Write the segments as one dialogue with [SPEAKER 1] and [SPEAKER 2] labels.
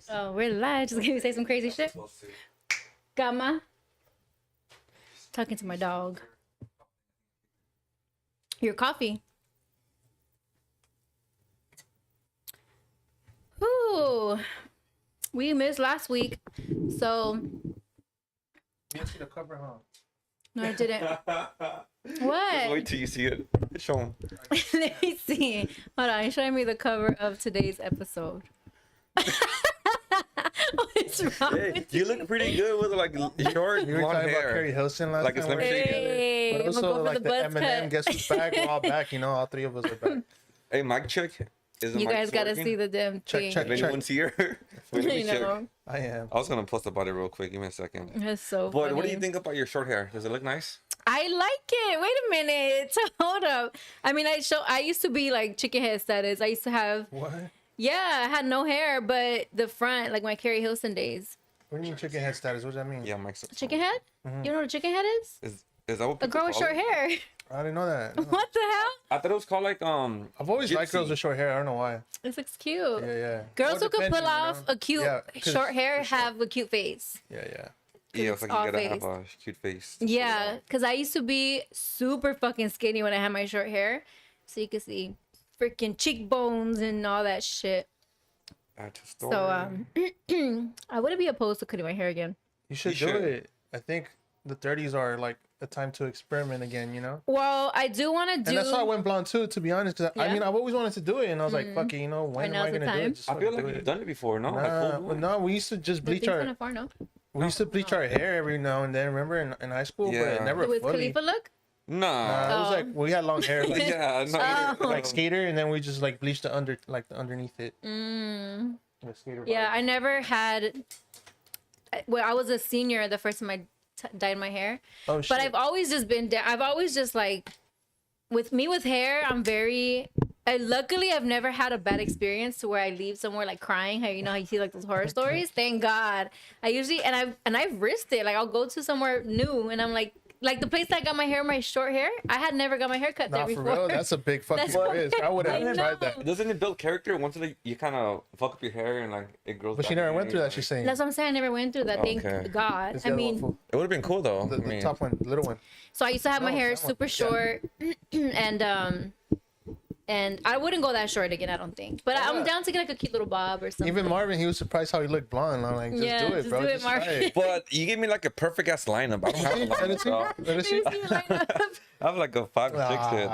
[SPEAKER 1] Oh, we're live. Just gonna say some crazy shit. Gamma. Talking to my dog. Your coffee. Ooh. We missed last week. So.
[SPEAKER 2] You didn't see the cover, huh?
[SPEAKER 1] No, I didn't.
[SPEAKER 3] Just
[SPEAKER 1] What?
[SPEAKER 3] wait till you see it. Show them.
[SPEAKER 1] Let me see. Hold on. Show me the cover of today's episode. What's wrong
[SPEAKER 3] Hey,
[SPEAKER 1] with
[SPEAKER 3] you look pretty good with like short
[SPEAKER 2] You were
[SPEAKER 3] blonde
[SPEAKER 2] talking about
[SPEAKER 3] hair.
[SPEAKER 2] Carrie Hilson last
[SPEAKER 3] Like a
[SPEAKER 2] time.
[SPEAKER 3] Slim Shady.
[SPEAKER 1] Hey,
[SPEAKER 2] But
[SPEAKER 1] I'm gonna
[SPEAKER 2] also
[SPEAKER 1] go for
[SPEAKER 2] like
[SPEAKER 1] the
[SPEAKER 2] the
[SPEAKER 1] buzz
[SPEAKER 2] Eminem,
[SPEAKER 1] cut.
[SPEAKER 2] guess who's back? We're all back. You know, all three of us are back.
[SPEAKER 3] Hey, mic check. Is the
[SPEAKER 1] You
[SPEAKER 3] mic
[SPEAKER 1] guys
[SPEAKER 3] still
[SPEAKER 1] gotta
[SPEAKER 3] working?
[SPEAKER 1] see the damn
[SPEAKER 2] Check,
[SPEAKER 1] thing.
[SPEAKER 2] check.
[SPEAKER 3] If anyone's here, wait, let me
[SPEAKER 1] You
[SPEAKER 3] check.
[SPEAKER 1] know,
[SPEAKER 2] I am.
[SPEAKER 3] I was gonna post about it real quick. Give me a second.
[SPEAKER 1] that's so
[SPEAKER 3] But
[SPEAKER 1] funny.
[SPEAKER 3] what do you think about your short hair? Does it look nice?
[SPEAKER 1] I like it. Wait a minute. Hold up. I mean, I used to be like chicken head status. I used to have,
[SPEAKER 2] What?
[SPEAKER 1] yeah, I had no hair, but the front, like my Carrie Hilson days.
[SPEAKER 2] What do you mean chicken head status? What does that mean?
[SPEAKER 3] Yeah, mic's
[SPEAKER 1] Chicken head?
[SPEAKER 2] Mm-hmm.
[SPEAKER 1] You know what a chicken head is?
[SPEAKER 3] Is that what
[SPEAKER 1] A
[SPEAKER 3] people
[SPEAKER 1] girl with
[SPEAKER 3] call
[SPEAKER 1] short
[SPEAKER 3] it?
[SPEAKER 1] hair.
[SPEAKER 2] I didn't know that.
[SPEAKER 1] What the hell?
[SPEAKER 3] I thought it was called like
[SPEAKER 2] I've always liked
[SPEAKER 3] gypsy.
[SPEAKER 2] girls with short hair. I don't know why.
[SPEAKER 1] This looks cute.
[SPEAKER 2] Yeah, yeah.
[SPEAKER 1] Girls
[SPEAKER 2] Well,
[SPEAKER 1] who can pull
[SPEAKER 2] depending, you
[SPEAKER 1] off
[SPEAKER 2] know?
[SPEAKER 1] a cute
[SPEAKER 2] Yeah, 'cause
[SPEAKER 1] short hair
[SPEAKER 2] for sure.
[SPEAKER 1] have a cute face.
[SPEAKER 2] Yeah, yeah.
[SPEAKER 3] Yeah, it's like
[SPEAKER 1] all
[SPEAKER 3] you gotta
[SPEAKER 1] face.
[SPEAKER 3] have a cute face. to pull it
[SPEAKER 1] Yeah,
[SPEAKER 3] off.
[SPEAKER 1] because I used to be super fucking skinny when I had my short hair. So you can see freaking cheekbones and all that shit.
[SPEAKER 3] That's a story.
[SPEAKER 1] So I wouldn't be opposed to cutting my hair again.
[SPEAKER 2] You should
[SPEAKER 3] You
[SPEAKER 2] do
[SPEAKER 3] should.
[SPEAKER 2] it. I think the 30s are like a time to experiment again, you know?
[SPEAKER 1] Well, I do want to do.
[SPEAKER 2] And that's why I went blonde too, to be honest. Cause I
[SPEAKER 1] Yeah?
[SPEAKER 2] mean, I've always wanted to do it, and I was like, "Fuck it, you know, when am
[SPEAKER 1] now's
[SPEAKER 2] I
[SPEAKER 1] the
[SPEAKER 2] gonna do
[SPEAKER 1] time.
[SPEAKER 2] it?" Just
[SPEAKER 3] I feel
[SPEAKER 2] fucking
[SPEAKER 3] like
[SPEAKER 2] do
[SPEAKER 3] you've
[SPEAKER 2] it.
[SPEAKER 3] done it before, no? Like
[SPEAKER 2] Nah,
[SPEAKER 3] full
[SPEAKER 2] but
[SPEAKER 3] blown?
[SPEAKER 2] no, we used to just
[SPEAKER 1] The
[SPEAKER 2] bleach
[SPEAKER 1] thing's
[SPEAKER 2] our
[SPEAKER 1] kinda far, no?
[SPEAKER 2] we used to bleach our hair every now and then. Remember in high school, but
[SPEAKER 3] Yeah.
[SPEAKER 2] never
[SPEAKER 1] With
[SPEAKER 2] fully.
[SPEAKER 1] Khalifa look?
[SPEAKER 2] Nah, it was
[SPEAKER 1] Oh.
[SPEAKER 2] like we had long hair, like,
[SPEAKER 3] Yeah, no,
[SPEAKER 1] Oh.
[SPEAKER 2] like skater, and then we just like bleached the underneath it. The skater
[SPEAKER 1] Yeah,
[SPEAKER 2] vibe.
[SPEAKER 1] I never had. Well, I was a senior the first time I dyed my hair.
[SPEAKER 2] Oh shit.
[SPEAKER 1] But I've always just been. I've always just like, with hair, I'm very. Luckily, I've never had a bad experience to where I leave somewhere like crying. How you see like those horror stories. Thank God. I usually I've risked it. Like I'll go to somewhere new and I'm like the place that I got my hair, my short hair. I had never got my hair cut
[SPEAKER 2] Nah,
[SPEAKER 1] there
[SPEAKER 2] for
[SPEAKER 1] before.
[SPEAKER 2] real, that's a big fucking
[SPEAKER 1] That's
[SPEAKER 2] risk. I would
[SPEAKER 1] I
[SPEAKER 2] have tried
[SPEAKER 1] know.
[SPEAKER 2] that.
[SPEAKER 3] Doesn't it build character once you kind of fuck up your hair and like it grows?
[SPEAKER 2] But she
[SPEAKER 3] back
[SPEAKER 2] never
[SPEAKER 3] in,
[SPEAKER 2] went through that.
[SPEAKER 3] like-
[SPEAKER 2] She's saying.
[SPEAKER 1] That's what I'm saying. I never went through that.
[SPEAKER 3] Okay.
[SPEAKER 1] Thank God.
[SPEAKER 2] It's
[SPEAKER 1] I
[SPEAKER 2] the other
[SPEAKER 1] mean,
[SPEAKER 2] one, fool.
[SPEAKER 3] It would have been cool though.
[SPEAKER 2] the,
[SPEAKER 3] I mean,
[SPEAKER 2] top one, the little one.
[SPEAKER 1] so I used to have my
[SPEAKER 2] No,
[SPEAKER 1] hair
[SPEAKER 2] that one.
[SPEAKER 1] super
[SPEAKER 2] Yeah.
[SPEAKER 1] short, and I wouldn't go that short again. I don't think. But I'm
[SPEAKER 2] Yeah.
[SPEAKER 1] down to get like a cute little bob or something.
[SPEAKER 2] Even Marvin, he was surprised how he looked blonde. I'm like, just
[SPEAKER 1] Yeah,
[SPEAKER 2] do it,
[SPEAKER 1] just
[SPEAKER 2] bro.
[SPEAKER 1] do it,
[SPEAKER 2] Just try
[SPEAKER 1] Marvin.
[SPEAKER 2] it.
[SPEAKER 3] but you gave me like a perfect ass lineup. I don't have a
[SPEAKER 2] Let it
[SPEAKER 3] lineup.
[SPEAKER 2] see.
[SPEAKER 3] dog.
[SPEAKER 2] Let it see.
[SPEAKER 1] Seriously, like,
[SPEAKER 3] I have like a 5 or 6 head.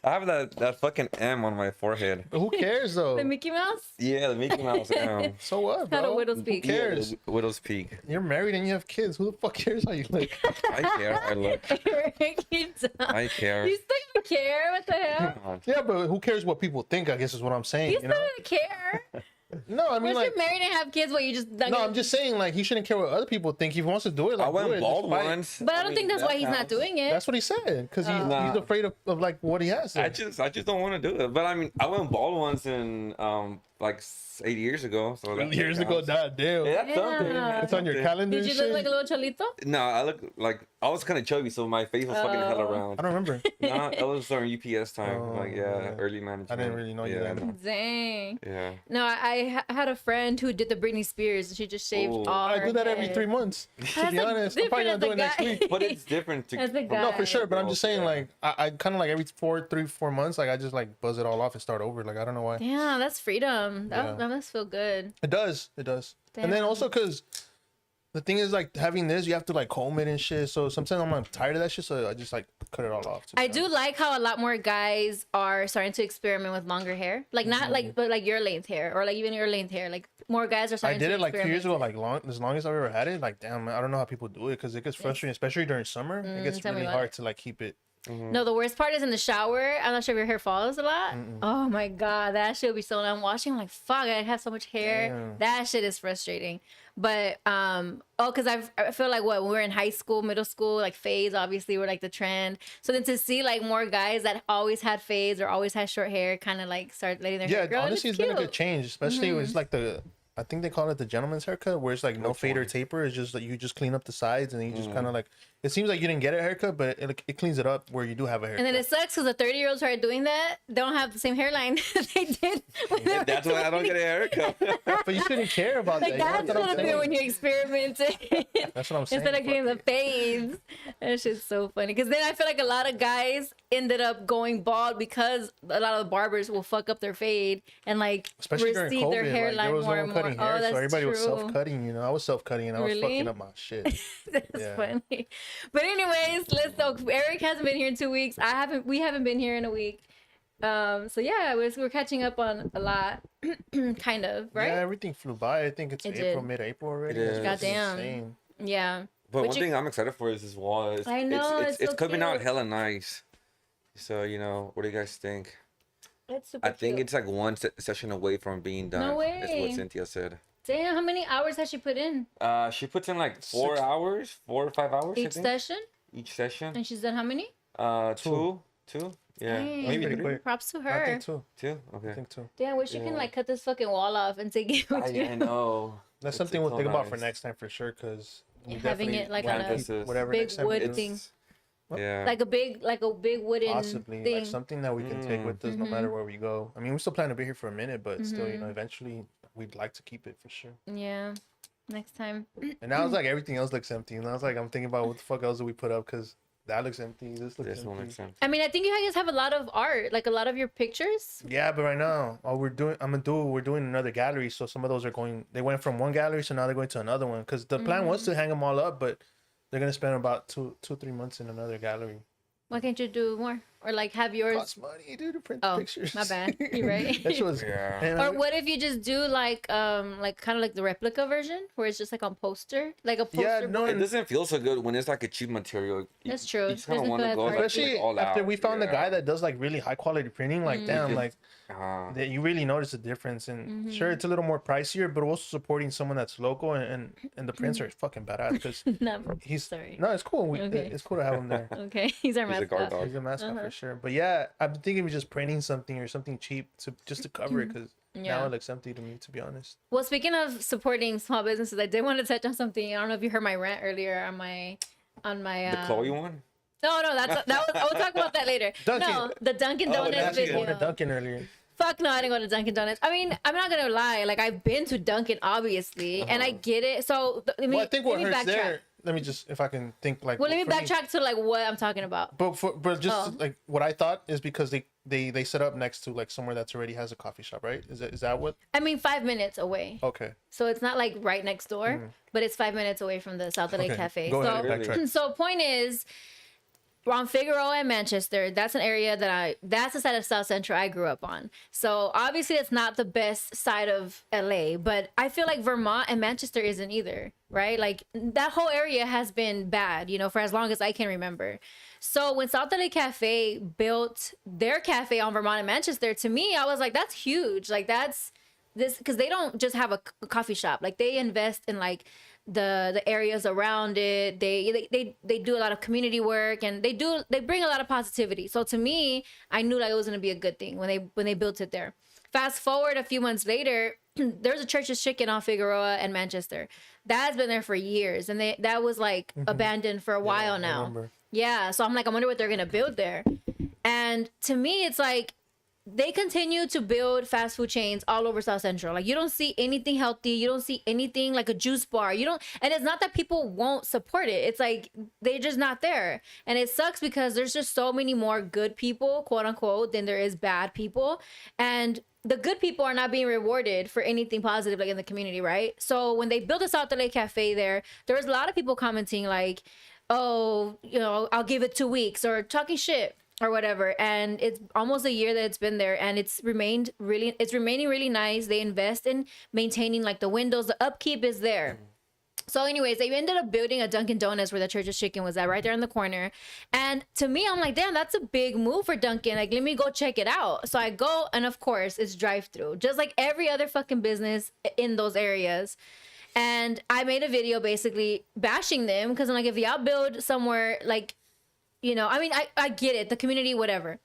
[SPEAKER 3] I have that fucking M on my forehead.
[SPEAKER 2] But who cares though?
[SPEAKER 1] the Mickey Mouse.
[SPEAKER 3] Yeah, the Mickey Mouse M.
[SPEAKER 2] So what,
[SPEAKER 1] Not a
[SPEAKER 2] bro?
[SPEAKER 1] widow's peak.
[SPEAKER 2] Who cares?
[SPEAKER 3] Yeah, the Widow's Peak.
[SPEAKER 2] You're married and you have kids. Who the fuck cares how you look?
[SPEAKER 3] I care. I look.
[SPEAKER 1] You don't.
[SPEAKER 3] I care.
[SPEAKER 1] You still don't care? What the hell?
[SPEAKER 3] Come on.
[SPEAKER 2] Yeah, but who cares what people think? I guess is what I'm saying.
[SPEAKER 1] You
[SPEAKER 2] You
[SPEAKER 1] still
[SPEAKER 2] know?
[SPEAKER 1] don't care.
[SPEAKER 2] No, I mean
[SPEAKER 1] Once
[SPEAKER 2] like.
[SPEAKER 1] you're married and have kids, what you just not
[SPEAKER 2] No,
[SPEAKER 1] gonna-
[SPEAKER 2] I'm just saying like he shouldn't care what other people think. If he wants to do it, like
[SPEAKER 3] I went
[SPEAKER 2] do it.
[SPEAKER 3] bald
[SPEAKER 2] Just fight.
[SPEAKER 3] once.
[SPEAKER 1] But I don't think that's why he's not
[SPEAKER 3] counts.
[SPEAKER 1] doing it.
[SPEAKER 2] That's what he said because
[SPEAKER 3] Nah.
[SPEAKER 2] he's afraid of like what he has.
[SPEAKER 3] I
[SPEAKER 2] There.
[SPEAKER 3] just don't want to do it. But I mean, I went bald once in like 8 years ago. So that
[SPEAKER 2] Years ago,
[SPEAKER 3] counts.
[SPEAKER 2] that damn.
[SPEAKER 3] Yeah, that's something.
[SPEAKER 1] Yeah.
[SPEAKER 2] It's on your calendar.
[SPEAKER 1] Did you
[SPEAKER 2] and
[SPEAKER 1] look
[SPEAKER 2] shit?
[SPEAKER 1] like a little cholito?
[SPEAKER 3] No, I look like I was kind of chubby, so my face was fucking hella
[SPEAKER 1] Oh.
[SPEAKER 3] round.
[SPEAKER 2] I don't remember.
[SPEAKER 3] No, that was during UPS time.
[SPEAKER 2] Oh,
[SPEAKER 3] like
[SPEAKER 2] yeah.
[SPEAKER 3] early management.
[SPEAKER 2] I didn't really know you
[SPEAKER 3] yeah,
[SPEAKER 2] then.
[SPEAKER 3] no.
[SPEAKER 1] Dang.
[SPEAKER 3] Yeah.
[SPEAKER 1] No, I had a friend who did the Britney Spears. She just shaved
[SPEAKER 3] Oh.
[SPEAKER 1] all
[SPEAKER 2] I
[SPEAKER 1] her
[SPEAKER 2] do that every
[SPEAKER 1] head.
[SPEAKER 2] 3 months. To
[SPEAKER 1] That's,
[SPEAKER 2] be
[SPEAKER 1] like,
[SPEAKER 2] honest, I'm probably
[SPEAKER 1] different
[SPEAKER 2] gonna do it
[SPEAKER 1] as a
[SPEAKER 2] next
[SPEAKER 1] guy.
[SPEAKER 2] week.
[SPEAKER 3] But it's different to
[SPEAKER 1] As a guy.
[SPEAKER 2] No, for sure. But I'm just saying,
[SPEAKER 3] Yeah.
[SPEAKER 2] like, I kind of like every 4 months, like I just like buzz it all off and start over. Like I don't know why.
[SPEAKER 1] Damn, that's freedom.
[SPEAKER 2] Yeah.
[SPEAKER 1] That must feel good.
[SPEAKER 2] It does. It does. And then
[SPEAKER 1] Damn.
[SPEAKER 2] also because the thing is like having this, you have to like comb it and shit. So sometimes I'm like, tired of that shit. So I just like cut it all off. to be
[SPEAKER 1] I do
[SPEAKER 2] honest.
[SPEAKER 1] like how a lot more guys are starting to experiment with longer hair. Like not like but like your length hair or like even your length hair. Like more guys are
[SPEAKER 2] I
[SPEAKER 1] starting
[SPEAKER 2] did
[SPEAKER 1] to
[SPEAKER 2] it like 2 years
[SPEAKER 1] experiment.
[SPEAKER 2] ago, like as long as I've ever had it. Like damn, I don't know how people do it because it gets frustrating, especially during summer. It gets
[SPEAKER 1] tell me
[SPEAKER 2] really
[SPEAKER 1] about
[SPEAKER 2] hard
[SPEAKER 1] it.
[SPEAKER 2] to like keep it.
[SPEAKER 1] No, the worst part is in the shower. I'm not sure if your hair falls a lot. Oh my god, that shit would be so. I'm washing. I'm like, fuck, I have so much hair.
[SPEAKER 2] Damn.
[SPEAKER 1] That shit is frustrating. But because I feel like when we were in high school, middle school, like fades obviously were like the trend. So then to see like more guys that always had fades or always had short hair, kind of like start letting their hair
[SPEAKER 2] Yeah,
[SPEAKER 1] grow.
[SPEAKER 2] honestly,
[SPEAKER 1] it's
[SPEAKER 2] it's been a good
[SPEAKER 1] cute.
[SPEAKER 2] change, especially with like the I think they call it the gentleman's haircut, where it's like no
[SPEAKER 3] Which
[SPEAKER 2] fade or
[SPEAKER 3] one?
[SPEAKER 2] taper. It's just like you just clean up the sides and then you just kind of like. It seems like you didn't get a haircut, but it cleans it up where you do have a haircut.
[SPEAKER 1] And then it sucks because the 30-year-olds who are doing that don't have the same hairline they did. When they were
[SPEAKER 3] That's why I don't get a haircut.
[SPEAKER 2] But you shouldn't care about
[SPEAKER 1] Like,
[SPEAKER 2] that.
[SPEAKER 1] that's what I'm doing when you're experimenting.
[SPEAKER 2] That's what I'm saying.
[SPEAKER 1] Instead of getting the
[SPEAKER 2] Fuck
[SPEAKER 1] fades. That shit's so funny. Because then I feel like a lot of guys ended up going bald because a lot of the barbers will fuck up their fade and like
[SPEAKER 2] Especially during
[SPEAKER 1] recede
[SPEAKER 2] COVID,
[SPEAKER 1] their
[SPEAKER 2] like,
[SPEAKER 1] hairline
[SPEAKER 2] there was
[SPEAKER 1] more
[SPEAKER 2] no
[SPEAKER 1] and
[SPEAKER 2] one
[SPEAKER 1] more.
[SPEAKER 2] cutting hair,
[SPEAKER 1] Oh, that's
[SPEAKER 2] so everybody
[SPEAKER 1] true.
[SPEAKER 2] was self-cutting. You know, I was self-cutting and I was
[SPEAKER 1] Really?
[SPEAKER 2] fucking up my shit.
[SPEAKER 1] That's
[SPEAKER 2] Yeah.
[SPEAKER 1] funny. But anyways, let's talk. Eric hasn't been here in 2 weeks. We haven't been here in a week. So yeah, we're catching up on a lot, kind of, right?
[SPEAKER 2] Yeah, everything flew by. I think it's
[SPEAKER 1] It
[SPEAKER 2] April,
[SPEAKER 1] did.
[SPEAKER 2] mid-April already.
[SPEAKER 3] It is.
[SPEAKER 2] It's
[SPEAKER 1] Goddamn.
[SPEAKER 2] insane.
[SPEAKER 1] Yeah.
[SPEAKER 3] But
[SPEAKER 1] But
[SPEAKER 3] one
[SPEAKER 1] you-
[SPEAKER 3] thing I'm excited for is this wall.
[SPEAKER 1] I know, it's so
[SPEAKER 3] coming out
[SPEAKER 1] cute.
[SPEAKER 3] hella nice. So what do you guys think?
[SPEAKER 1] That's super
[SPEAKER 3] I think
[SPEAKER 1] cute.
[SPEAKER 3] it's like one session away from being done.
[SPEAKER 1] No
[SPEAKER 3] That's
[SPEAKER 1] way.
[SPEAKER 3] what Cynthia said.
[SPEAKER 1] Damn, how many hours has she put in
[SPEAKER 3] She puts in like 4
[SPEAKER 2] 6
[SPEAKER 3] hours, 4 or 5 hours. I
[SPEAKER 1] each
[SPEAKER 3] think.
[SPEAKER 1] session?
[SPEAKER 3] Each session.
[SPEAKER 1] And she's done how many?
[SPEAKER 3] Two. Yeah.
[SPEAKER 1] Dang.
[SPEAKER 3] Maybe
[SPEAKER 2] Pretty
[SPEAKER 3] three.
[SPEAKER 2] quick.
[SPEAKER 1] Props to
[SPEAKER 2] I
[SPEAKER 1] her.
[SPEAKER 2] think too.
[SPEAKER 3] Two. Okay.
[SPEAKER 2] I think too.
[SPEAKER 1] Damn, I wish you can
[SPEAKER 3] Yeah.
[SPEAKER 1] like cut this fucking wall off and take it with you.
[SPEAKER 3] I know.
[SPEAKER 2] That's
[SPEAKER 3] It's
[SPEAKER 2] something we'll
[SPEAKER 3] so
[SPEAKER 2] think about for
[SPEAKER 3] nice.
[SPEAKER 2] next time for sure, because
[SPEAKER 1] Having it like on a
[SPEAKER 2] whatever
[SPEAKER 1] big
[SPEAKER 2] next time we
[SPEAKER 1] wood
[SPEAKER 2] do.
[SPEAKER 1] thing.
[SPEAKER 3] Yeah.
[SPEAKER 1] Like a big wooden
[SPEAKER 2] Possibly
[SPEAKER 1] thing.
[SPEAKER 2] like something that we can take with us no matter where we go. I mean, we still plan to be here for a minute, but still, you know, eventually we'd like to keep it for sure.
[SPEAKER 1] Yeah. Next time.
[SPEAKER 2] And now it's like everything else looks empty, and I was like, I'm thinking about what the fuck else do we put up, because that looks empty. This looks
[SPEAKER 3] This one
[SPEAKER 2] empty.
[SPEAKER 3] makes sense.
[SPEAKER 1] I mean, I think you guys have a lot of art, like a lot of your pictures.
[SPEAKER 2] Yeah, but right now, we're doing another gallery. So some of those are going. They went from one gallery, so now they're going to another one. Because the plan was to hang them all up, but they're gonna spend about 3 months in another gallery.
[SPEAKER 1] Why can't you do more? Or like have yours?
[SPEAKER 2] Costs money, dude, to print
[SPEAKER 1] Oh,
[SPEAKER 2] pictures.
[SPEAKER 1] my bad. You're right.
[SPEAKER 2] That shit was.
[SPEAKER 3] Yeah.
[SPEAKER 2] and
[SPEAKER 1] Or what if you just do like kind of like the replica version where it's just like on poster, like a poster.
[SPEAKER 2] Yeah, no,
[SPEAKER 1] board?
[SPEAKER 3] It doesn't feel so good when it's like a cheap material.
[SPEAKER 1] That's true.
[SPEAKER 3] You just kind of
[SPEAKER 1] Doesn't
[SPEAKER 3] want to
[SPEAKER 1] feel
[SPEAKER 3] go
[SPEAKER 1] as
[SPEAKER 3] like,
[SPEAKER 2] especially
[SPEAKER 3] all
[SPEAKER 2] after
[SPEAKER 3] out.
[SPEAKER 2] we found the
[SPEAKER 3] Yeah.
[SPEAKER 2] guy that does like really high quality printing. Like, damn, like
[SPEAKER 3] Uh,
[SPEAKER 2] that you really notice the difference. And sure, it's a little more pricier, but also supporting someone that's local, and the prints are fucking badass because
[SPEAKER 1] No,
[SPEAKER 2] he's
[SPEAKER 1] sorry.
[SPEAKER 2] no, it's cool.
[SPEAKER 1] Okay.
[SPEAKER 2] It's cool to have him there.
[SPEAKER 1] Okay, he's our
[SPEAKER 3] He's a guard
[SPEAKER 1] mascot.
[SPEAKER 3] dog.
[SPEAKER 2] He's a mascot for sure. But yeah, I'm thinking of just printing something or something cheap to cover it, because
[SPEAKER 1] Yeah.
[SPEAKER 2] now it looks empty to me, to be honest.
[SPEAKER 1] Well, speaking of supporting small businesses, I did want to touch on something. I don't know if you heard my rant earlier on my
[SPEAKER 3] the Chloe one?
[SPEAKER 1] No, that was. We'll talk about that later.
[SPEAKER 2] Dunkin'.
[SPEAKER 1] No, the Dunkin' Donuts
[SPEAKER 3] Dunkin'.
[SPEAKER 1] video.
[SPEAKER 2] Going to Dunkin' earlier.
[SPEAKER 1] Fuck no, I didn't go to Dunkin' Donuts. I mean, I'm not gonna lie. Like, I've been to Dunkin', obviously, and I get it. So,
[SPEAKER 2] Well, I think what
[SPEAKER 1] let me
[SPEAKER 2] hurts
[SPEAKER 1] backtrack.
[SPEAKER 2] there. Let me just, if I can think like.
[SPEAKER 1] Well, let me
[SPEAKER 2] for
[SPEAKER 1] backtrack to like what I'm talking about.
[SPEAKER 2] But just
[SPEAKER 1] Oh.
[SPEAKER 2] like what I thought is because they set up next to like somewhere that's already has a coffee shop, right? Is that what?
[SPEAKER 1] I mean, 5 minutes away.
[SPEAKER 2] Okay.
[SPEAKER 1] So it's not like right next door, but it's 5 minutes away from the South LA
[SPEAKER 2] Okay,
[SPEAKER 1] Cafe.
[SPEAKER 2] go
[SPEAKER 1] so,
[SPEAKER 2] ahead, backtrack.
[SPEAKER 1] so point is, we're on Figueroa and Manchester. That's an area that's the side of South Central I grew up on. So obviously it's not the best side of LA, but I feel like Vermont and Manchester isn't either, right? Like that whole area has been bad, for as long as I can remember. So when South LA Cafe built their cafe on Vermont and Manchester, to me, I was like, that's huge. Like that's this, because they don't just have a coffee shop. Like they invest in like the areas around it. They do a lot of community work, and they bring a lot of positivity. So to me, I knew like it was gonna be a good thing when they built it there. Fast forward a few months later, there's a Church's Chicken on Figueroa and Manchester. That's been there for years, and that was like abandoned for a while
[SPEAKER 2] I
[SPEAKER 1] now.
[SPEAKER 2] remember.
[SPEAKER 1] Yeah, so I'm like, I wonder what they're gonna build there. And to me, it's like they continue to build fast food chains all over South Central. Like you don't see anything healthy. You don't see anything like a juice bar. You don't, and it's not that people won't support it. It's like they're just not there. And it sucks because there's just so many more good people, quote unquote, than there is bad people. And the good people are not being rewarded for anything positive like in the community, right? So when they built a South LA Cafe there was a lot of people commenting like, oh, I'll give it 2 weeks, or talking shit or whatever. And it's almost a year that it's been there, and it's remaining really nice. They invest in maintaining like the windows. The upkeep is there. So anyways, they ended up building a Dunkin' Donuts where the Church's Chicken was at, right there in the corner. And to me, I'm like, damn, that's a big move for Dunkin'. Like, let me go check it out. So I go, and of course, it's drive-through, just like every other fucking business in those areas. And I made a video basically bashing them, because I'm like, if y'all build somewhere like, I mean, I get it, the community, whatever.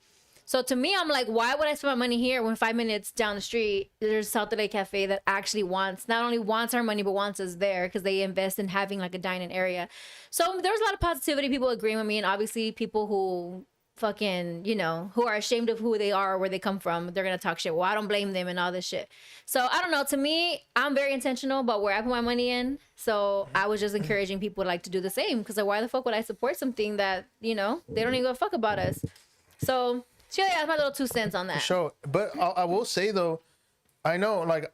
[SPEAKER 1] So to me, I'm like, why would I spend my money here when 5 minutes down the street there's South LA Cafe that actually not only wants our money but wants us there because they invest in having like a dining area. So there's a lot of positivity, people agreeing with me, and obviously people who fucking, who are ashamed of who they are or where they come from, they're gonna talk shit. Well, I don't blame them and all this shit. So I don't know. To me, I'm very intentional about where I put my money in. So I was just encouraging people like to do the same, because like, why the fuck would I support something that they don't even give a fuck about us? So yeah, that's my little 2 cents on that.
[SPEAKER 2] Sure, but I will say though, I know like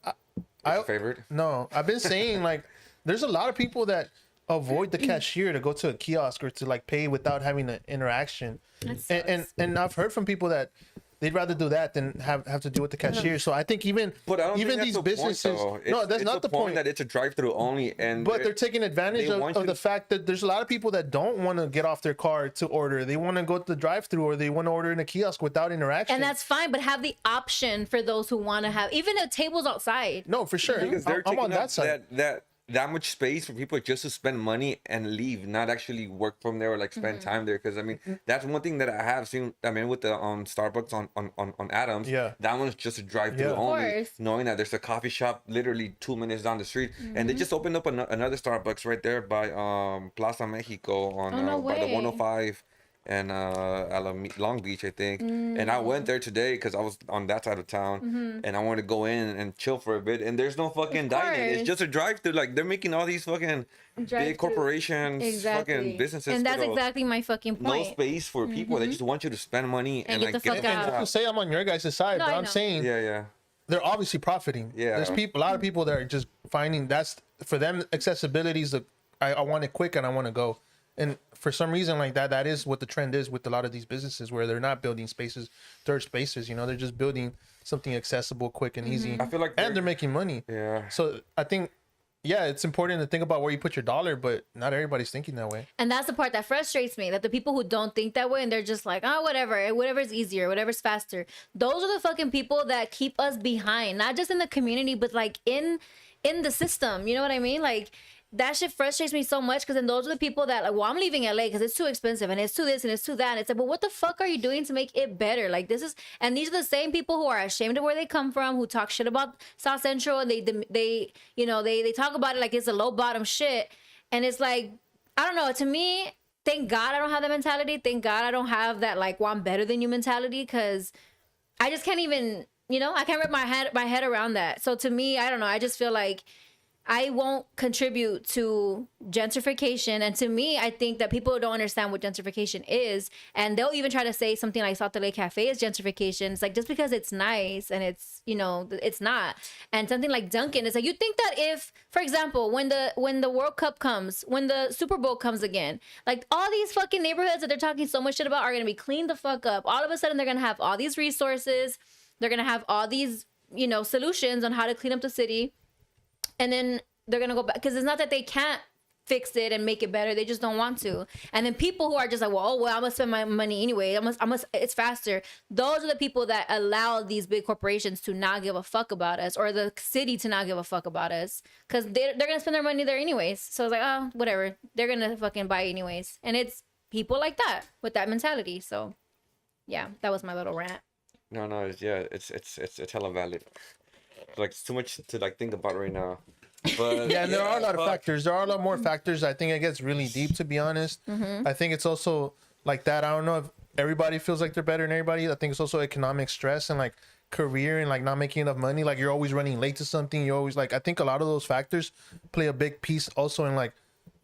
[SPEAKER 3] What's your favorite?
[SPEAKER 2] No, I've been saying like there's a lot of people that avoid the cashier to go to a kiosk or to like pay without having an interaction. And I've heard from people that they'd rather do that than have to deal with the cashier. So I think even these businesses, that's not the point.
[SPEAKER 3] That it's a drive-through only,
[SPEAKER 2] but they're taking advantage of the fact that there's a lot of people that don't want to get off their car to order. They want to go to the drive-through, or they want to order in a kiosk without interaction.
[SPEAKER 1] And that's fine, but have the option for those who want to have even a tables outside.
[SPEAKER 2] No, for sure.
[SPEAKER 3] Because they're
[SPEAKER 2] I'm on
[SPEAKER 3] taking
[SPEAKER 2] that side.
[SPEAKER 3] That much space for people just to spend money and leave, not actually work from there or like spend time there. Because I mean, that's one thing that I have seen. I mean, with the Starbucks on Adams, that one's just a drive-through only, knowing that there's a coffee shop literally 2 minutes down the street, and they just opened up another Starbucks right there by Plaza Mexico on by the 105 and Long Beach, I think. And I went there today because I was on that side of town, and I wanted to go in and chill for a bit. And there's no fucking dining. It's just a drive-through. Like, they're making all these fucking big corporations, fucking businesses.
[SPEAKER 1] And that's exactly my fucking point.
[SPEAKER 3] No space for people. They just want you to spend money and like
[SPEAKER 1] get the fuck out.
[SPEAKER 2] I say I'm on your guys' side, but I'm saying they're obviously profiting. There's a lot of people that are just finding that's for them accessibility is I want it quick and I want to go. And for some reason like that is what the trend is with a lot of these businesses, where they're not building third spaces, they're just building something accessible, quick and easy.
[SPEAKER 3] I feel like
[SPEAKER 2] they're making money.
[SPEAKER 3] Yeah.
[SPEAKER 2] So I think, it's important to think about where you put your dollar, but not everybody's thinking that way.
[SPEAKER 1] And that's the part that frustrates me, that the people who don't think that way and they're just like, oh, whatever's easier, whatever's faster. Those are the fucking people that keep us behind, not just in the community, but like in the system. You know what I mean? Like, that shit frustrates me so much, because then those are the people that like, well, I'm leaving LA because it's too expensive and it's too this and it's too that. And it's like, but what the fuck are you doing to make it better? Like, these are the same people who are ashamed of where they come from, who talk shit about South Central, and they talk about it like it's a low bottom shit. And it's like, I don't know. To me, thank God I don't have that mentality. Thank God I don't have that like, well, I'm better than you mentality, because I just can't even, I can't wrap my head around that. So to me, I don't know. I just feel like I won't contribute to gentrification. And to me, I think that people don't understand what gentrification is. And they'll even try to say something like South LA Cafe is gentrification. It's like, just because it's nice and it's, it's not. And something like Dunkin', it's like, you think that if, for example, when the World Cup comes, when the Super Bowl comes again, like all these fucking neighborhoods that they're talking so much shit about are going to be cleaned the fuck up. All of a sudden, they're going to have all these resources. They're going to have all these, solutions on how to clean up the city. And then they're going to go back, because it's not that they can't fix it and make it better. They just don't want to. And then people who are just like, well, I'm going to spend my money anyway. It's faster. Those are the people that allow these big corporations to not give a fuck about us, or the city to not give a fuck about us, because they're going to spend their money there anyways. So it's like, oh, whatever. They're going to fucking buy anyways. And it's people like that with that mentality. So yeah, that was my little rant.
[SPEAKER 3] No, it's hella valid. Like, it's too much to like think about right now. But
[SPEAKER 2] and there are a lot of factors. There are a lot more factors. I think it gets really deep, to be honest. I think it's also like that. I don't know if everybody feels like they're better than everybody. I think it's also economic stress and like career and like not making enough money. Like, you're always running late to something. You're always like, I think a lot of those factors play a big piece also in like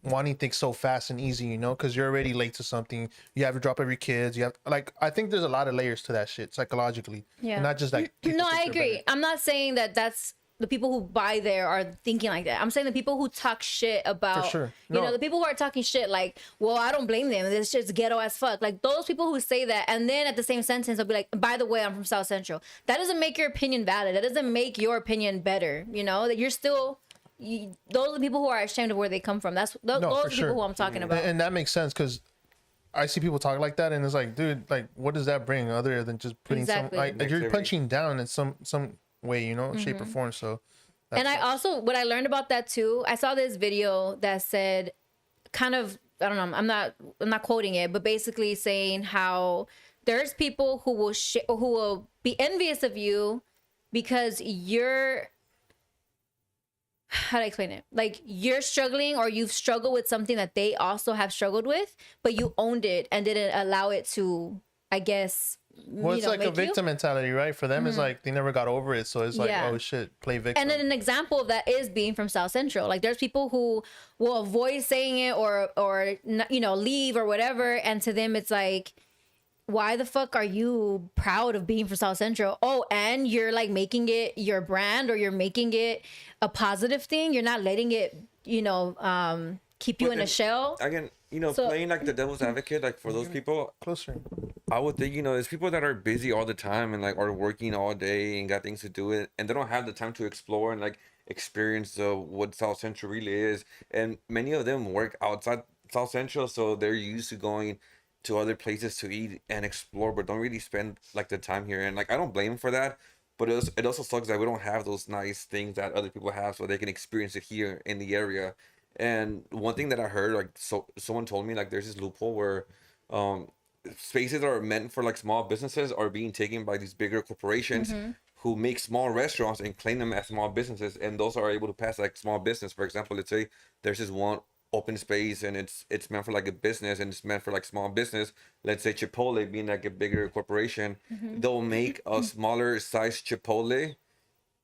[SPEAKER 2] wanting things so fast and easy, because you're already late to something. You have to drop every kids. You have like, I think there's a lot of layers to that shit psychologically. Yeah. And not just like.
[SPEAKER 1] No, I agree. I'm not saying that that's the people who buy there are thinking like that. I'm saying the people who talk shit about,
[SPEAKER 2] for sure.
[SPEAKER 1] The people who are talking shit like, well, I don't blame them. This shit's ghetto as fuck. Like, those people who say that, and then at the same sentence, they'll be like, by the way, I'm from South Central. That doesn't make your opinion valid. That doesn't make your opinion better. That you're still. Those are the people who are ashamed of where they come from. Those are the people who I'm talking about.
[SPEAKER 2] And that makes sense, because I see people talk like that, and it's like, dude, like, what does that bring other than just putting some like you're punching down in some way, shape or form. So
[SPEAKER 1] and I also, what I learned about that too, I saw this video that said, kind of, I don't know, I'm not quoting it, but basically saying how there's people who will be envious of you because you're, how do I explain it? Like, you're struggling, or you've struggled with something that they also have struggled with, but you owned it and didn't allow it to, I guess,
[SPEAKER 2] well, it's like a victim mentality, right? For them, it's like they never got over it, so it's like, oh shit, play victim.
[SPEAKER 1] And then an example of that is being from South Central. Like, there's people who will avoid saying it, or leave or whatever, and to them it's like, why the fuck are you proud of being from South Central? Oh, and you're like making it your brand, or you're making it a positive thing. You're not letting it, keep you in a shell.
[SPEAKER 3] Again, playing like the devil's advocate, like for those people
[SPEAKER 2] closer,
[SPEAKER 3] I would think, it's people that are busy all the time and like are working all day and got things to do it, and they don't have the time to explore and like experience what South Central really is. And many of them work outside South Central, so they're used to going to other places to eat and explore, but don't really spend like the time here. And like, I don't blame them for that, but it also sucks that we don't have those nice things that other people have, so they can experience it here in the area. And one thing that I heard, like, someone told me, like, there's this loophole where spaces that are meant for like small businesses are being taken by these bigger corporations who make small restaurants and claim them as small businesses, and those are able to pass like small business. For example, let's say there's this one open space and it's meant for like a business and it's meant for like small business. Let's say Chipotle being like a bigger corporation, they'll make a smaller size Chipotle,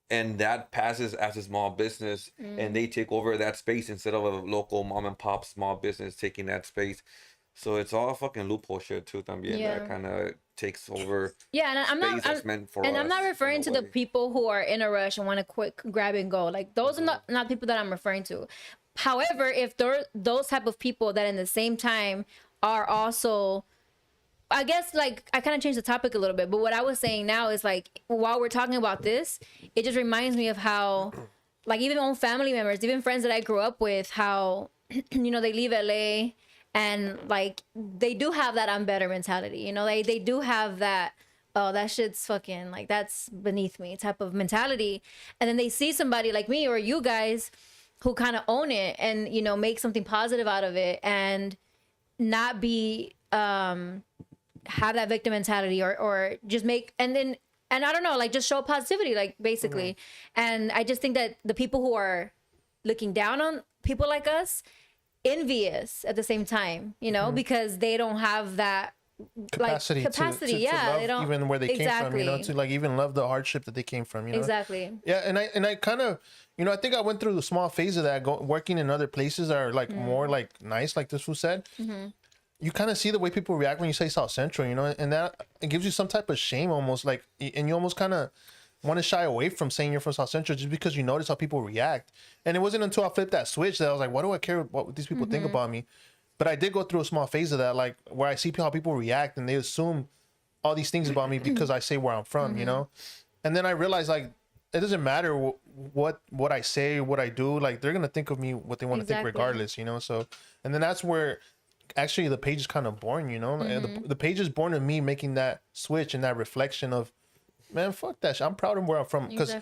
[SPEAKER 3] and that passes as a small business, and they take over that space instead of a local mom and pop small business taking that space. So it's all fucking loophole shit too, también, that kind of takes over.
[SPEAKER 1] Yeah, and I'm not referring to the people who are in a rush and want to quick grab and go. Like, those are not people that I'm referring to. However, if those type of people that in the same time are also, I guess, like, I kind of changed the topic a little bit, but what I was saying now is, like, while we're talking about this, it just reminds me of how, like, even own family members, even friends that I grew up with, how, they leave LA and, like, they do have that I'm better mentality. They do have that, oh, that shit's fucking, like, that's beneath me type of mentality. And then they see somebody like me or you guys who kind of own it and, make something positive out of it and not be, have that victim mentality or just make, and I don't know, like, just show positivity, like, basically. And I just think that the people who are looking down on people like us, envious at the same time, because they don't have that
[SPEAKER 2] capacity to love,
[SPEAKER 1] they don't,
[SPEAKER 2] even where they came from, to like even love the hardship that they came from,
[SPEAKER 1] exactly.
[SPEAKER 2] Yeah. And I kind of, I think I went through the small phase of that, working in other places that are like more like nice, like this fool said. You kind of see the way people react when you say South Central, and that it gives you some type of shame almost, like, and you almost kind of want to shy away from saying you're from South Central just because you notice how people react. And it wasn't until I flipped that switch that I was like, why do I care what these people think about me? But I did go through a small phase of that, like, where I see how people react and they assume all these things about me because I say where I'm from, And then I realized, like, it doesn't matter what I say, what I do. Like, they're gonna think of me what they want to think regardless, So, and then that's where actually the page is kind of born, The page is born of me making that switch and that reflection of, man, fuck that shit. I'm proud of where I'm from because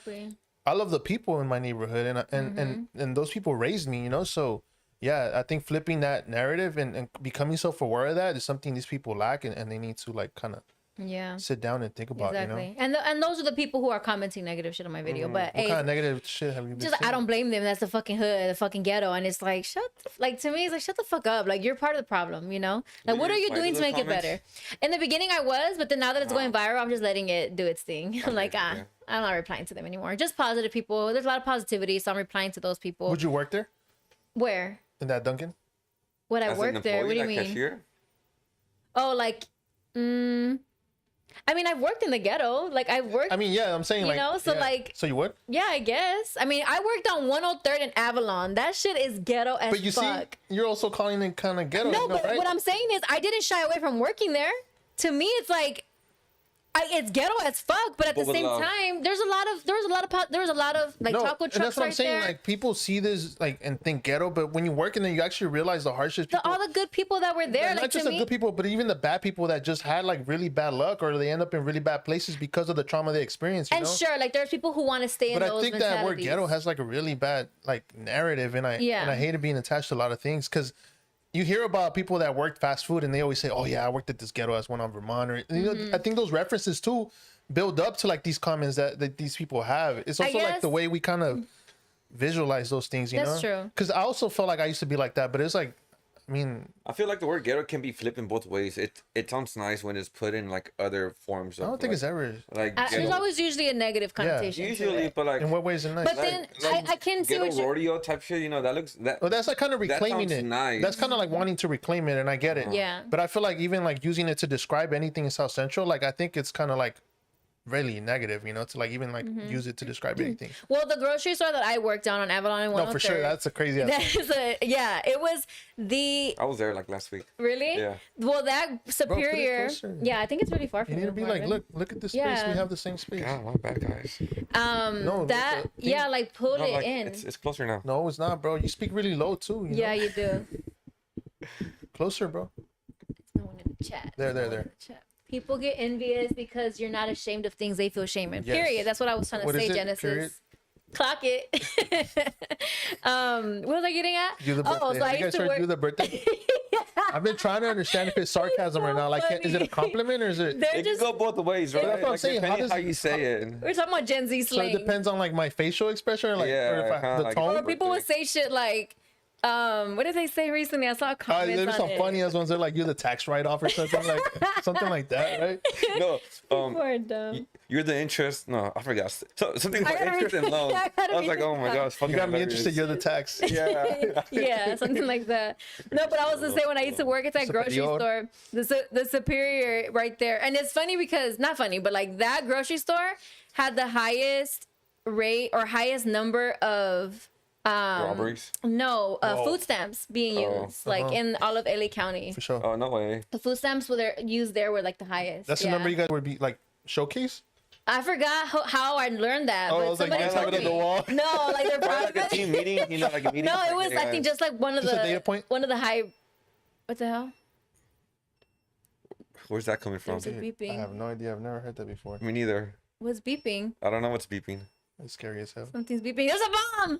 [SPEAKER 2] I love the people in my neighborhood and those people raised me, So yeah, I think flipping that narrative and becoming self-aware of that is something these people lack, and they need to, like, kind of sit down and think about,
[SPEAKER 1] And those are the people who are commenting negative shit on my video. But
[SPEAKER 2] what kind of negative shit have you been
[SPEAKER 1] just, I don't blame them. That's the fucking hood, the fucking ghetto. And it's like, to me, it's like, shut the fuck up. Like, you're part of the problem, Like, what are you doing to make it better? In the beginning I was, but then now that it's going viral, I'm just letting it do its thing. I'm like, I'm not replying to them anymore. Just positive people. There's a lot of positivity, so I'm replying to those people.
[SPEAKER 2] Would you work there?
[SPEAKER 1] Where?
[SPEAKER 2] In that Dunkin'?
[SPEAKER 1] Would I work there? What do you mean?
[SPEAKER 3] Cashier?
[SPEAKER 1] Oh, like, I mean, I've worked in the ghetto. Like, I've worked.
[SPEAKER 2] I mean, yeah, I'm saying, like, so you would?
[SPEAKER 1] Yeah, I guess. I mean, I worked on 103rd and Avalon. That shit is ghetto as fuck.
[SPEAKER 2] But you see, you're also calling it kind of ghetto.
[SPEAKER 1] No, but right? What I'm saying is, I didn't shy away from working there. To me, it's like, it's ghetto as fuck, but at the same time, there was a lot of like taco trucks.
[SPEAKER 2] And that's what I'm saying.
[SPEAKER 1] There.
[SPEAKER 2] Like, people see this like and think ghetto, but when you work in there, you actually realize the hardships.
[SPEAKER 1] All the good people that were there,
[SPEAKER 2] not just the good people, but even the bad people that just had like really bad luck, or they end up in really bad places because of the trauma they experienced.
[SPEAKER 1] And sure, like, there's people who want to stay in those mentalities. But I think that word ghetto has like a really bad like narrative, and I hate it being attached to a lot of things because
[SPEAKER 2] you hear about people that worked fast food and they always say, "Oh yeah, I worked at this ghetto ass one on Vermont." Or you know, I think those references too build up to like these comments that these people have. It's also like the way we kind of visualize those things, you know?
[SPEAKER 1] That's true.
[SPEAKER 2] Because I also felt like I used to be like that, but it's like, I mean,
[SPEAKER 3] I feel like the word ghetto can be flipped in both ways. It sounds nice when it's put in like other forms of.
[SPEAKER 2] I don't think it's ever
[SPEAKER 3] like
[SPEAKER 1] There's always usually a negative connotation.
[SPEAKER 3] usually, but like
[SPEAKER 2] in what ways is it nice.
[SPEAKER 1] But then I can see
[SPEAKER 3] ghetto
[SPEAKER 1] what you're...
[SPEAKER 3] rodeo type shit. You know that looks that.
[SPEAKER 2] Well, that's like kind of reclaiming
[SPEAKER 3] sounds
[SPEAKER 2] it.
[SPEAKER 3] nice.
[SPEAKER 2] That's kind of like wanting to reclaim it, and I get it.
[SPEAKER 1] Yeah.
[SPEAKER 2] But I feel like even like using it to describe anything in South Central, like I think it's kind of like really negative, you know, to like even like use it to describe anything.
[SPEAKER 1] Well, the grocery store that I worked on Avalon and 103.
[SPEAKER 2] No, for sure, that's a crazy.
[SPEAKER 1] It was the.
[SPEAKER 3] I was there like last week.
[SPEAKER 1] Really?
[SPEAKER 3] Yeah.
[SPEAKER 1] Well, that Superior.
[SPEAKER 2] closer.
[SPEAKER 1] Yeah, I think it's really far from
[SPEAKER 2] You need to be like, look at this space.
[SPEAKER 1] Yeah.
[SPEAKER 2] We have the same space.
[SPEAKER 3] God, my bad, guys.
[SPEAKER 2] No,
[SPEAKER 1] that
[SPEAKER 2] the
[SPEAKER 1] like pull
[SPEAKER 3] No,
[SPEAKER 1] it
[SPEAKER 3] like,
[SPEAKER 1] in.
[SPEAKER 3] it's closer now.
[SPEAKER 2] No, it's not, bro. You speak really low too. You
[SPEAKER 1] Yeah,
[SPEAKER 2] know?
[SPEAKER 1] you do.
[SPEAKER 2] Closer, bro.
[SPEAKER 1] No one in the chat.
[SPEAKER 2] There.
[SPEAKER 1] No one in the chat. People get envious because you're not ashamed of things they feel shame in.
[SPEAKER 2] Yes.
[SPEAKER 1] Period. That's what I was trying to
[SPEAKER 2] What
[SPEAKER 1] say,
[SPEAKER 2] is it?
[SPEAKER 1] Genesis.
[SPEAKER 2] Period.
[SPEAKER 1] Clock it. What was I getting at?
[SPEAKER 2] You the birthday.
[SPEAKER 1] Oh, so I
[SPEAKER 2] Have you guys
[SPEAKER 1] used to
[SPEAKER 2] heard
[SPEAKER 1] work.
[SPEAKER 2] you the birthday? I've been trying to understand if it's sarcasm right now. Like, is it a compliment or is it?
[SPEAKER 1] They're
[SPEAKER 3] It
[SPEAKER 1] just.
[SPEAKER 3] can go both ways, right?
[SPEAKER 2] That's what I'm
[SPEAKER 3] Like,
[SPEAKER 2] saying.
[SPEAKER 3] depending
[SPEAKER 2] How
[SPEAKER 3] how you say it.
[SPEAKER 1] We're talking about Gen Z
[SPEAKER 2] So
[SPEAKER 1] slang.
[SPEAKER 2] it depends on like my facial expression, or like
[SPEAKER 3] Yeah,
[SPEAKER 2] or if
[SPEAKER 3] kinda
[SPEAKER 2] the
[SPEAKER 3] like-
[SPEAKER 2] tone.
[SPEAKER 1] Or people would say shit like, what did they say recently? I saw comments
[SPEAKER 2] There's
[SPEAKER 1] on
[SPEAKER 2] some
[SPEAKER 1] it.
[SPEAKER 2] funny ass ones that like you're the tax write off or something like something like that, right?
[SPEAKER 3] No,
[SPEAKER 1] People are dumb.
[SPEAKER 3] you're the interest. No, I forgot. So something about
[SPEAKER 1] gotta
[SPEAKER 3] interest
[SPEAKER 1] read-
[SPEAKER 3] and loans.
[SPEAKER 1] I
[SPEAKER 3] I
[SPEAKER 1] gotta
[SPEAKER 3] was
[SPEAKER 1] read
[SPEAKER 3] like, oh my
[SPEAKER 1] this
[SPEAKER 3] gosh, fucking
[SPEAKER 2] You got me
[SPEAKER 3] hilarious.
[SPEAKER 2] interested. You're the tax.
[SPEAKER 3] Yeah.
[SPEAKER 1] Yeah, something like that. No, but I was gonna say when I used to work at that grocery
[SPEAKER 2] Superior.
[SPEAKER 1] store, the Superior right there, and it's funny because not funny, but like that grocery store had the highest rate or highest number of
[SPEAKER 3] Robberies.
[SPEAKER 1] no food stamps being used like in all of LA County.
[SPEAKER 2] For sure.
[SPEAKER 3] Oh no way.
[SPEAKER 1] The food stamps were used there were like the highest.
[SPEAKER 2] That's the number you guys would be like showcase.
[SPEAKER 1] I forgot how I learned that.
[SPEAKER 2] Oh,
[SPEAKER 1] but
[SPEAKER 2] I was like,
[SPEAKER 1] somebody
[SPEAKER 2] you have
[SPEAKER 1] told
[SPEAKER 2] it on
[SPEAKER 1] me.
[SPEAKER 2] the wall.
[SPEAKER 1] No, like they're
[SPEAKER 3] Probably
[SPEAKER 1] probably
[SPEAKER 3] like a team meeting, you know, like a meeting.
[SPEAKER 1] no, it
[SPEAKER 3] like,
[SPEAKER 1] was
[SPEAKER 3] hey,
[SPEAKER 1] I think
[SPEAKER 3] guys.
[SPEAKER 1] just like one of
[SPEAKER 2] Just a data point?
[SPEAKER 1] one of the high. What the hell?
[SPEAKER 3] Where's that coming from?
[SPEAKER 1] There's a beeping.
[SPEAKER 2] I have no idea. I've never heard that before.
[SPEAKER 3] Me neither.
[SPEAKER 1] What's beeping?
[SPEAKER 3] I don't know what's beeping.
[SPEAKER 2] It's scary as hell.
[SPEAKER 1] Something's beeping. There's a bomb.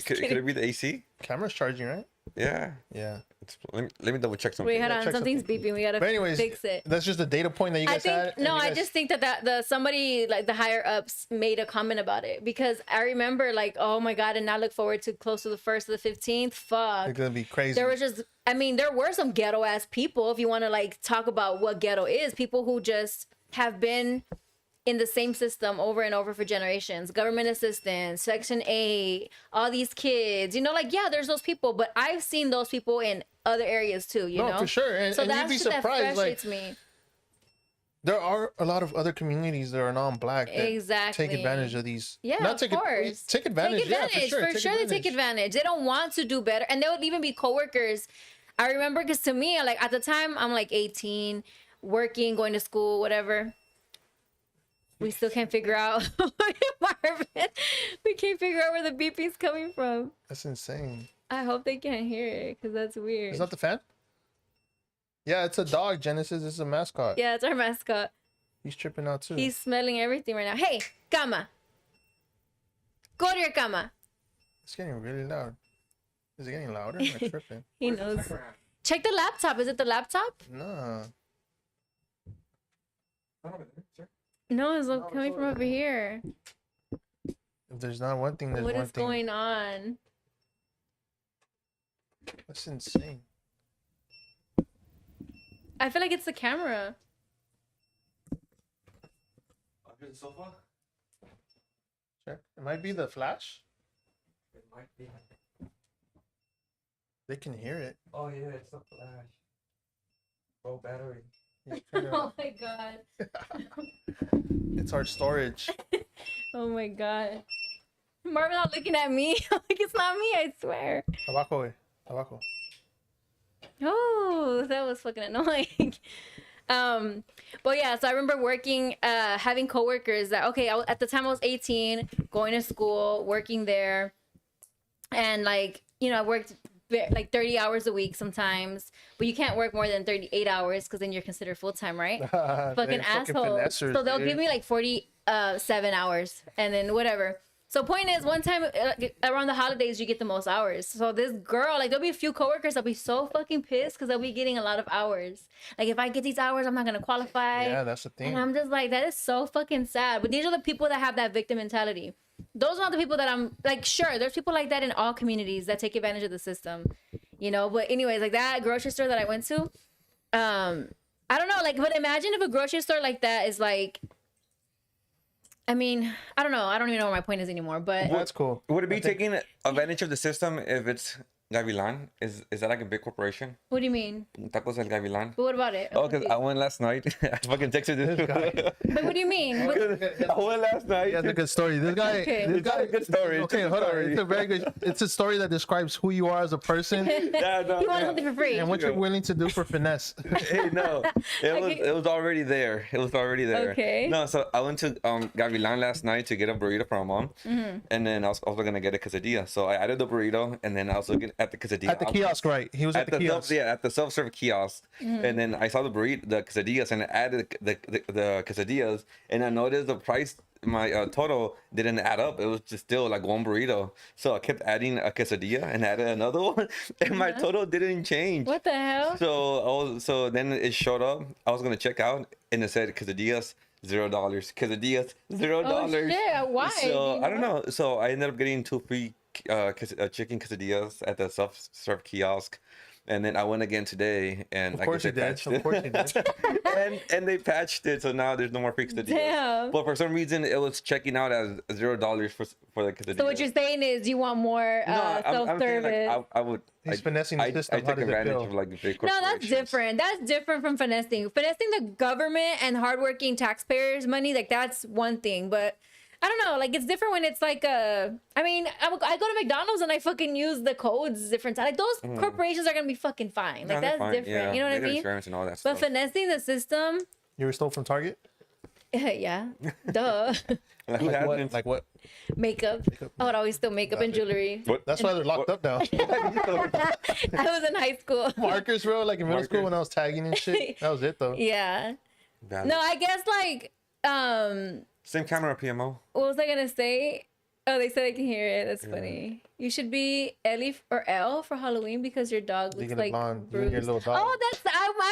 [SPEAKER 3] Could it be the AC?
[SPEAKER 2] Camera's charging, right?
[SPEAKER 3] Yeah.
[SPEAKER 2] Yeah.
[SPEAKER 3] Let me double check something.
[SPEAKER 1] Wait, hold on.
[SPEAKER 2] check
[SPEAKER 1] Something's
[SPEAKER 2] something.
[SPEAKER 1] beeping. We gotta
[SPEAKER 2] But anyways,
[SPEAKER 1] fix it.
[SPEAKER 2] that's just a data point that you
[SPEAKER 1] I
[SPEAKER 2] guys
[SPEAKER 1] think
[SPEAKER 2] had. and
[SPEAKER 1] no.
[SPEAKER 2] you
[SPEAKER 1] I
[SPEAKER 2] guys-
[SPEAKER 1] just think that the somebody like the higher ups made a comment about it because I remember like oh my god, and I look forward to close to the 1st to the 15th. Fuck.
[SPEAKER 2] It's gonna be crazy.
[SPEAKER 1] There was just I mean there were some ghetto ass people if you want to like talk about what ghetto is, people who just have been in the same system over and over for generations, government assistance, Section 8, all these kids, you know, like yeah, there's those people, but I've seen those people in other areas too, you know.
[SPEAKER 2] No, for sure. And,
[SPEAKER 1] So
[SPEAKER 2] and you'd
[SPEAKER 1] that's
[SPEAKER 2] be
[SPEAKER 1] shit that
[SPEAKER 2] surprised. Like
[SPEAKER 1] frustrates me.
[SPEAKER 2] there are a lot of other communities that are non-black that
[SPEAKER 1] Exactly.
[SPEAKER 2] take advantage of these.
[SPEAKER 1] Yeah,
[SPEAKER 2] Not
[SPEAKER 1] of
[SPEAKER 2] take
[SPEAKER 1] course.
[SPEAKER 2] Take advantage.
[SPEAKER 1] Take advantage.
[SPEAKER 2] Yeah, for sure.
[SPEAKER 1] For sure, they take advantage. They don't want to do better, and they would even be coworkers. I remember because to me, like at the time, I'm like 18, working, going to school, whatever. We still can't figure out Marvin. We can't figure out where the beeping's coming from.
[SPEAKER 2] That's insane.
[SPEAKER 1] I hope they can't hear it because that's weird.
[SPEAKER 2] Is that the fan? Yeah, it's a dog, Genesis. It's a mascot.
[SPEAKER 1] Yeah, it's our mascot.
[SPEAKER 2] He's tripping out too.
[SPEAKER 1] He's smelling everything right now. Hey, cama. Go to your cama.
[SPEAKER 2] It's getting really loud. Is it getting louder? I'm tripping.
[SPEAKER 1] He knows. Check the laptop. Is it the laptop?
[SPEAKER 2] No.
[SPEAKER 1] No, it's coming from over here.
[SPEAKER 2] If there's not one thing, there's
[SPEAKER 1] What
[SPEAKER 2] one
[SPEAKER 1] is
[SPEAKER 2] thing.
[SPEAKER 1] going on?
[SPEAKER 2] That's insane.
[SPEAKER 1] I feel like it's the camera.
[SPEAKER 3] Under the sofa?
[SPEAKER 2] Check. It might be the flash.
[SPEAKER 3] It might be.
[SPEAKER 2] They can hear it.
[SPEAKER 3] Oh yeah, it's the flash. Low battery.
[SPEAKER 2] Yeah, turn it
[SPEAKER 1] Oh
[SPEAKER 2] off.
[SPEAKER 1] my god.
[SPEAKER 2] It's our storage.
[SPEAKER 1] Oh my god. Marvin not looking at me. Like it's not me, I swear.
[SPEAKER 2] Abajo, eh. Abajo.
[SPEAKER 1] Oh, that was fucking annoying. But yeah, so I remember working, having coworkers that okay, at the time I was 18, going to school, working there, and like you know, I worked like 30 hours a week sometimes, but you can't work more than 38 hours because then you're considered full time, right? Fucking asshole.
[SPEAKER 2] finessers,
[SPEAKER 1] So they'll
[SPEAKER 2] dude.
[SPEAKER 1] give me like 47 hours and then whatever. So point is, one time around the holidays, you get the most hours. So this girl, like, there'll be a few coworkers that'll be so fucking pissed because they'll be getting a lot of hours. Like, if I get these hours, I'm not gonna qualify.
[SPEAKER 2] Yeah, that's the thing.
[SPEAKER 1] And I'm just like, that is so fucking sad. But these are the people that have that victim mentality. Those are not the people that I'm like. Sure, there's people like that in all communities that take advantage of the system, you know. But anyways, like that grocery store that I went to, I don't know. Like, but imagine if a grocery store like that is like. I mean, I don't know. I don't even know what my point is anymore. But
[SPEAKER 2] That's cool.
[SPEAKER 3] Would it be taking advantage of the system if it's Gavilan? Is that like a big corporation?
[SPEAKER 1] What do you mean?
[SPEAKER 3] Tacos El Gavilan.
[SPEAKER 1] But what about it?
[SPEAKER 3] Oh, because I went last night. I fucking texted this guy.
[SPEAKER 1] But what do you mean?
[SPEAKER 3] I went last night.
[SPEAKER 2] That's a good story. This guy,
[SPEAKER 1] Okay.
[SPEAKER 2] this guy,
[SPEAKER 3] It's a good story. It's a
[SPEAKER 2] Okay,
[SPEAKER 3] good
[SPEAKER 2] hold on.
[SPEAKER 3] story.
[SPEAKER 2] It's a very good. It's a story that describes who you are as a person
[SPEAKER 3] Yeah, no,
[SPEAKER 1] You want
[SPEAKER 3] yeah.
[SPEAKER 1] something for free?
[SPEAKER 2] and what you're willing to do for finesse.
[SPEAKER 3] Hey, no, it was already there. It was already there.
[SPEAKER 1] Okay.
[SPEAKER 3] No, so I went to Gavilan last night to get a burrito for my mom, and then I was also gonna get a quesadilla. So I added the burrito, and then I was looking at the quesadilla.
[SPEAKER 2] At the kiosk, right? He was at the kiosk.
[SPEAKER 3] At the self-serve kiosk, and then I saw the burrito, the quesadillas, and I added the quesadillas, and I noticed the price. My total didn't add up. It was just still like one burrito. So I kept adding a quesadilla and added another one, and my total didn't change.
[SPEAKER 1] What the hell?
[SPEAKER 3] So then it showed up. I was gonna check out, and it said quesadillas $0. Quesadillas $0.
[SPEAKER 1] Oh shit! Why?
[SPEAKER 3] So
[SPEAKER 1] Do
[SPEAKER 3] I don't know. So I ended up getting 2 free chicken quesadillas at the self-serve kiosk. And then I went again today, and
[SPEAKER 2] Of course you did.
[SPEAKER 3] patched
[SPEAKER 2] Of
[SPEAKER 3] it.
[SPEAKER 2] course you did.
[SPEAKER 3] and they patched it, so now there's no more free quesadillas.
[SPEAKER 1] Damn.
[SPEAKER 3] But for some reason, it was checking out as $0 for the quesadillas.
[SPEAKER 1] So what you're saying is you want more
[SPEAKER 3] I'm saying,
[SPEAKER 1] self-service?
[SPEAKER 3] like, I would.
[SPEAKER 2] He's finessing the system.
[SPEAKER 3] I
[SPEAKER 2] How
[SPEAKER 3] take
[SPEAKER 2] does it
[SPEAKER 3] advantage
[SPEAKER 2] feel?
[SPEAKER 3] of like the big
[SPEAKER 1] No, that's
[SPEAKER 3] corporations.
[SPEAKER 1] different. That's different from finessing. Finessing the government and hardworking taxpayers' money, like that's one thing. But I don't know, like it's different when it's like I mean, I go to McDonald's and I fucking use the codes different time. Like those corporations are gonna be fucking fine. Like
[SPEAKER 3] No, they're
[SPEAKER 1] that's
[SPEAKER 3] fine.
[SPEAKER 1] different.
[SPEAKER 3] Yeah,
[SPEAKER 1] You know what I
[SPEAKER 3] they got
[SPEAKER 1] mean?
[SPEAKER 3] insurance and all that
[SPEAKER 1] But
[SPEAKER 3] stuff.
[SPEAKER 1] finessing the system,
[SPEAKER 2] You were stole from Target?
[SPEAKER 1] yeah, duh.
[SPEAKER 3] Like, who
[SPEAKER 2] Like what?
[SPEAKER 3] hasn't?
[SPEAKER 2] Like what?
[SPEAKER 1] Makeup. I would always steal makeup and jewelry.
[SPEAKER 3] What?
[SPEAKER 2] That's why they're locked up now.
[SPEAKER 1] I was in high school.
[SPEAKER 2] Markers, bro. Like in middle school
[SPEAKER 3] Markers.
[SPEAKER 2] when I was tagging and shit. That was it though.
[SPEAKER 1] Yeah.
[SPEAKER 3] Valid.
[SPEAKER 1] No, I guess like
[SPEAKER 3] Same camera PMO.
[SPEAKER 1] what was I gonna say? Oh, they said I can hear it. That's funny. You should be Ellie or Elle for Halloween because your dog looks
[SPEAKER 2] Legally
[SPEAKER 1] like
[SPEAKER 2] blonde. You and your
[SPEAKER 1] Bruce.
[SPEAKER 2] little dog.
[SPEAKER 1] Oh, I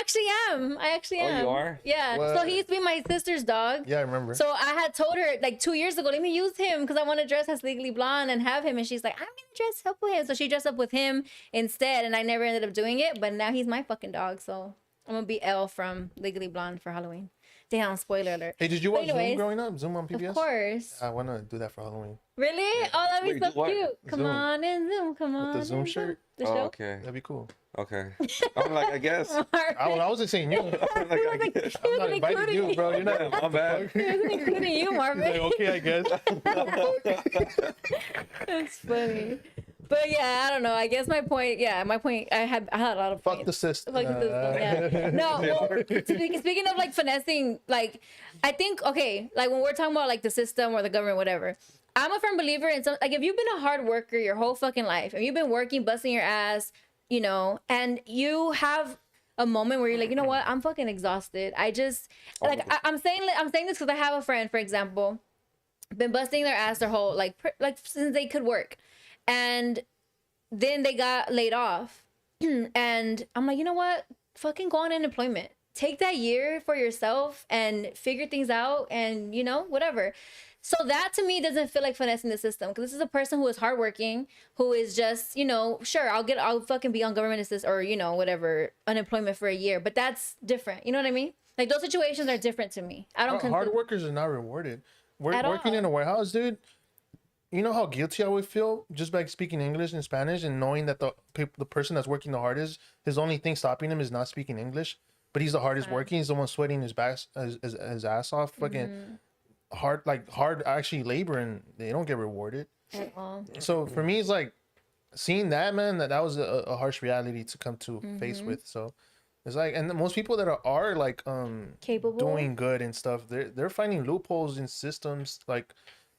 [SPEAKER 1] actually
[SPEAKER 3] Oh,
[SPEAKER 1] am.
[SPEAKER 3] you are?
[SPEAKER 1] Yeah.
[SPEAKER 2] What?
[SPEAKER 1] So he used to be my sister's dog.
[SPEAKER 2] Yeah, I remember.
[SPEAKER 1] So I had told her like 2 years ago, let me use him because I want to dress as Legally Blonde and have him. And she's like, I'm gonna dress up with him. So she dressed up with him instead, and I never ended up doing it. But now he's my fucking dog, so I'm gonna be Elle from Legally Blonde for Halloween. Damn, spoiler alert.
[SPEAKER 2] Hey, did you watch Zoom
[SPEAKER 1] anyways,
[SPEAKER 2] growing up? Zoom on PBS?
[SPEAKER 1] Of course.
[SPEAKER 2] I want to do that for Halloween.
[SPEAKER 1] Really? Oh, that'd be
[SPEAKER 3] Wait,
[SPEAKER 1] so
[SPEAKER 3] do what?
[SPEAKER 1] cute. Come
[SPEAKER 2] Zoom.
[SPEAKER 1] on and Zoom. Come on.
[SPEAKER 2] the Zoom
[SPEAKER 1] and
[SPEAKER 2] shirt?
[SPEAKER 1] The
[SPEAKER 3] Oh,
[SPEAKER 1] show?
[SPEAKER 3] okay.
[SPEAKER 2] That'd be cool.
[SPEAKER 3] Okay. I'm like, I guess.
[SPEAKER 2] I wasn't saying you.
[SPEAKER 3] I'm like, I guess.
[SPEAKER 2] I'm not inviting
[SPEAKER 1] including
[SPEAKER 2] you,
[SPEAKER 1] me.
[SPEAKER 2] bro. You're not.
[SPEAKER 3] My bad.
[SPEAKER 1] He wasn't including you,
[SPEAKER 2] He's
[SPEAKER 1] Marvin.
[SPEAKER 2] like, okay, I guess.
[SPEAKER 1] That's funny. But yeah, I don't know. I guess my point. I had a lot of
[SPEAKER 2] Fuck
[SPEAKER 1] points.
[SPEAKER 2] the system.
[SPEAKER 1] Fuck the system, yeah. No, well, speaking of like finessing, like I think okay, like when we're talking about like the system or the government, whatever. I'm a firm believer in some like if you've been a hard worker your whole fucking life and you've been working, busting your ass, you know, and you have a moment where you're like, you know what, I'm fucking exhausted. I just like I'm saying this because I have a friend, for example, been busting their ass their whole like since they could work, and then they got laid off, and I'm like, you know what, fucking go on unemployment. Take that year for yourself and figure things out, and you know whatever. So that to me doesn't feel like finessing the system because this is a person who is hardworking, who is just, you know, sure, I'll fucking be on government assist or, you know, whatever, unemployment for a year. But that's different. You know what I mean? Like those situations are different to me. I don't
[SPEAKER 2] Hard workers are not rewarded.
[SPEAKER 1] At
[SPEAKER 2] Working
[SPEAKER 1] all.
[SPEAKER 2] in a warehouse, dude. You know how guilty I would feel just by speaking English and Spanish and knowing that the person that's working the hardest, his only thing stopping him is not speaking English, but he's the hardest working. He's the one sweating his back, his ass off, fucking hard actually labor, and they don't get rewarded.
[SPEAKER 1] At all.
[SPEAKER 2] So for me, it's like seeing that, man, that was a harsh reality to come to face with. So it's like, and most people that are like
[SPEAKER 1] Capable.
[SPEAKER 2] doing good and stuff, they're finding loopholes in systems like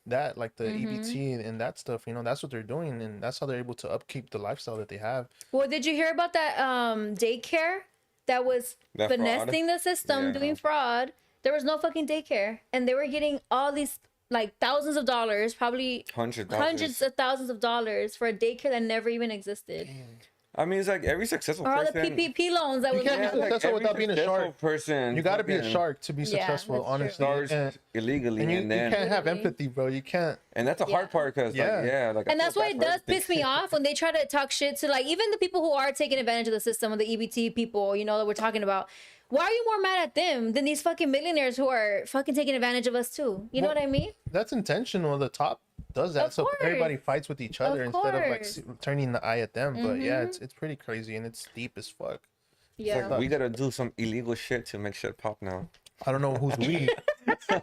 [SPEAKER 2] that, like the EBT and that stuff. You know, that's what they're doing, and that's how they're able to upkeep the lifestyle that they have.
[SPEAKER 1] Well, did you hear about that daycare that was
[SPEAKER 3] That
[SPEAKER 1] finessing
[SPEAKER 3] fraud?
[SPEAKER 1] the system,
[SPEAKER 3] Yeah.
[SPEAKER 1] doing fraud? There was no fucking daycare, and they were getting all these like thousands of dollars, probably hundreds of thousands of dollars for a daycare that never even existed.
[SPEAKER 3] I mean, it's like every successful
[SPEAKER 1] Or all the
[SPEAKER 3] person.
[SPEAKER 1] PPP loans that
[SPEAKER 2] You
[SPEAKER 1] was
[SPEAKER 2] can't be successful without being a shark.
[SPEAKER 3] Person,
[SPEAKER 2] You got to be a shark to be successful,
[SPEAKER 1] that's
[SPEAKER 2] honestly.
[SPEAKER 3] Stars illegally,
[SPEAKER 2] And you
[SPEAKER 3] then
[SPEAKER 2] can't have empathy, bro. You can't.
[SPEAKER 3] and that's a hard part because like
[SPEAKER 1] and that's why it does piss me off when they try to talk shit to like even the people who are taking advantage of the system, the EBT people, you know, that we're talking about. Why are you more mad at them than these fucking millionaires who are fucking taking advantage of us too? You know what I mean?
[SPEAKER 2] That's intentional. The top does that, so everybody fights with each other instead of like turning the eye at them. But yeah, it's pretty crazy and it's deep as fuck.
[SPEAKER 1] Yeah,
[SPEAKER 3] like, we gotta do some illegal shit to make shit pop now.
[SPEAKER 2] I don't know who's we. I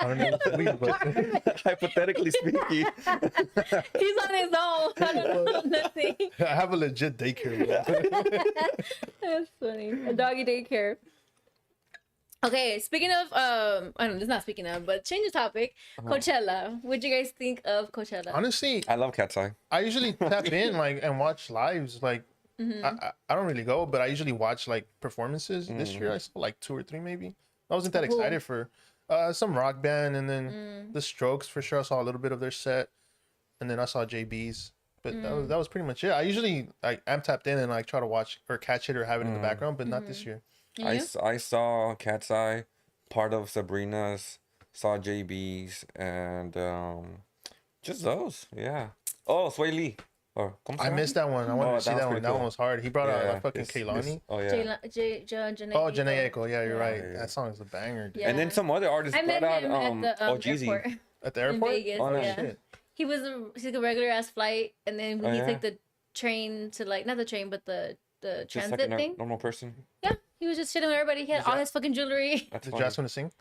[SPEAKER 2] don't know who's we, but
[SPEAKER 3] hypothetically speaking,
[SPEAKER 1] he's on his own. I don't know nothing.
[SPEAKER 2] I have a legit daycare. Bro.
[SPEAKER 1] That's funny. A doggy daycare. Okay, speaking of, I don't know, it's not speaking of, but change the topic. Coachella. What'd you guys think of Coachella?
[SPEAKER 2] Honestly,
[SPEAKER 3] I love Cat's Eye.
[SPEAKER 2] I usually tap in like and watch lives. Like I don't really go, but I usually watch like performances. This year I saw like 2 or 3 maybe. I wasn't that excited for some rock band, and then the Strokes for sure. I saw a little bit of their set, and then I saw JB's. But that was pretty much it. I usually I'm tapped in and like try to watch or catch it or have it in the background, but not this year.
[SPEAKER 3] I saw Cat's Eye, part of Sabrina's, saw JB's, and just those. Yeah. Oh, Sway Lee.
[SPEAKER 2] I missed that one. I wanted to see that one. That one was hard. He brought out fucking Kehlani.
[SPEAKER 3] Oh yeah.
[SPEAKER 2] Janae Aiko. Yeah, you're right. That song is a banger. Dude.
[SPEAKER 1] Yeah.
[SPEAKER 3] And then some other artists brought out
[SPEAKER 1] Jeezy
[SPEAKER 2] at the airport.
[SPEAKER 1] In Vegas.
[SPEAKER 2] Oh no,
[SPEAKER 1] yeah.
[SPEAKER 2] shit.
[SPEAKER 1] He's like a regular ass flight, and then he took the train to like not the train, but the
[SPEAKER 3] just
[SPEAKER 1] transit
[SPEAKER 3] like a
[SPEAKER 1] thing.
[SPEAKER 3] normal person.
[SPEAKER 1] Yeah, he was just chilling with everybody. He had all his fucking jewelry.
[SPEAKER 2] Did you ask him to sing?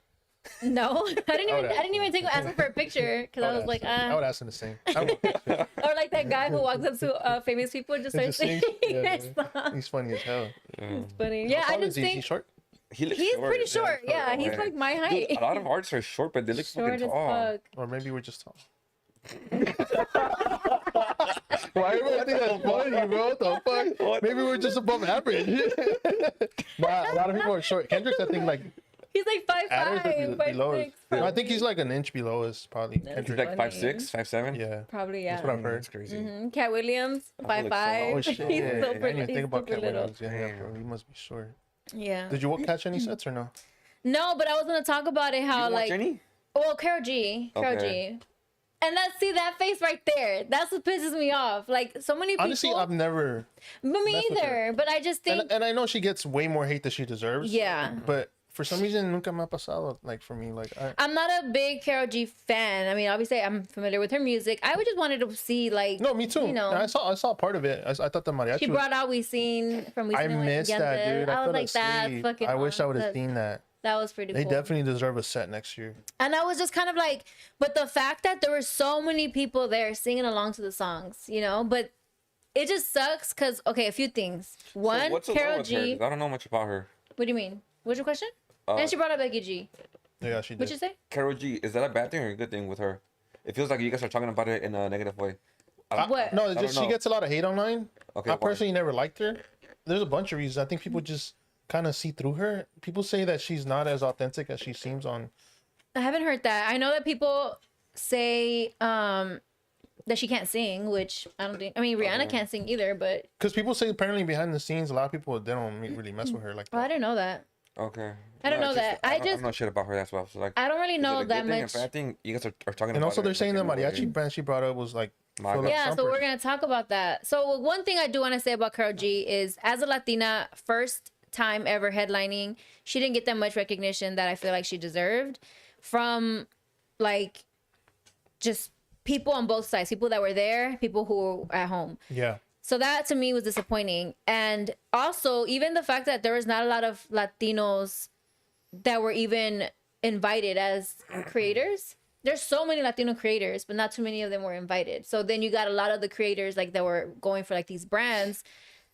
[SPEAKER 1] No, I didn't even ask him for a picture because I was like,
[SPEAKER 2] I would ask him to sing.
[SPEAKER 1] Or like that guy who walks up to famous people and just starts singing their song.
[SPEAKER 2] He's funny as hell.
[SPEAKER 1] It's funny. Yeah, I just think
[SPEAKER 2] he's short.
[SPEAKER 1] He's pretty short. Yeah, he's like my height.
[SPEAKER 3] Dude, a lot of artists are short, but they look
[SPEAKER 1] short
[SPEAKER 3] fucking tall.
[SPEAKER 1] as fuck.
[SPEAKER 2] Or maybe we're just tall. Why do you think that's funny, bro? What the fuck? Maybe we're just above average. Nah, a lot of people are short. Kendrick's, I think, like
[SPEAKER 1] he's like 5'5", 5'6".
[SPEAKER 2] No, I think he's like an inch below us, probably.
[SPEAKER 3] He's like 5'6", 5'7".
[SPEAKER 2] Yeah,
[SPEAKER 1] probably. Yeah,
[SPEAKER 2] that's what I've heard.
[SPEAKER 3] That's crazy.
[SPEAKER 1] Cat Williams, 5'5".
[SPEAKER 2] Oh shit!
[SPEAKER 1] He's
[SPEAKER 2] I
[SPEAKER 1] super,
[SPEAKER 2] didn't even think about Cat
[SPEAKER 1] little.
[SPEAKER 2] Williams. Yeah, bro, he must be short.
[SPEAKER 1] Yeah.
[SPEAKER 2] Did you catch any sets or no?
[SPEAKER 1] No, but I was gonna talk about it. How like,
[SPEAKER 3] any?
[SPEAKER 1] well, Karol G. And that face right there. That's what pisses me off. Like so many people.
[SPEAKER 2] Honestly, I've never.
[SPEAKER 1] Me either. But I just think.
[SPEAKER 2] And I know she gets way more hate than she deserves.
[SPEAKER 1] Yeah.
[SPEAKER 2] But for some reason, nunca me ha pasado. Like for me,
[SPEAKER 1] I'm not a big Karol G fan. I mean, obviously, I'm familiar with her music. I just wanted to see like.
[SPEAKER 2] No, me too.
[SPEAKER 1] You know,
[SPEAKER 2] I saw part of it. I thought the mariachi.
[SPEAKER 1] She brought out We Seen from We Seen.
[SPEAKER 2] I missed that, dude.
[SPEAKER 1] I was like,
[SPEAKER 2] asleep.
[SPEAKER 1] that's fucking.
[SPEAKER 2] I wish I would have seen that.
[SPEAKER 1] That was pretty cool.
[SPEAKER 2] They definitely deserve a set next year.
[SPEAKER 1] And I was just kind of like, but the fact that there were so many people there singing along to the songs, you know, but it just sucks because, okay, a few things. One,
[SPEAKER 3] so
[SPEAKER 1] Karol G.
[SPEAKER 3] I don't know much about her.
[SPEAKER 1] What do you mean? What's your question? And she brought up Becky G.
[SPEAKER 2] Yeah, she did.
[SPEAKER 1] What'd you say?
[SPEAKER 3] Karol G, is that a bad thing or a good thing with her? It feels like you guys are talking about it in a negative way.
[SPEAKER 1] What?
[SPEAKER 2] No, it's just she gets a lot of hate online.
[SPEAKER 3] Okay,
[SPEAKER 2] I
[SPEAKER 3] why?
[SPEAKER 2] personally never liked her. There's a bunch of reasons. I think people just kind of see through her. People say that she's not as authentic as she seems on.
[SPEAKER 1] I haven't heard that. I know that people say that she can't sing, which I don't think. I mean, Rihanna can't sing either, but
[SPEAKER 2] because people say apparently behind the scenes, a lot of people they don't really mess with her like that.
[SPEAKER 1] I didn't know that.
[SPEAKER 3] Okay.
[SPEAKER 1] I don't know that. I
[SPEAKER 3] don't know shit about her as well. So like,
[SPEAKER 1] I don't really know that much.
[SPEAKER 3] I think you guys are talking about.
[SPEAKER 2] And also, they're saying the
[SPEAKER 3] like,
[SPEAKER 2] mariachi band she brought up was like.
[SPEAKER 1] Yeah, so we're gonna talk about that. So one thing I do want to say about Karol G is, as a Latina, first time ever headlining, she didn't get that much recognition that I feel like she deserved from like just people on both sides, people that were there, people who were at home.
[SPEAKER 2] Yeah.
[SPEAKER 1] So that to me was disappointing. And also even the fact that there was not a lot of Latinos that were even invited as creators. There's so many Latino creators, but not too many of them were invited. So then you got a lot of the creators like that were going for like these brands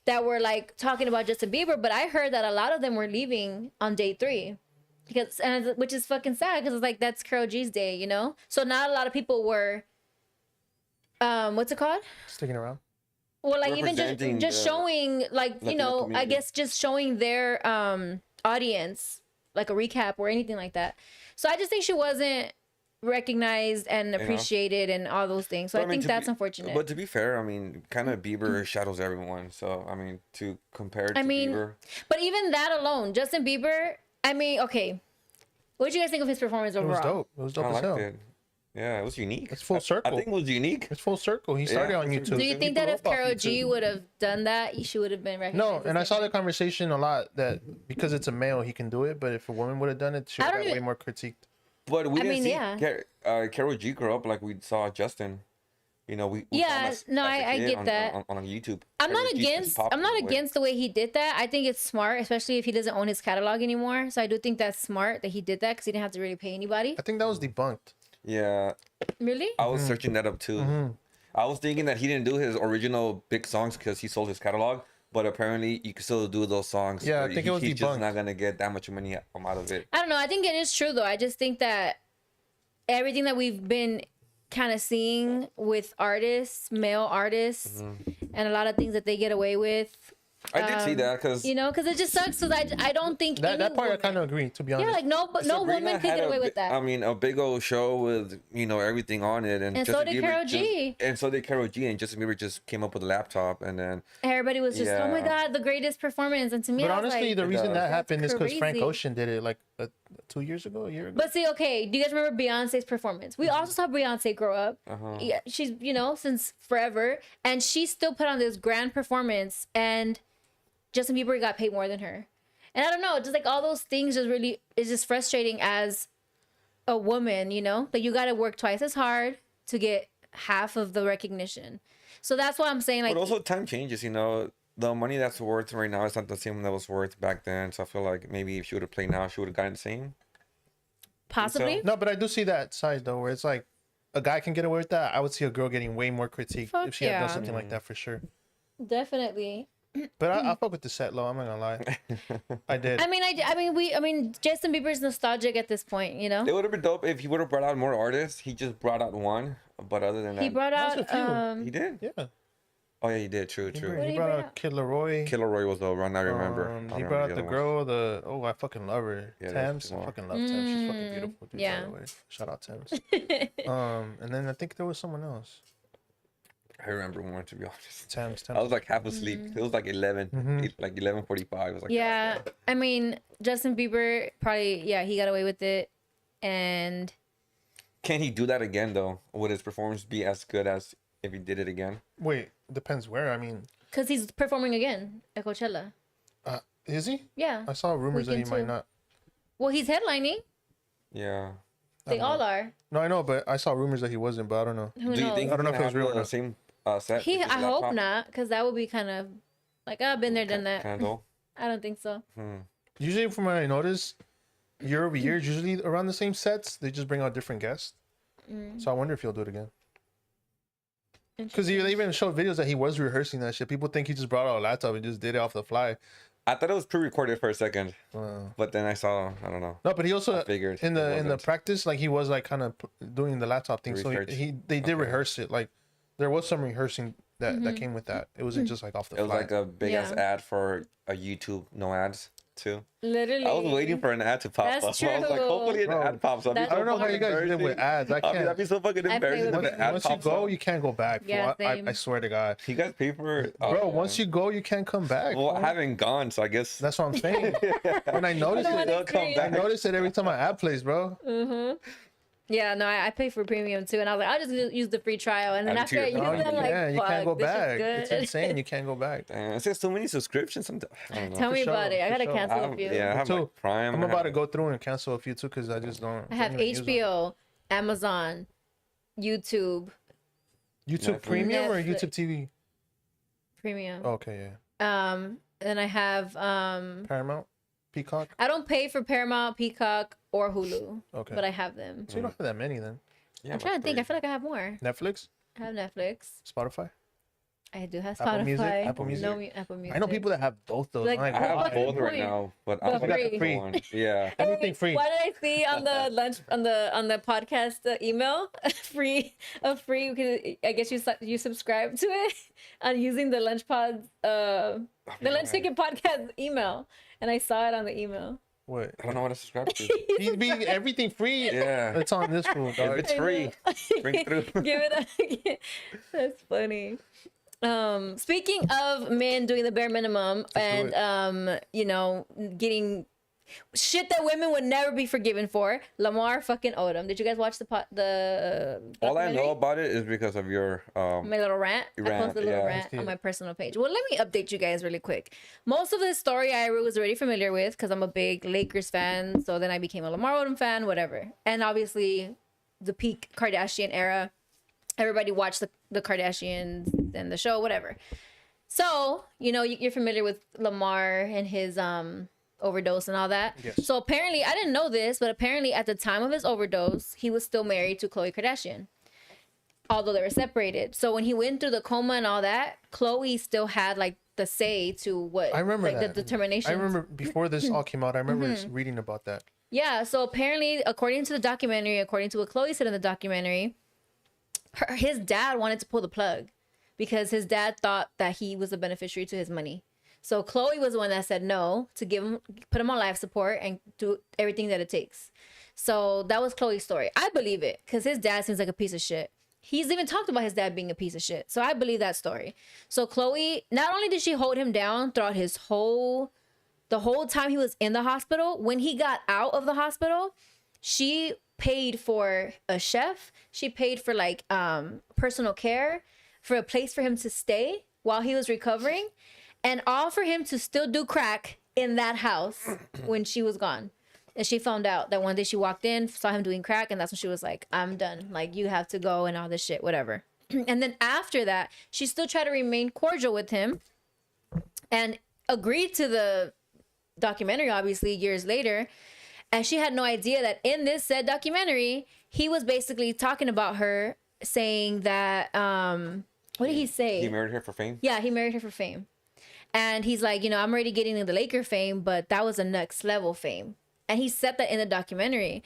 [SPEAKER 1] that were like talking about Justin Bieber, but I heard that a lot of them were leaving on day 3 because, and which is fucking sad because it's like that's Karol G's day, you know. So not a lot of people were, what's it called?
[SPEAKER 2] Sticking around.
[SPEAKER 1] Well, like even just showing, like you know, community. I guess just showing their audience like a recap or anything like that. So I just think she wasn't recognized and appreciated and all those things. So I think that's unfortunate.
[SPEAKER 3] But to be fair, I mean, kind of Bieber shadows everyone. So I mean, to compare to Bieber.
[SPEAKER 1] But even that alone, Justin Bieber. I mean, okay. What did you guys think of his performance overall?
[SPEAKER 2] It was dope. It was dope as hell.
[SPEAKER 3] Yeah, it was unique.
[SPEAKER 2] It's full circle.
[SPEAKER 3] I think it was unique.
[SPEAKER 2] It's full circle. He started on YouTube.
[SPEAKER 1] Do you think that if Karol G would have done that, she would have been recognized?
[SPEAKER 2] No, and I saw the conversation a lot that because it's a male, he can do it, but if a woman would have done it, she would have got way more critiqued.
[SPEAKER 3] But we didn't see Karol G grow up like we saw Justin. You know, we
[SPEAKER 1] I get that
[SPEAKER 3] on YouTube.
[SPEAKER 1] I'm not against the way he did that. I think it's smart, especially if he doesn't own his catalog anymore. So I do think that's smart that he did that because he didn't have to really pay anybody.
[SPEAKER 2] I think that was debunked.
[SPEAKER 3] Yeah.
[SPEAKER 1] Really?
[SPEAKER 3] I was searching that up too. I was thinking that he didn't do his original big songs because he sold his catalog, but apparently you can still do those songs.
[SPEAKER 2] Yeah, I think it was
[SPEAKER 3] he's
[SPEAKER 2] debunked.
[SPEAKER 3] just not gonna get that much money out of it.
[SPEAKER 1] I don't know. I think it is true though. I just think that everything that we've been kind of seeing with artists, male artists, and a lot of things that they get away with.
[SPEAKER 3] I did see that because
[SPEAKER 1] because it just sucks. Because I don't think
[SPEAKER 2] that part I kind of agree, to be honest.
[SPEAKER 1] Yeah, like no woman could get away with that.
[SPEAKER 3] I mean, a big old show with everything on it, and
[SPEAKER 1] so did Karol G.
[SPEAKER 3] And so did Karol G. And Justin Bieber just came up with a laptop, and then
[SPEAKER 1] everybody was just, oh my god, the greatest performance. And to me,
[SPEAKER 2] but honestly,
[SPEAKER 1] like,
[SPEAKER 2] the reason that happened is because Frank Ocean did it like 2 years ago, a year ago.
[SPEAKER 1] But see, okay, do you guys remember Beyonce's performance? We also saw Beyonce grow up. Yeah, she's since forever, and she still put on this grand performance, and Justin Bieber got paid more than her. And I don't know, just like all those things is just frustrating as a woman, like you got to work twice as hard to get half of the recognition. So that's why I'm saying, like,
[SPEAKER 3] but also time changes, the money that's worth right now is not the same that was worth back then. So I feel like maybe if she would have played now, she would have gotten the same.
[SPEAKER 1] Possibly.
[SPEAKER 2] No, but I do see that side though, where it's like a guy can get away with that. I would see a girl getting way more critique if she had done something like that for sure.
[SPEAKER 1] Definitely.
[SPEAKER 2] But I fuck with the set low. I'm not gonna lie. I did.
[SPEAKER 1] I mean, Justin Bieber's nostalgic at this point,
[SPEAKER 3] It would have been dope if he would have brought out more artists. He just brought out one, but other than that,
[SPEAKER 1] he brought out.
[SPEAKER 3] He did.
[SPEAKER 2] Yeah.
[SPEAKER 3] Oh yeah, he did. True.
[SPEAKER 2] He brought out Kid Laroi.
[SPEAKER 3] Kid Laroi was the one I remember.
[SPEAKER 2] He brought out the girl. I fucking love her.
[SPEAKER 3] Yeah,
[SPEAKER 2] Thames. I fucking love Thames. She's fucking beautiful. Dude,
[SPEAKER 1] yeah.
[SPEAKER 2] By the way. Shout out Thames. And then I think there was someone else.
[SPEAKER 3] I remember more, to be honest.
[SPEAKER 2] Thames.
[SPEAKER 3] I was like half asleep. It was like 11, like 11:45. I was like,
[SPEAKER 1] yeah. I mean, Justin Bieber probably, he got away with it, and
[SPEAKER 3] can he do that again though? Would his performance be as good as if he did it again?
[SPEAKER 2] Wait, depends where. I mean,
[SPEAKER 1] because he's performing again at Coachella.
[SPEAKER 2] Is he?
[SPEAKER 1] Yeah.
[SPEAKER 2] I saw rumors that he might not.
[SPEAKER 1] Well, he's headlining.
[SPEAKER 3] Yeah.
[SPEAKER 1] They all are.
[SPEAKER 2] No, I know, but I saw rumors that he wasn't. But I don't know.
[SPEAKER 1] Who
[SPEAKER 3] do you think?
[SPEAKER 2] I don't know if it was real or
[SPEAKER 3] the
[SPEAKER 2] not.
[SPEAKER 3] Same set.
[SPEAKER 1] I hope not, because that would be kind of like, I've been there, done that.
[SPEAKER 3] Kind of dull?
[SPEAKER 1] I don't think so.
[SPEAKER 2] Usually, from what I notice, year over year, usually around the same sets. They just bring out different guests. So I wonder if he'll do it again. Because they even showed videos that he was rehearsing that shit. People think he just brought out a laptop and just did it off the fly.
[SPEAKER 3] I thought it was pre-recorded for a second, but then I saw, I don't know.
[SPEAKER 2] No, but he also
[SPEAKER 3] figured
[SPEAKER 2] in the practice, like he was like kind of doing the laptop thing. So they did rehearse it. Like there was some rehearsing that came with that. It wasn't just like off the fly.
[SPEAKER 3] It was like a big ass ad for a YouTube, no ads too.
[SPEAKER 1] Literally.
[SPEAKER 3] I was waiting for an ad to pop up.
[SPEAKER 1] True.
[SPEAKER 3] I was like, hopefully an ad pops up.
[SPEAKER 2] I don't know how you guys did with ads. I can't.
[SPEAKER 3] That'd be so fucking embarrassing.
[SPEAKER 2] Once you go, you can't go back.
[SPEAKER 1] Yeah,
[SPEAKER 2] I swear to God.
[SPEAKER 3] You guys pay for
[SPEAKER 2] Bro, once you go, you can't come back.
[SPEAKER 3] Well, I haven't gone, so I guess
[SPEAKER 2] that's what I'm saying. When I noticed it, I notice it every time my ad plays, bro.
[SPEAKER 1] Yeah, no, I pay for premium too, and I was like, I'll just use the free trial, and then after I use it, I'm like,
[SPEAKER 2] you can't go back.
[SPEAKER 1] It's
[SPEAKER 2] insane. You can't go back.
[SPEAKER 3] Damn, it's just so many subscriptions. I don't know.
[SPEAKER 1] Tell me about it. I gotta cancel a few.
[SPEAKER 3] Yeah, I have like Prime.
[SPEAKER 2] I'm about to go through and cancel a few too, because I just don't.
[SPEAKER 1] I have HBO, Amazon, YouTube.
[SPEAKER 2] YouTube Premium or YouTube TV?
[SPEAKER 1] Premium.
[SPEAKER 2] Okay, yeah.
[SPEAKER 1] Then I have
[SPEAKER 2] Paramount, Peacock.
[SPEAKER 1] I don't pay for Paramount, Peacock, or Hulu.
[SPEAKER 2] Okay.
[SPEAKER 1] But I have them.
[SPEAKER 2] So you don't have that many then.
[SPEAKER 3] Yeah,
[SPEAKER 1] I'm trying to think. I feel like I have more.
[SPEAKER 2] Netflix?
[SPEAKER 1] I have Netflix.
[SPEAKER 2] Spotify?
[SPEAKER 1] I do have
[SPEAKER 2] Apple
[SPEAKER 1] Spotify.
[SPEAKER 2] Music? Apple Music?
[SPEAKER 1] No, Apple Music.
[SPEAKER 2] I know people that have both those.
[SPEAKER 1] Like,
[SPEAKER 2] I
[SPEAKER 3] I have
[SPEAKER 1] What's
[SPEAKER 3] both
[SPEAKER 1] the
[SPEAKER 3] right
[SPEAKER 1] point?
[SPEAKER 3] now, but
[SPEAKER 1] But
[SPEAKER 3] I'm
[SPEAKER 1] free.
[SPEAKER 2] free.
[SPEAKER 3] one. Yeah.
[SPEAKER 2] Anything free.
[SPEAKER 1] What did I see on the lunch on the podcast email? free. Because I guess you subscribe to it on using the LunchPod the LunchTicket Podcast email, and I saw it on the email.
[SPEAKER 2] What?
[SPEAKER 3] I don't know what to subscribe to.
[SPEAKER 2] He's being everything free.
[SPEAKER 3] Yeah.
[SPEAKER 2] It's on this food, dog.
[SPEAKER 3] If it's free, bring through.
[SPEAKER 1] Give it up. That's funny. Speaking of men doing the bare minimum and getting shit that women would never be forgiven for, Lamar fucking Odom. Did you guys watch the
[SPEAKER 3] All I
[SPEAKER 1] documentary?
[SPEAKER 3] know about it is because of your
[SPEAKER 1] My little rant. I posted a little rant on my personal page. Well, let me update you guys really quick. Most of this story I was already familiar with because I'm a big Lakers fan. So then I became a Lamar Odom fan, whatever. And obviously the peak Kardashian era. Everybody watched the Kardashians and the show, whatever. So, you're familiar with Lamar and his overdose and all that.
[SPEAKER 2] Yes.
[SPEAKER 1] So apparently, I didn't know this, but apparently at the time of his overdose, he was still married to Khloe Kardashian, although they were separated. So when he went through the coma and all that, Khloe still had like the say to what
[SPEAKER 2] I remember
[SPEAKER 1] the determination.
[SPEAKER 2] I remember before this all came out. I remember reading about that.
[SPEAKER 1] Yeah. So apparently, according to the documentary, according to what Khloe said in the documentary, his dad wanted to pull the plug because his dad thought that he was a beneficiary to his money. So Khloe was the one that said no to put him on life support and do everything that it takes. So that was Khloe's story. I believe it because his dad seems like a piece of shit. He's even talked about his dad being a piece of shit. So I believe that story. So Khloe, not only did she hold him down throughout the whole time he was in the hospital, when he got out of the hospital, she paid for a chef. She paid for like personal care, for a place for him to stay while he was recovering. And all for him to still do crack in that house when she was gone. And she found out that one day she walked in, saw him doing crack, and that's when she was like, I'm done. Like, you have to go and all this shit, whatever. And then after that, she still tried to remain cordial with him and agreed to the documentary, obviously, years later. And she had no idea that in this said documentary, he was basically talking about her, saying that, what did he say?
[SPEAKER 3] He married her for fame?
[SPEAKER 1] Yeah, he married her for fame. And he's like, I'm already getting the Laker fame, but that was a next level fame. And he said that in the documentary.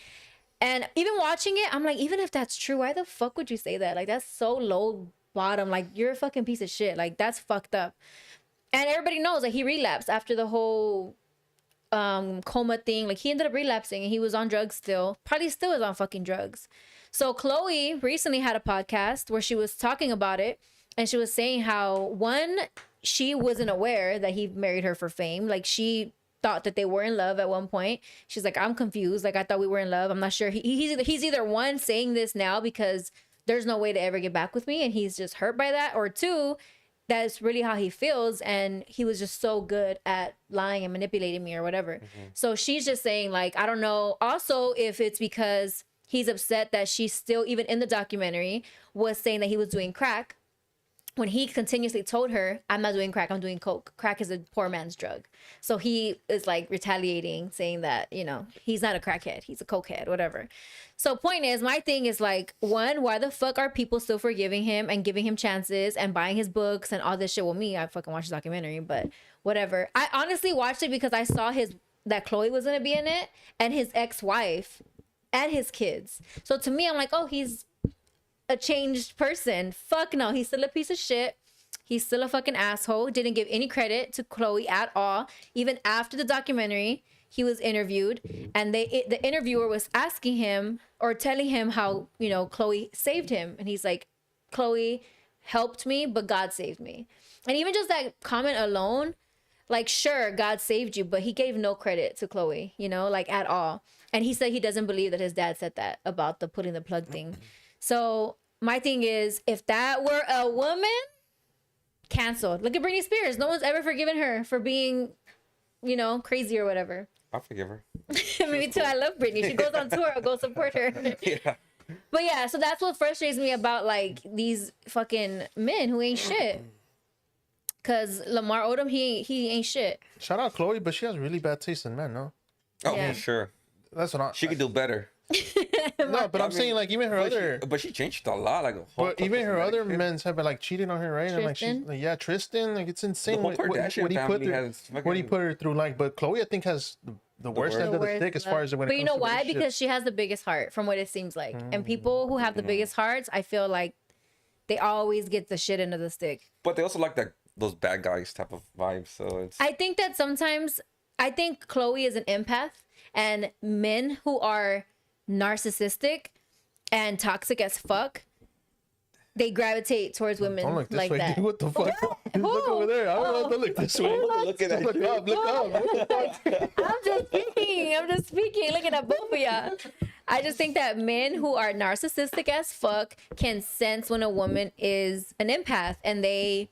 [SPEAKER 1] And even watching it, I'm like, even if that's true, why the fuck would you say that? Like, that's so low bottom. Like, you're a fucking piece of shit. Like, that's fucked up. And everybody knows, like, he relapsed after the whole coma thing. Like, he ended up relapsing and he was on drugs still. Probably still is on fucking drugs. So Khloe recently had a podcast where she was talking about it. And she was saying how, one, she wasn't aware that he married her for fame. Like, she thought that they were in love at one point. She's like, I'm confused. Like, I thought we were in love. I'm not sure. He's either one, saying this now because there's no way to ever get back with me and he's just hurt by that, or two, that's really how he feels and he was just so good at lying and manipulating me or whatever. So she's just saying, like, I don't know. Also, if it's because he's upset that she still, even in the documentary, was saying that he was doing crack, when he continuously told her, I'm not doing crack, I'm doing coke. Crack is a poor man's drug. So he is like retaliating, saying that, he's not a crackhead, he's a cokehead, whatever. So point is, my thing is like, one, why the fuck are people still forgiving him and giving him chances and buying his books and all this shit? Well, me, I fucking watched the documentary, but whatever. I honestly watched it because I saw that Khloe was gonna be in it and his ex-wife and his kids. So to me, I'm like, oh, he's a changed person. Fuck no, he's still a piece of shit. He's still a fucking asshole. Didn't give any credit to Khloe at all. Even after the documentary, he was interviewed and the interviewer was asking him or telling him how, Khloe saved him. And he's like, Khloe helped me, but God saved me. And even just that comment alone, like, sure, God saved you, but he gave no credit to Khloe, like at all. And he said he doesn't believe that his dad said that about the putting the plug thing. So my thing is, if that were a woman, canceled. Look at Britney Spears. No one's ever forgiven her for being, crazy or whatever.
[SPEAKER 3] I'll forgive her.
[SPEAKER 1] Me too. I love Britney. She goes on tour. I'll go support her.
[SPEAKER 3] Yeah.
[SPEAKER 1] But yeah, so that's what frustrates me about like these fucking men who ain't shit. Cause Lamar Odom, he ain't shit.
[SPEAKER 2] Shout out Khloe, but she has really bad taste in men, no?
[SPEAKER 3] Oh,
[SPEAKER 1] Yeah.
[SPEAKER 3] for sure.
[SPEAKER 2] That's what
[SPEAKER 3] She could do better.
[SPEAKER 2] No, but I'm saying like even her other.
[SPEAKER 3] But she changed a lot. Like,
[SPEAKER 2] But even her other men's have been like cheating on her, right? And like
[SPEAKER 1] Tristan?
[SPEAKER 2] she's like, yeah, Tristan, like it's insane
[SPEAKER 3] The whole
[SPEAKER 2] what
[SPEAKER 3] Kardashian
[SPEAKER 2] he put
[SPEAKER 3] family
[SPEAKER 2] through,
[SPEAKER 3] has
[SPEAKER 2] what he
[SPEAKER 3] fucking-
[SPEAKER 2] put her through. Like, but Khloe, I think has the worst end of the stick as far as when it
[SPEAKER 1] But you
[SPEAKER 2] comes
[SPEAKER 1] know
[SPEAKER 2] to
[SPEAKER 1] why?
[SPEAKER 2] relationships.
[SPEAKER 1] Because she has the biggest heart, from what it seems like. And people who have the biggest hearts, I feel like they always get the shit end of the stick.
[SPEAKER 3] But they also like those bad guys type of vibes. So it's.
[SPEAKER 1] I think that sometimes I think Chloe is an empath, and men who are narcissistic and toxic as fuck, they gravitate towards women
[SPEAKER 2] Don't look this
[SPEAKER 1] like
[SPEAKER 2] way,
[SPEAKER 1] that.
[SPEAKER 2] dude. What the fuck? You look over there. I don't know. Don't look this way.
[SPEAKER 3] Look at
[SPEAKER 2] Look
[SPEAKER 3] that.
[SPEAKER 2] up. Look up. What the fuck?
[SPEAKER 1] I'm just speaking. Looking at both of y'all. I just think that men who are narcissistic as fuck can sense when a woman is an empath, and they,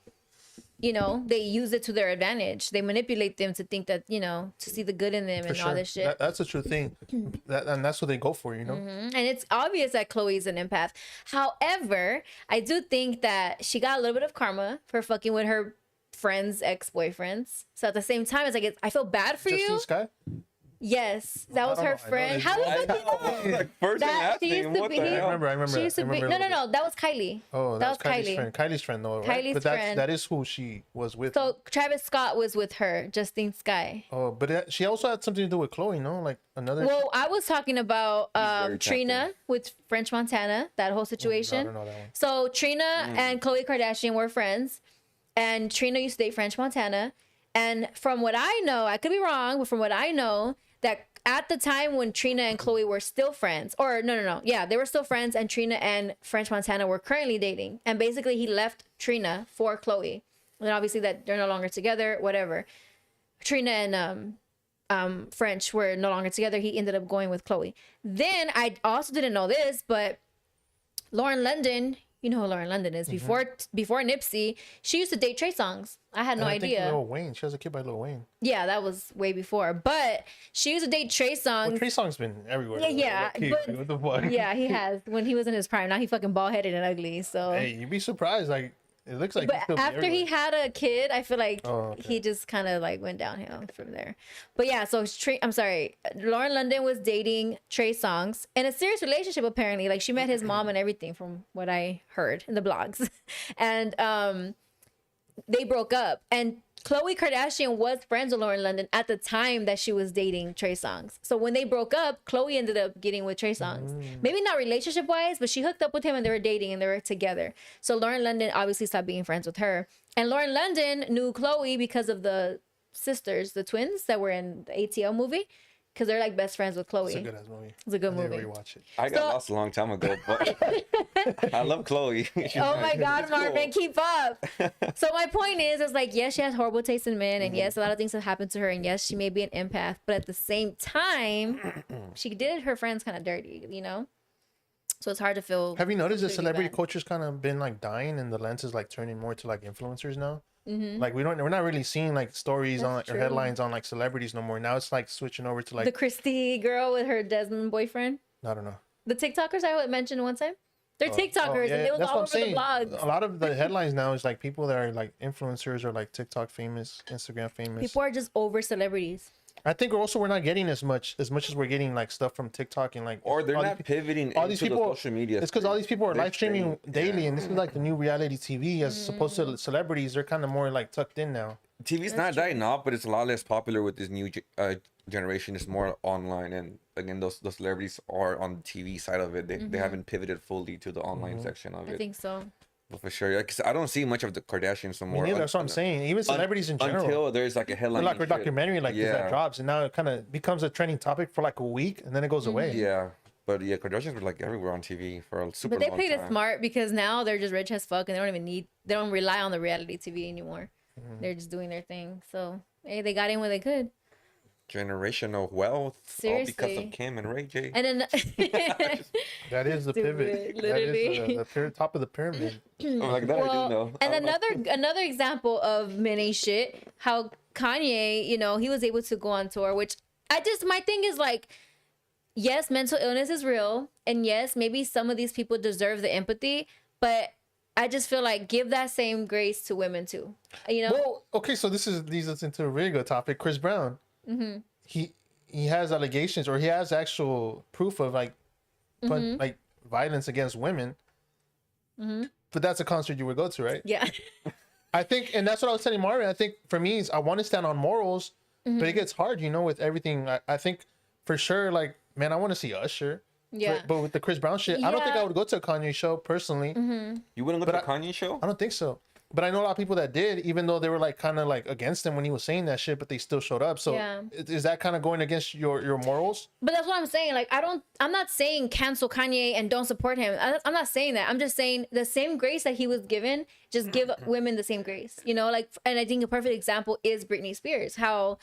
[SPEAKER 1] you know, they use it to their advantage. They manipulate them to think that, you know, to see the good in them and all this shit.
[SPEAKER 2] That's a true thing. And that's what they go for, you know?
[SPEAKER 1] And it's obvious that Chloe's an empath. However, I do think that she got a little bit of karma for fucking with her friends' ex-boyfriends. So at the same time, it's like, I feel bad for you.
[SPEAKER 2] Sky?
[SPEAKER 1] Yes, that was
[SPEAKER 2] I
[SPEAKER 1] her
[SPEAKER 2] don't know.
[SPEAKER 1] friend. How the fuck you know?
[SPEAKER 3] Like first and
[SPEAKER 1] That
[SPEAKER 3] last
[SPEAKER 1] she used
[SPEAKER 3] name.
[SPEAKER 1] to
[SPEAKER 3] What
[SPEAKER 1] be-
[SPEAKER 3] the
[SPEAKER 1] he-
[SPEAKER 3] hell?
[SPEAKER 2] I remember.
[SPEAKER 1] She used to be, no, that was Kylie.
[SPEAKER 2] Oh,
[SPEAKER 1] that was
[SPEAKER 2] Kylie's
[SPEAKER 1] Kylie.
[SPEAKER 2] friend. Kylie's friend, though, right?
[SPEAKER 1] Kylie's
[SPEAKER 2] But
[SPEAKER 1] friend.
[SPEAKER 2] that is who she was with.
[SPEAKER 1] So Travis Scott was with her, Justine Skye.
[SPEAKER 2] Oh, but she also had something to do with Chloe, no? Like another.
[SPEAKER 1] Well, I was talking about
[SPEAKER 3] very
[SPEAKER 1] Trina
[SPEAKER 3] tempting.
[SPEAKER 1] with French Montana, that whole situation.
[SPEAKER 2] I don't know that one.
[SPEAKER 1] So Trina and Khloe Kardashian were friends, and Trina used to date French Montana. And from what I know, I could be wrong, but from what I know, that at the time when Trina and Khloe were still friends, or no, yeah, they were still friends, and Trina and French Montana were currently dating. And basically, he left Trina for Khloe. And obviously, that they're no longer together, whatever. Trina and French were no longer together. He ended up going with Khloe. Then I also didn't know this, but Lauren London, you know who Lauren London is. Before Nipsey, she used to date Trey Songz. I had no
[SPEAKER 2] And I think
[SPEAKER 1] idea.
[SPEAKER 2] Lil Wayne. She has a kid by Lil Wayne.
[SPEAKER 1] Yeah, that was way before. But she used to date Trey Songz.
[SPEAKER 2] Well, Trey Songz been everywhere.
[SPEAKER 1] Yeah,
[SPEAKER 2] though.
[SPEAKER 1] but-
[SPEAKER 2] What the fuck?
[SPEAKER 1] Yeah, he has. When he was in his prime, now he fucking bald headed and ugly. So,
[SPEAKER 2] Hey, you'd be surprised. Like it looks like.
[SPEAKER 1] but
[SPEAKER 2] he's still
[SPEAKER 1] after he
[SPEAKER 2] everywhere.
[SPEAKER 1] had a kid, I feel like
[SPEAKER 2] Oh, okay.
[SPEAKER 1] he just kind of like went downhill from there. But yeah, so I'm sorry, Lauren London was dating Trey Songz in a serious relationship apparently. Like she met his mom and everything, from what I heard in the blogs, and they broke up. And Khloe Kardashian was friends with Lauren London at the time that she was dating Trey Songz. So when they broke up, Khloe ended up getting with Trey Songz. Maybe not relationship wise, but she hooked up with him and they were dating and they were together. So Lauren London obviously stopped being friends with her. And Lauren London knew Khloe because of the sisters, the twins that were in the ATL movie, because they're like best friends with Khloe.
[SPEAKER 2] It's a good ass movie.
[SPEAKER 1] It's a good
[SPEAKER 2] I need to
[SPEAKER 1] movie.
[SPEAKER 2] rewatch it.
[SPEAKER 3] I got
[SPEAKER 1] So-
[SPEAKER 3] lost a long time ago, but I love Chloe. She's
[SPEAKER 1] Oh
[SPEAKER 3] nice.
[SPEAKER 1] my God,
[SPEAKER 3] It's cool.
[SPEAKER 1] Marvin, keep up. So my point is like, yes, she has horrible taste in men, and yes, a lot of things have happened to her, and yes, she may be an empath, but at the same time, she did her friends kind of dirty, you know? So it's hard to feel.
[SPEAKER 2] Have you noticed that
[SPEAKER 1] pretty
[SPEAKER 2] celebrity
[SPEAKER 1] bad.
[SPEAKER 2] culture's kind of been like dying, and the lens is like turning more to like influencers now? Like we're not really seeing like stories on
[SPEAKER 1] That's
[SPEAKER 2] or
[SPEAKER 1] true.
[SPEAKER 2] headlines on like celebrities no more. Now it's like switching over to like
[SPEAKER 1] The Christy girl with her Desmond boyfriend,
[SPEAKER 2] I don't know.
[SPEAKER 1] the TikTokers I mentioned one time, they're TikTokers,
[SPEAKER 2] Oh, yeah,
[SPEAKER 1] and it was
[SPEAKER 2] that's
[SPEAKER 1] all
[SPEAKER 2] what
[SPEAKER 1] over
[SPEAKER 2] I'm
[SPEAKER 1] the blogs.
[SPEAKER 2] A lot of the headlines now is like people that are like influencers or like TikTok famous, Instagram famous.
[SPEAKER 1] People are just over celebrities.
[SPEAKER 2] I think we're not getting as much as we're getting like stuff from TikTok and like
[SPEAKER 3] Or they're
[SPEAKER 2] all
[SPEAKER 3] not
[SPEAKER 2] these,
[SPEAKER 3] pivoting
[SPEAKER 2] all these
[SPEAKER 3] into
[SPEAKER 2] people
[SPEAKER 3] the social media.
[SPEAKER 2] It's because all these people are
[SPEAKER 3] They're
[SPEAKER 2] live streaming
[SPEAKER 3] straight.
[SPEAKER 2] daily, and this is like the new reality TV as opposed to celebrities. They're kind of more like tucked in now.
[SPEAKER 3] TV's not dying off, but it's a lot less popular with this new generation. It's more online, and again, those celebrities are on the TV side of it. They haven't pivoted fully to the online section of
[SPEAKER 1] I
[SPEAKER 3] it.
[SPEAKER 1] think so.
[SPEAKER 3] But for sure, because I don't see much of the Kardashians no
[SPEAKER 2] Me
[SPEAKER 3] more.
[SPEAKER 2] neither, that's what I'm saying. Even celebrities in general.
[SPEAKER 3] Until there's like a
[SPEAKER 2] Or
[SPEAKER 3] headline,
[SPEAKER 2] like a
[SPEAKER 3] shit.
[SPEAKER 2] documentary like this that
[SPEAKER 3] Yeah.
[SPEAKER 2] drops, and now it kind of becomes a trending topic for like a week, and then it goes away.
[SPEAKER 3] Yeah, but yeah, Kardashians were like everywhere on TV for a super
[SPEAKER 1] But they
[SPEAKER 3] long
[SPEAKER 1] played it
[SPEAKER 3] time.
[SPEAKER 1] smart because now they're just rich as fuck and they don't rely on the reality TV anymore. They're just doing their thing. So hey, they got in where they could.
[SPEAKER 3] Generational wealth, all because
[SPEAKER 1] Seriously.
[SPEAKER 3] of Kim and Ray J.
[SPEAKER 1] And then
[SPEAKER 2] That is the pivot. That is
[SPEAKER 1] literally.
[SPEAKER 2] the top of the pyramid.
[SPEAKER 3] I'm like that. I do know.
[SPEAKER 1] and
[SPEAKER 3] I don't know.
[SPEAKER 1] another example of men ain't shit, how Kanye, you know, he was able to go on tour, which my thing is like, yes, mental illness is real, and yes, maybe some of these people deserve the empathy, but I just feel like give that same grace to women too, you know?
[SPEAKER 2] Well, okay, so this leads us into a really good topic. Chris Brown. He has allegations, or he has actual proof of like like violence against women. But that's a concert you would go to, right?
[SPEAKER 1] Yeah.
[SPEAKER 2] I think, and that's what I was telling Marvin. I think for me, is I want to stand on morals, but it gets hard, you know, with everything. I think for sure, like, man, I want to see Usher.
[SPEAKER 1] Yeah.
[SPEAKER 2] But with the Chris Brown shit, I don't think
[SPEAKER 1] Yeah.
[SPEAKER 2] I would go to a Kanye show personally.
[SPEAKER 3] You wouldn't go to a Kanye show?
[SPEAKER 2] I don't think so. But I know a lot of people that did, even though they were like kind of like against him when he was saying that shit, but they still showed up. So is that kind of going against your morals?
[SPEAKER 1] But that's what I'm saying. Like, I'm not saying cancel Kanye and don't support him. I'm not saying that. I'm just saying the same grace that he was given, just give women the same grace, you know, like, and I think a perfect example is Britney Spears, how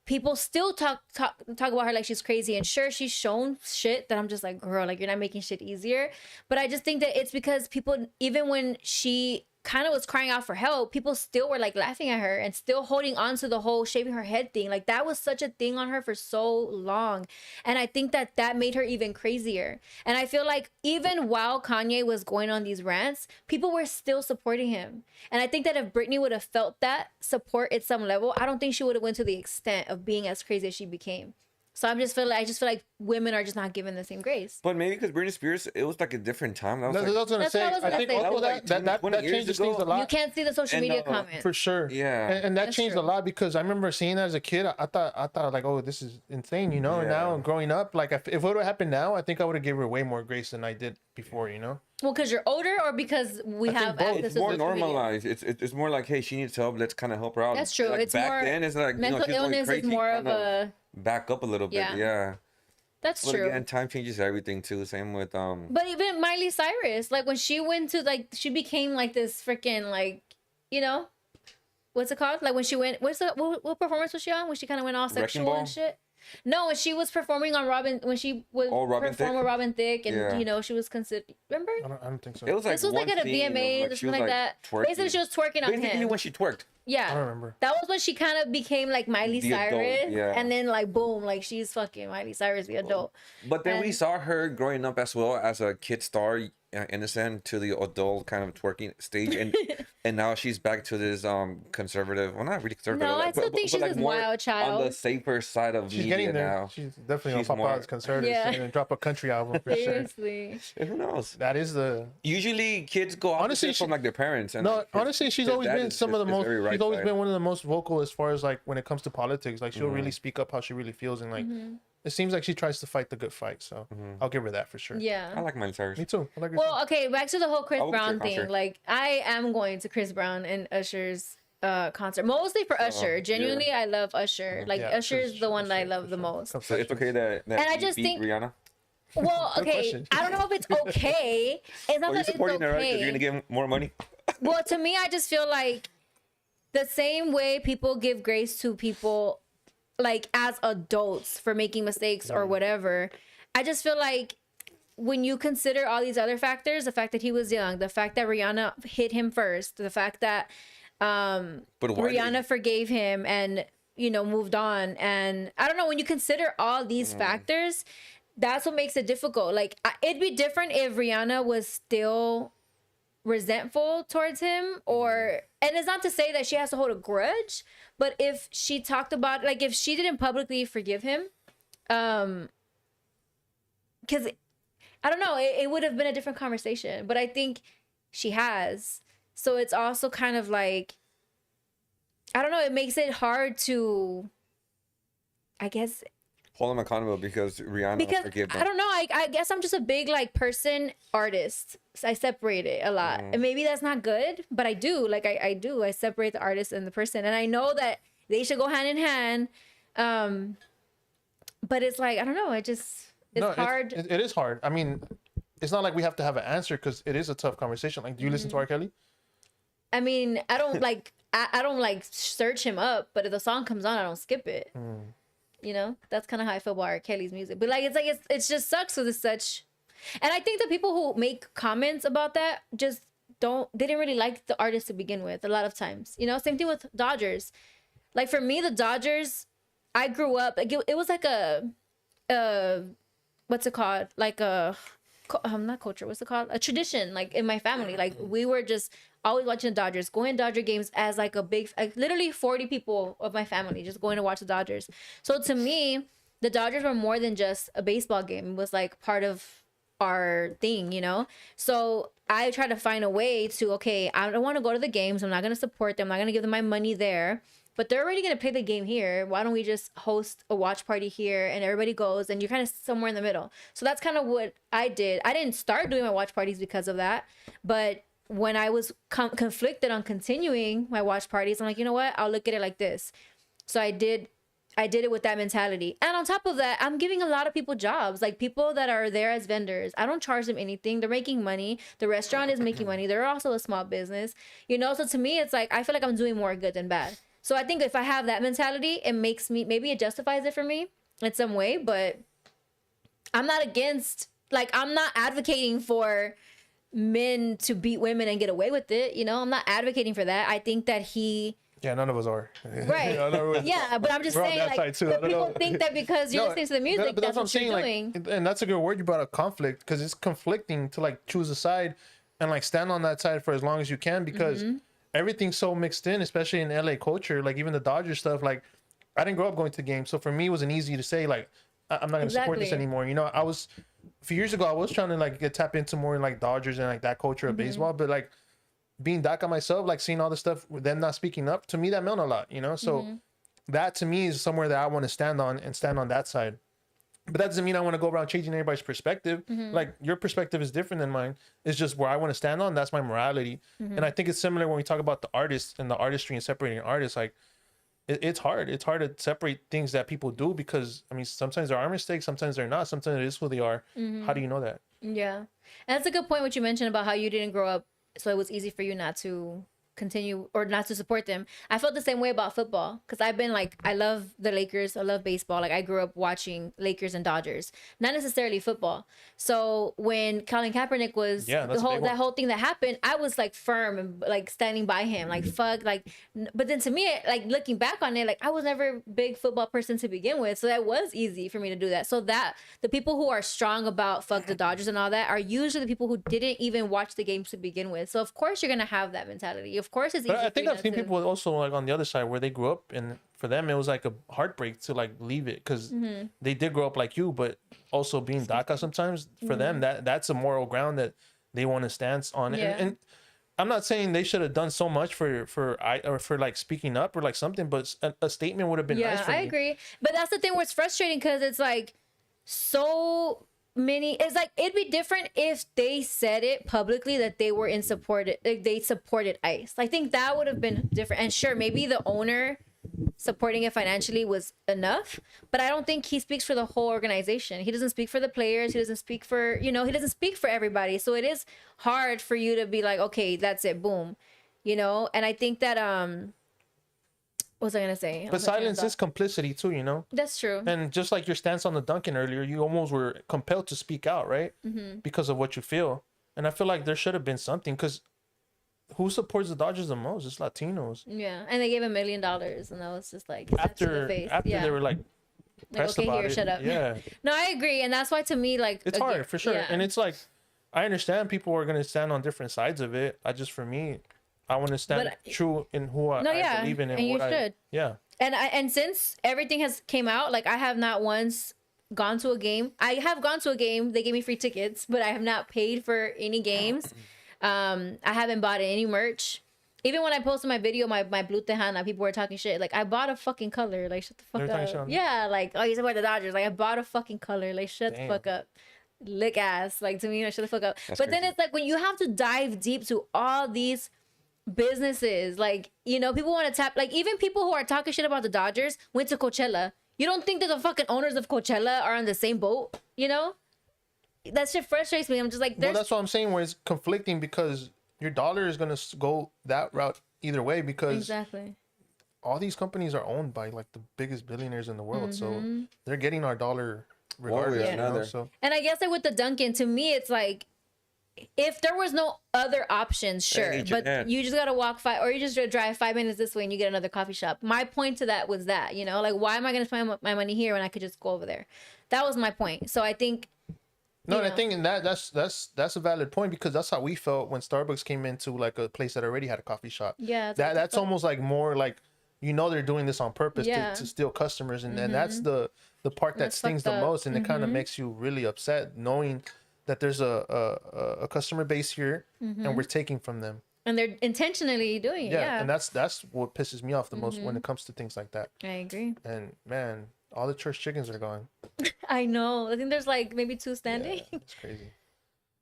[SPEAKER 1] people still talk about her like she's crazy, and sure, she's shown shit that I'm just like, girl, like, you're not making shit easier. But I just think that it's because people, even when she kind of was crying out for help, people still were like laughing at her and still holding on to the whole shaving her head thing. Like, that was such a thing on her for so long, and I think that made her even crazier. And I feel like even while Kanye was going on these rants, people were still supporting him. And I think that if Britney would have felt that support at some level, I don't think she would have went to the extent of being as crazy as she became. So I just feel like women are just not given the same grace.
[SPEAKER 3] But maybe because Britney Spears, it was like a different time.
[SPEAKER 2] That's what I was gonna say. I think also that changes things a lot.
[SPEAKER 1] You can't see the social media comment
[SPEAKER 2] for sure.
[SPEAKER 3] Yeah,
[SPEAKER 2] and that changed a lot, because I remember seeing that as a kid. I thought like, oh, this is insane, you know. And now growing up, like, if it would have happened now, I think I would have given her way more grace than I did before, you know.
[SPEAKER 1] Well, because you're older, or because we have access
[SPEAKER 3] it's more normalized. It's more like, hey, she needs help. Let's kind of help her out.
[SPEAKER 1] That's true.
[SPEAKER 3] Like,
[SPEAKER 1] it's
[SPEAKER 3] back
[SPEAKER 1] more
[SPEAKER 3] then, it's like,
[SPEAKER 1] mental illness is more of a
[SPEAKER 3] back up a little bit. Yeah.
[SPEAKER 1] That's true.
[SPEAKER 3] Again, time changes everything too. Same with
[SPEAKER 1] But even Miley Cyrus, like, when she went to, like, she became like this freaking, like, you know, what's it called? Like, when she went, what performance was she on? When she kind of went all sexual and shit. No, when she was performing on when she was performing with Robin Thicke, and you know, she was considered. Remember?
[SPEAKER 2] I don't think so.
[SPEAKER 3] It was like,
[SPEAKER 1] this was like at a VMA, something like that.
[SPEAKER 3] Twerking.
[SPEAKER 1] Basically, she was twerking on him.
[SPEAKER 3] Basically, when she twerked.
[SPEAKER 1] Yeah,
[SPEAKER 2] I don't remember.
[SPEAKER 1] That was when she kind of became like Miley Cyrus,
[SPEAKER 3] adult,
[SPEAKER 1] and then like boom, like she's fucking Miley Cyrus, the adult.
[SPEAKER 3] But then we saw her growing up as well as a kid star, innocent, to the adult kind of twerking stage, and now she's back to this conservative. Well, not really conservative.
[SPEAKER 1] No, I still think she's this wild child
[SPEAKER 3] on the safer side of
[SPEAKER 2] she's
[SPEAKER 3] media
[SPEAKER 2] getting there
[SPEAKER 3] now.
[SPEAKER 2] She's definitely on Papa's conservative and drop a country album for
[SPEAKER 1] Seriously.
[SPEAKER 3] Sure. Who knows?
[SPEAKER 2] That is the
[SPEAKER 3] usually kids go honestly from like their parents. And
[SPEAKER 2] honestly, she's always been some of the most. She's always been one of the most vocal as far as like when it comes to politics. Like, she'll really speak up how she really feels, and like it seems like she tries to fight the good fight. So I'll give her that for sure.
[SPEAKER 1] Yeah,
[SPEAKER 3] I like Miley Cyrus.
[SPEAKER 2] Me too. I like her
[SPEAKER 1] well, okay, back to the whole Chris Brown thing. Like, I am going to Chris Brown and Usher's concert, mostly for Usher. Genuinely, I love Usher. Like, Usher is the one that I love the most.
[SPEAKER 3] So it's okay that
[SPEAKER 1] and I just think
[SPEAKER 3] Rihanna.
[SPEAKER 1] Well, okay, I don't know if it's okay. It's not that it's okay.
[SPEAKER 3] Her, right? 'Cause you're gonna give him more money.
[SPEAKER 1] Well, to me, I just feel like the same way people give grace to people, like, as adults for making mistakes or whatever, I just feel like when you consider all these other factors, the fact that he was young, the fact that Rihanna hit him first, the fact that Rihanna forgave him and, you know, moved on, and I don't know, when you consider all these factors, that's what makes it difficult. Like, it'd be different if Rihanna was still resentful towards him, or, and it's not to say that she has to hold a grudge, but if she talked about, like, if she didn't publicly forgive him, because I don't know, it would have been a different conversation, but I think she has. So it's also kind of like, I don't know, it makes it hard to, I guess,
[SPEAKER 3] hold him accountable because Rihanna forgive him.
[SPEAKER 1] I don't know, I guess I'm just a big, like, artist. So I separate it a lot. And maybe that's not good, but I do. Like, I do. I separate the artist and the person. And I know that they should go hand in hand. But it's like, I don't know, it's hard.
[SPEAKER 2] It is hard. I mean, it's not like we have to have an answer, because it is a tough conversation. Like, do you listen to R. Kelly?
[SPEAKER 1] I mean, I don't like, I don't like search him up, but if the song comes on, I don't skip it. You know, that's kind of how I feel about R. Kelly's music. But like, it's just sucks with such. And I think the people who make comments about that just they didn't really like the artist to begin with a lot of times. You know, same thing with Dodgers. Like, for me, the Dodgers, I grew up, like, it was like a what's it called? Like not culture, what's it called? A tradition, like, in my family. Like, we were just always watching the Dodgers, going to Dodger games as like a big, like, literally 40 people of my family just going to watch the Dodgers. So to me, the Dodgers were more than just a baseball game. It was like part of our thing, you know? So I try to find a way to, okay, I don't want to go to the games. I'm not going to support them. I'm not going to give them my money there. But they're already going to play the game here. Why don't we just host a watch party here and everybody goes and you're kind of somewhere in the middle. So that's kind of what I did. I didn't start doing my watch parties because of that. But when I was conflicted on continuing my watch parties, I'm like, you know what? I'll look at it like this. So I did it with that mentality. And on top of that, I'm giving a lot of people jobs, like people that are there as vendors. I don't charge them anything. They're making money. The restaurant is making money. They're also a small business, you know? So to me, it's like, I feel like I'm doing more good than bad. So I think if I have that mentality, it makes me, maybe it justifies it for me in some way, but I'm not against, like, I'm not advocating for men to beat women and get away with it. You know, I'm not advocating for that. I think that
[SPEAKER 2] yeah, none of us are.
[SPEAKER 1] Right. Yeah, but I'm just saying, like, people think that because you're listening to the music, that's what I'm saying, doing.
[SPEAKER 2] And that's a good word you brought up, conflict, because it's conflicting to like choose a side and like stand on that side for as long as you can, because everything's so mixed in, especially in LA culture. Like even the Dodgers stuff, like I didn't grow up going to the game, so for me it wasn't easy to say like I'm not gonna support this anymore. You know, I was a few years ago I was trying to like get tap into more like Dodgers and like that culture of baseball, but like being DACA myself, like seeing all the stuff with them not speaking up, to me that meant a lot, you know. So that to me is somewhere that I want to stand on and stand on that side. But that doesn't mean I want to go around changing everybody's perspective. Like your perspective is different than mine. It's just where I want to stand on. That's my morality. And I think it's similar when we talk about the artists and the artistry and separating artists. Like it's hard. It's hard to separate things that people do, because I mean sometimes there are mistakes, sometimes they're not, sometimes it is who they are. How do you know that?
[SPEAKER 1] Yeah, and that's a good point what you mentioned about how you didn't grow up, so it was easy for you not to continue or not to support them. I felt the same way about football, because I've been like, I love the Lakers, I love baseball. Like I grew up watching Lakers and Dodgers, not necessarily football. So when Colin Kaepernick was that whole thing that happened, I was like firm and like standing by him, like fuck, like. But then to me, like looking back on it, like I was never a big football person to begin with, so that was easy for me to do that. So that the people who are strong about fuck the Dodgers and all that are usually the people who didn't even watch the games to begin with. So of course you're gonna have that mentality. Of course it's easy.
[SPEAKER 2] But I think I've seen people also like on the other side where they grew up, and for them it was like a heartbreak to like leave it, because they did grow up like you, but also being DACA sometimes for them that's a moral ground that they want to stand on. And I'm not saying they should have done so much for like speaking up or like something, but a statement would have been nice for me.
[SPEAKER 1] I agree. But that's the thing where it's frustrating, because it's like so many, it's like it'd be different if they said it publicly that they were in support, like they supported ICE. I think that would have been different. And sure, maybe the owner supporting it financially was enough, but I don't think he speaks for the whole organization. He doesn't speak for the players, he doesn't speak for, you know, he doesn't speak for everybody. So it is hard for you to be like, okay, that's it, boom, you know. And I think that what was I gonna say?
[SPEAKER 2] But silence is complicity too, you know?
[SPEAKER 1] That's true.
[SPEAKER 2] And just like your stance on the Duncan earlier, you almost were compelled to speak out, right? Because of what you feel. And I feel like there should have been something, because who supports the Dodgers the most? It's Latinos.
[SPEAKER 1] Yeah, and they gave $1 million, and I was just like,
[SPEAKER 2] after they were like pressed
[SPEAKER 1] okay,
[SPEAKER 2] about
[SPEAKER 1] here,
[SPEAKER 2] it.
[SPEAKER 1] shut up.
[SPEAKER 2] Yeah.
[SPEAKER 1] No, I agree, and that's why to me, like,
[SPEAKER 2] it's hard for sure.
[SPEAKER 1] Yeah.
[SPEAKER 2] And it's like, I understand people are gonna stand on different sides of it. For me, I want to stand true in who I believe in, and
[SPEAKER 1] you
[SPEAKER 2] what
[SPEAKER 1] should. And since everything has came out, like I have not once gone to a game. I have gone to a game. They gave me free tickets, but I have not paid for any games. I haven't bought any merch. Even when I posted my video, my Blue Tejana, people were talking shit. Like, I bought a fucking color. Like, shut the fuck up. Yeah, like, oh, you support the Dodgers. Like, I bought a fucking color. Like, shut the fuck up. Lick ass. Like, to me, like, shut the fuck up. That's crazy. Then it's like, when you have to dive deep to all these businesses, like, you know, people want to tap, like, even people who are talking shit about the Dodgers went to Coachella. You don't think that the fucking owners of Coachella are on the same boat, you know? That shit frustrates me. I'm just like,
[SPEAKER 2] well, that's what I'm saying, where it's conflicting, because your dollar is going to go that route either way, because all these companies are owned by like the biggest billionaires in the world. So they're getting our dollar regardless. You know? So. And
[SPEAKER 1] I guess like with the Dunkin', to me, it's like, if there was no other options, sure, but you just gotta walk or you just drive 5 minutes this way and you get another coffee shop. My point to that was that, you know, like, why am I gonna spend my money here when I could just go over there? That was my point. So I think.
[SPEAKER 2] No, and I think that's a valid point, because that's how we felt when Starbucks came into like a place that already had a coffee shop.
[SPEAKER 1] Yeah,
[SPEAKER 2] that's almost like more like, you know, they're doing this on purpose to steal customers, and that's the part that stings the most, and it kind of makes you really upset knowing that there's a customer base here and we're taking from them. And
[SPEAKER 1] they're intentionally doing it. Yeah.
[SPEAKER 2] And that's what pisses me off the most when it comes to things like that.
[SPEAKER 1] I agree.
[SPEAKER 2] And man, all the church chickens are gone.
[SPEAKER 1] I know. I think there's like maybe 2 standing.
[SPEAKER 2] Yeah, it's crazy.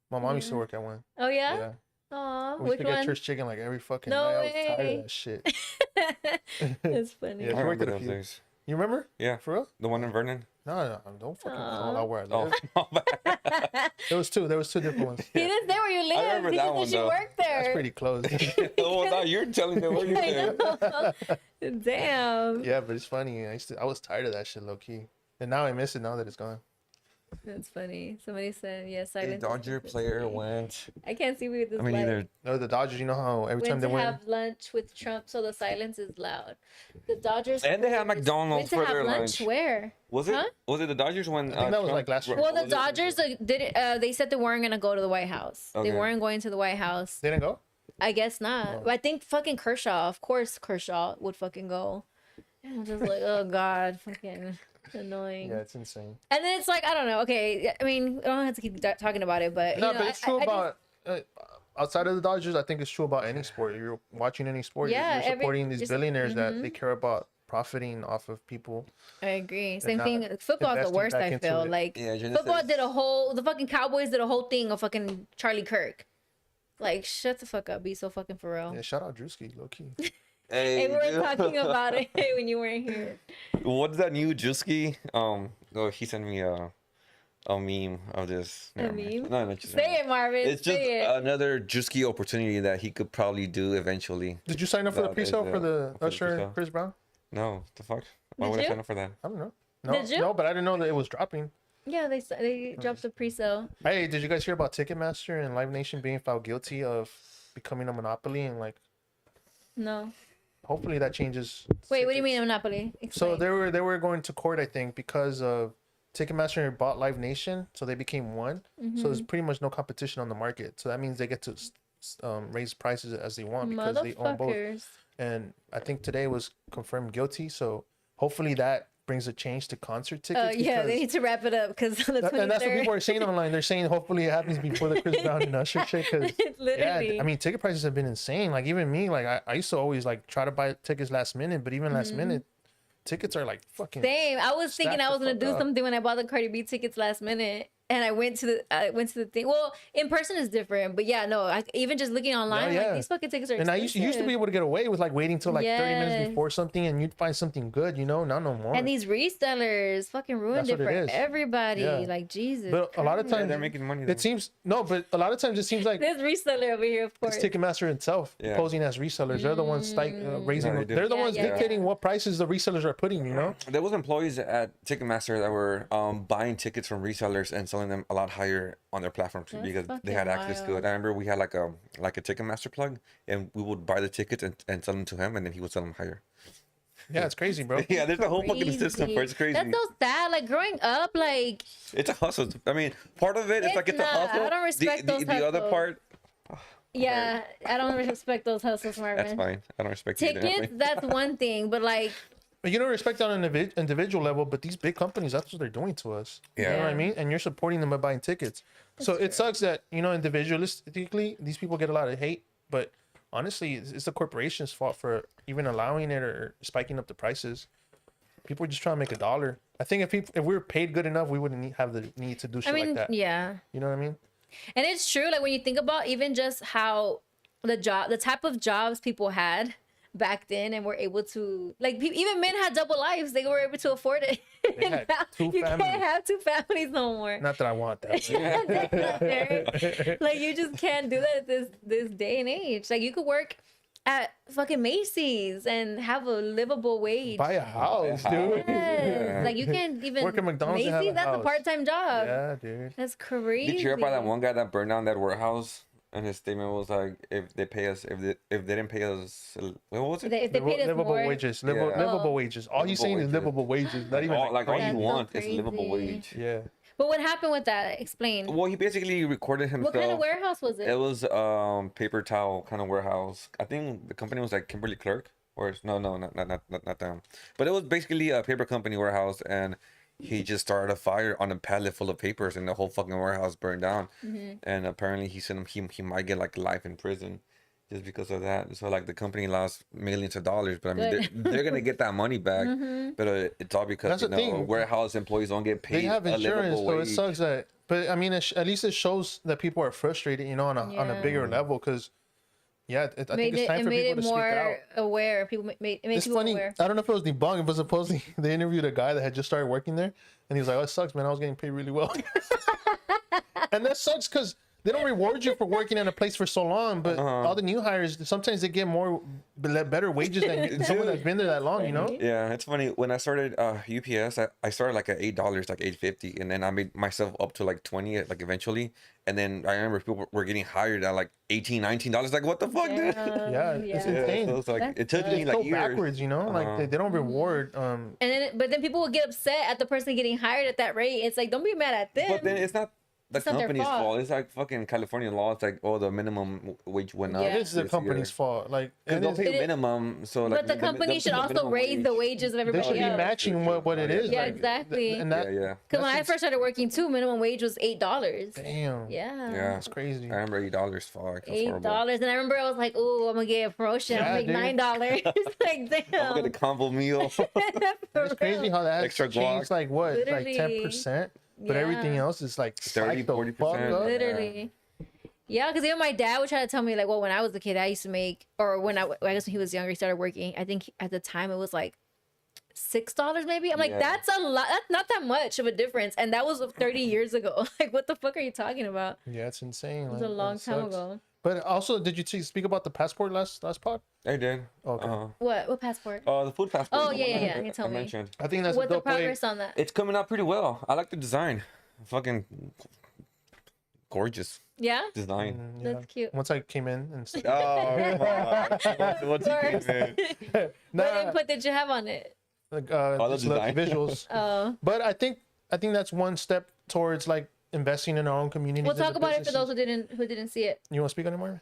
[SPEAKER 2] My mom used to work at one.
[SPEAKER 1] Oh yeah? Aw,
[SPEAKER 2] We used
[SPEAKER 1] which
[SPEAKER 2] to get
[SPEAKER 1] one?
[SPEAKER 2] church chicken like every fucking
[SPEAKER 1] No
[SPEAKER 2] night. I was tired
[SPEAKER 1] way.
[SPEAKER 2] of that shit.
[SPEAKER 1] That's funny.
[SPEAKER 2] Yeah.
[SPEAKER 3] I
[SPEAKER 2] You worked
[SPEAKER 3] remember
[SPEAKER 2] at a
[SPEAKER 3] those
[SPEAKER 2] few.
[SPEAKER 3] days.
[SPEAKER 2] You remember?
[SPEAKER 3] Yeah.
[SPEAKER 2] For real?
[SPEAKER 3] The one in Vernon.
[SPEAKER 2] No, don't fucking call
[SPEAKER 1] Aw.
[SPEAKER 2] out where I
[SPEAKER 3] Oh,
[SPEAKER 2] live.
[SPEAKER 3] my bad.
[SPEAKER 2] There was two different ones.
[SPEAKER 1] He didn't say where you live.
[SPEAKER 3] remember
[SPEAKER 1] He
[SPEAKER 3] that
[SPEAKER 1] just
[SPEAKER 3] one,
[SPEAKER 1] said you
[SPEAKER 3] though.
[SPEAKER 1] work there.
[SPEAKER 2] That's pretty close.
[SPEAKER 3] Well, now you're telling them where you
[SPEAKER 1] I
[SPEAKER 3] live.
[SPEAKER 1] know. Damn.
[SPEAKER 2] Yeah, but it's funny. I was tired of that shit, low key, and now I miss it now that it's gone.
[SPEAKER 1] That's funny. Somebody said, yeah,
[SPEAKER 3] A
[SPEAKER 1] silence. is
[SPEAKER 3] Dodger
[SPEAKER 1] completely
[SPEAKER 3] player
[SPEAKER 1] free.
[SPEAKER 3] went.
[SPEAKER 1] I can't see with this
[SPEAKER 3] I mean,
[SPEAKER 1] light.
[SPEAKER 3] either.
[SPEAKER 2] No, the Dodgers. You know how every time
[SPEAKER 1] Went
[SPEAKER 2] they
[SPEAKER 1] to
[SPEAKER 2] win,
[SPEAKER 1] have lunch with Trump, so the silence is loud. The Dodgers.
[SPEAKER 3] And they have
[SPEAKER 1] players
[SPEAKER 3] McDonald's
[SPEAKER 1] went to
[SPEAKER 3] for
[SPEAKER 1] have
[SPEAKER 3] their
[SPEAKER 1] lunch.
[SPEAKER 3] lunch.
[SPEAKER 1] Where?
[SPEAKER 3] Was it?
[SPEAKER 1] Huh?
[SPEAKER 3] Was it the Dodgers when?
[SPEAKER 2] I think that was
[SPEAKER 3] Trump-
[SPEAKER 2] like last year.
[SPEAKER 1] Well, the
[SPEAKER 3] was it-
[SPEAKER 1] Dodgers did. They said they weren't gonna go to the White House. They
[SPEAKER 3] Okay.
[SPEAKER 1] weren't going to the White House.
[SPEAKER 2] they didn't go.
[SPEAKER 1] I guess not.
[SPEAKER 2] Oh.
[SPEAKER 1] But I think fucking Kershaw. Of course, Kershaw would fucking go. And I'm just like, oh god, fucking annoying.
[SPEAKER 2] Yeah, it's insane.
[SPEAKER 1] And then it's like, I don't know. Okay, I mean, I don't have to keep talking about it, but
[SPEAKER 2] No,
[SPEAKER 1] you know,
[SPEAKER 2] but it's true
[SPEAKER 1] I just-
[SPEAKER 2] about outside of the Dodgers. I think it's true about any sport. You're watching any sport.
[SPEAKER 1] Yeah,
[SPEAKER 2] you're supporting these
[SPEAKER 1] just-
[SPEAKER 2] billionaires that they care about profiting off of people.
[SPEAKER 1] I agree. Same
[SPEAKER 2] not
[SPEAKER 1] thing. Football's the
[SPEAKER 2] investing
[SPEAKER 1] worst.
[SPEAKER 2] back
[SPEAKER 1] I
[SPEAKER 2] into
[SPEAKER 1] feel
[SPEAKER 2] it.
[SPEAKER 1] like
[SPEAKER 3] Yeah,
[SPEAKER 1] football did the fucking Cowboys did a whole thing of fucking Charlie Kirk. Like, shut the fuck up. Be so fucking for real.
[SPEAKER 2] Yeah, shout out Drewski, low key.
[SPEAKER 1] Hey, we were
[SPEAKER 3] dude.
[SPEAKER 1] talking about it when you weren't here.
[SPEAKER 3] What's that new Juski? Oh, he sent me a meme of this. Never mind.
[SPEAKER 1] meme?
[SPEAKER 3] No, just
[SPEAKER 1] Say it, Marvin.
[SPEAKER 3] It's just
[SPEAKER 1] Say it.
[SPEAKER 3] another Juski opportunity that he could probably do eventually.
[SPEAKER 2] Did you sign up for the
[SPEAKER 3] No,
[SPEAKER 2] pre-sale
[SPEAKER 3] there's
[SPEAKER 2] for the
[SPEAKER 3] for the
[SPEAKER 2] Usher
[SPEAKER 3] pre-sale.
[SPEAKER 2] Chris Brown?
[SPEAKER 3] No, the fuck? Why
[SPEAKER 1] Did
[SPEAKER 3] would I
[SPEAKER 1] you?
[SPEAKER 3] sign up for that?
[SPEAKER 2] I don't know. No,
[SPEAKER 1] Did you?
[SPEAKER 2] no, but I didn't know that it was dropping.
[SPEAKER 1] Yeah, they dropped the pre-sale.
[SPEAKER 2] Hey, did you guys hear about Ticketmaster and Live Nation being found guilty of becoming a monopoly and like
[SPEAKER 1] No.
[SPEAKER 2] hopefully that changes.
[SPEAKER 1] Wait, what do you
[SPEAKER 2] tickets.
[SPEAKER 1] mean Monopoly?
[SPEAKER 2] So
[SPEAKER 1] Explain.
[SPEAKER 2] they were going to court, I think, because of Ticketmaster bought Live Nation, so they became one. So there's pretty much no competition on the market. So that means they get to raise prices as they want because they own both.
[SPEAKER 1] Motherfuckers.
[SPEAKER 2] And I think today was confirmed guilty. So hopefully that brings a change to concert tickets.
[SPEAKER 1] Yeah, they
[SPEAKER 2] because-
[SPEAKER 1] need to wrap it up because on the 23rd.
[SPEAKER 2] and that's what people are saying online. They're saying hopefully it happens before the Chris Brown and Usher shit. Because
[SPEAKER 1] Literally.
[SPEAKER 2] yeah, I mean ticket prices have been insane. Like even me, like I used to always like try to buy tickets last minute, but even last minute, tickets are like fucking.
[SPEAKER 1] Same. I was thinking
[SPEAKER 2] Stack
[SPEAKER 1] I
[SPEAKER 2] the
[SPEAKER 1] was gonna
[SPEAKER 2] fuck
[SPEAKER 1] do
[SPEAKER 2] up.
[SPEAKER 1] something when I bought the Cardi B tickets last minute, and I went to the thing. Well, in person is different, but yeah, no. Even just looking online,
[SPEAKER 2] Yeah,
[SPEAKER 1] like
[SPEAKER 2] yeah.
[SPEAKER 1] these fucking tickets are.
[SPEAKER 2] And I used to be able to get away with like waiting till like 30 minutes
[SPEAKER 1] Yes.
[SPEAKER 2] before something, and you'd find something good, you know. Now no more.
[SPEAKER 1] And these resellers fucking ruined
[SPEAKER 2] That's
[SPEAKER 1] it
[SPEAKER 2] what
[SPEAKER 1] for
[SPEAKER 2] it is.
[SPEAKER 1] everybody.
[SPEAKER 2] Yeah.
[SPEAKER 1] Like Jesus.
[SPEAKER 2] But a lot of
[SPEAKER 1] Christ.
[SPEAKER 2] times
[SPEAKER 3] they're making money. Though.
[SPEAKER 2] it seems no, but a lot of times it seems like
[SPEAKER 1] This reseller over here, of course.
[SPEAKER 2] it's Ticketmaster itself
[SPEAKER 3] Yeah.
[SPEAKER 2] posing as resellers. They're the ones like raising.
[SPEAKER 3] No, they do.
[SPEAKER 2] They're the
[SPEAKER 1] Yeah,
[SPEAKER 2] ones
[SPEAKER 1] yeah,
[SPEAKER 2] dictating what prices the resellers are putting. You know.
[SPEAKER 3] There was employees at Ticketmaster that were buying tickets from resellers and selling them a lot higher on their platforms
[SPEAKER 1] That's
[SPEAKER 3] because they
[SPEAKER 1] fucking
[SPEAKER 3] had access to it.
[SPEAKER 1] wild.
[SPEAKER 3] I remember we had like a Ticketmaster plug, and we would buy the tickets and sell them to him, and then he would sell them higher.
[SPEAKER 2] Yeah, it's crazy, bro.
[SPEAKER 3] Yeah, there's a whole fucking system for it. It's crazy.
[SPEAKER 1] That's so sad. Like growing up, like
[SPEAKER 3] It's a hustle. I mean, part of it, it's like
[SPEAKER 1] It's
[SPEAKER 3] it's a
[SPEAKER 1] not.
[SPEAKER 3] hustle.
[SPEAKER 1] I don't respect those
[SPEAKER 3] the other
[SPEAKER 1] hustles.
[SPEAKER 3] part,
[SPEAKER 1] yeah, I don't respect those hustles, Marvin.
[SPEAKER 3] that's fine. I don't respect it either.
[SPEAKER 1] Tickets, that's one thing, but like
[SPEAKER 2] But you don't respect on an individual level, but these big companies, that's what they're doing to us. You know what I
[SPEAKER 1] Yeah.
[SPEAKER 2] mean? And you're supporting them by buying tickets. So it sucks that, you know, individualistically, these people get a lot of hate. But honestly, it's the corporation's fault for even allowing it or spiking up the prices. People are just trying to make a dollar. I think if we were paid good enough, we wouldn't have the need to do shit
[SPEAKER 1] I mean,
[SPEAKER 2] like that.
[SPEAKER 1] yeah.
[SPEAKER 2] You know what I mean?
[SPEAKER 1] And it's true, like when you think about even just how the type of jobs people had back then and were able to, like, even men had double lives. They were able to afford it.
[SPEAKER 2] They had
[SPEAKER 1] Now,
[SPEAKER 2] two
[SPEAKER 1] you
[SPEAKER 2] families.
[SPEAKER 1] can't have two families no more.
[SPEAKER 2] Not that I want that. but-
[SPEAKER 1] Like you just can't do that at this day and age. Like you could work at fucking Macy's and have a livable wage.
[SPEAKER 2] Buy a house, dude.
[SPEAKER 1] Yes. Like you can't even
[SPEAKER 2] Work at McDonald's and have
[SPEAKER 1] Macy's.
[SPEAKER 2] a
[SPEAKER 1] That's a
[SPEAKER 2] house.
[SPEAKER 1] part-time job.
[SPEAKER 2] Yeah, dude.
[SPEAKER 1] That's crazy.
[SPEAKER 3] Did you hear about that one guy that burned down that warehouse? And his statement was like, if they pay us, if they didn't pay us, what was it?
[SPEAKER 1] If they paid us
[SPEAKER 2] livable
[SPEAKER 1] more,
[SPEAKER 2] wages.
[SPEAKER 3] Yeah.
[SPEAKER 2] Livable wages. All he's saying is
[SPEAKER 3] Livable
[SPEAKER 2] livable wages. Not even
[SPEAKER 3] all, like all you
[SPEAKER 1] That's so
[SPEAKER 3] want is livable
[SPEAKER 1] crazy.
[SPEAKER 3] wage.
[SPEAKER 2] Yeah.
[SPEAKER 1] But what happened with that? Explain.
[SPEAKER 3] Well, he basically recorded himself.
[SPEAKER 1] What kind of warehouse was
[SPEAKER 3] It
[SPEAKER 1] it?
[SPEAKER 3] was paper towel kind of warehouse. I think the company was like Kimberly Clark, or no, not them. But it was basically a paper company warehouse, and he just started a fire on a pallet full of papers, and the whole fucking warehouse burned down.
[SPEAKER 1] Mm-hmm.
[SPEAKER 3] And apparently, he said he might get like life in prison. just because of that. So like the company lost millions of dollars, but I mean they're gonna get that money back. But it's all because warehouse employees don't get paid.
[SPEAKER 2] They have insurance, so
[SPEAKER 3] wage.
[SPEAKER 2] it sucks that. But I mean, at least it shows that people are frustrated, you know, on a bigger level. Because I think it's time for people to speak out.
[SPEAKER 1] Aware. People made
[SPEAKER 2] It's
[SPEAKER 1] people
[SPEAKER 2] funny.
[SPEAKER 1] aware.
[SPEAKER 2] I don't know if it was debunked, but supposedly they interviewed a guy that had just started working there, and he was like, "Oh, it sucks, man. I was getting paid really well." And that sucks because they don't reward you for working in a place for so long, but all the new hires, sometimes they get better wages than someone that's been there that long, you know?
[SPEAKER 3] Yeah, it's funny. When I started UPS, I started like at $8, like $8.50, and then I made myself up to like 20, like eventually. And then I remember people were getting hired at like $18, $19. Like, what the fuck, dude?
[SPEAKER 2] Yeah, it's insane.
[SPEAKER 3] So it's like it took me like
[SPEAKER 2] so
[SPEAKER 3] years.
[SPEAKER 2] backwards, you know? Like they don't reward.
[SPEAKER 1] And then people will get upset at the person getting hired at that rate. It's like, don't be mad at them.
[SPEAKER 3] But then it's not the
[SPEAKER 1] It's not their
[SPEAKER 3] company's
[SPEAKER 1] fault.
[SPEAKER 3] fault. It's like fucking California law. It's like, oh, the minimum wage went up.
[SPEAKER 1] Yeah.
[SPEAKER 2] It is the
[SPEAKER 3] this
[SPEAKER 2] company's
[SPEAKER 3] year.
[SPEAKER 2] fault. Like,
[SPEAKER 3] Because they'll
[SPEAKER 2] it
[SPEAKER 3] pay
[SPEAKER 2] is,
[SPEAKER 3] minimum, so like.
[SPEAKER 1] But the company should also
[SPEAKER 3] minimum
[SPEAKER 1] raise the wages of
[SPEAKER 2] they
[SPEAKER 1] everybody
[SPEAKER 2] should be
[SPEAKER 1] else.
[SPEAKER 2] matching what it is.
[SPEAKER 1] Yeah,
[SPEAKER 2] like,
[SPEAKER 1] exactly.
[SPEAKER 2] And that,
[SPEAKER 3] Yeah.
[SPEAKER 1] Because when I first started working too, minimum wage was $8.
[SPEAKER 2] damn.
[SPEAKER 1] Yeah.
[SPEAKER 3] Yeah.
[SPEAKER 2] That's crazy.
[SPEAKER 3] I remember $8. Fuck. That's horrible.
[SPEAKER 1] $8. And I remember I was like, oh, I'm gonna get a promotion.
[SPEAKER 2] Yeah,
[SPEAKER 1] I'll make
[SPEAKER 2] dude.
[SPEAKER 1] $9. Like, damn.
[SPEAKER 3] I'll get a combo meal.
[SPEAKER 1] For
[SPEAKER 2] It's crazy
[SPEAKER 1] real.
[SPEAKER 2] how that has
[SPEAKER 3] Extra
[SPEAKER 2] changed,
[SPEAKER 3] guac.
[SPEAKER 2] like what,
[SPEAKER 1] Literally.
[SPEAKER 2] like 10%, but everything
[SPEAKER 1] Yeah.
[SPEAKER 2] else is like
[SPEAKER 3] 30,
[SPEAKER 2] psyched the
[SPEAKER 3] 40%.
[SPEAKER 2] fuck up.
[SPEAKER 1] Literally. Yeah, because even my dad would try to tell me, like, well, when I was a kid, I used to make, or when I guess when he was younger, he started working. I think at the time it was like $6 maybe. I'm like,
[SPEAKER 3] Yeah.
[SPEAKER 1] that's a lot. That's not that much of a difference. And that was 30 years ago. Like, what the fuck are you talking about?
[SPEAKER 2] Yeah, it's insane.
[SPEAKER 1] It was a long time ago.
[SPEAKER 2] But also, did you speak about the passport last pod?
[SPEAKER 3] I did.
[SPEAKER 2] Okay.
[SPEAKER 1] What passport?
[SPEAKER 3] The food passport.
[SPEAKER 1] Oh,
[SPEAKER 3] the
[SPEAKER 1] yeah,
[SPEAKER 3] one
[SPEAKER 1] yeah,
[SPEAKER 3] I-
[SPEAKER 1] you told
[SPEAKER 3] I
[SPEAKER 1] me.
[SPEAKER 3] mentioned.
[SPEAKER 2] I think that's
[SPEAKER 1] What's
[SPEAKER 2] a
[SPEAKER 1] the
[SPEAKER 2] dope way.
[SPEAKER 1] progress on that?
[SPEAKER 3] It's coming out pretty well. I like the design. Fucking gorgeous
[SPEAKER 1] Yeah?
[SPEAKER 3] design.
[SPEAKER 2] Yeah.
[SPEAKER 1] That's cute.
[SPEAKER 2] Once I came in and stuff.
[SPEAKER 3] Oh, come on. Once you came in.
[SPEAKER 1] What input did you have on it?
[SPEAKER 2] Like,
[SPEAKER 3] the
[SPEAKER 2] just the
[SPEAKER 3] design.
[SPEAKER 2] visuals.
[SPEAKER 1] Oh.
[SPEAKER 2] But I think that's one step towards like investing in our own community.
[SPEAKER 1] We'll talk about it for those who didn't see it.
[SPEAKER 2] You want to speak on it more?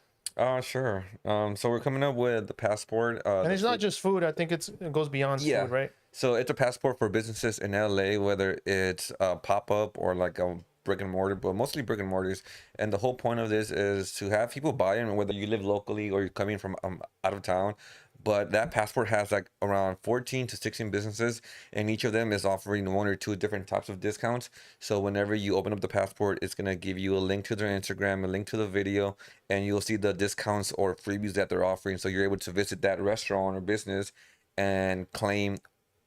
[SPEAKER 3] Sure. So we're coming up with the passport.
[SPEAKER 2] And it's not just food. I think it goes beyond
[SPEAKER 3] Yeah.
[SPEAKER 2] food, right?
[SPEAKER 3] So it's a passport for businesses in LA, whether it's a pop-up or like a brick and mortar, but mostly brick and mortars. And the whole point of this is to have people buy in, whether you live locally or you're coming from out of town. But that passport has like around 14 to 16 businesses, and each of them is offering one or two different types of discounts. So whenever you open up the passport, it's going to give you a link to their Instagram, a link to the video, and you'll see the discounts or freebies that they're offering. So you're able to visit that restaurant or business and claim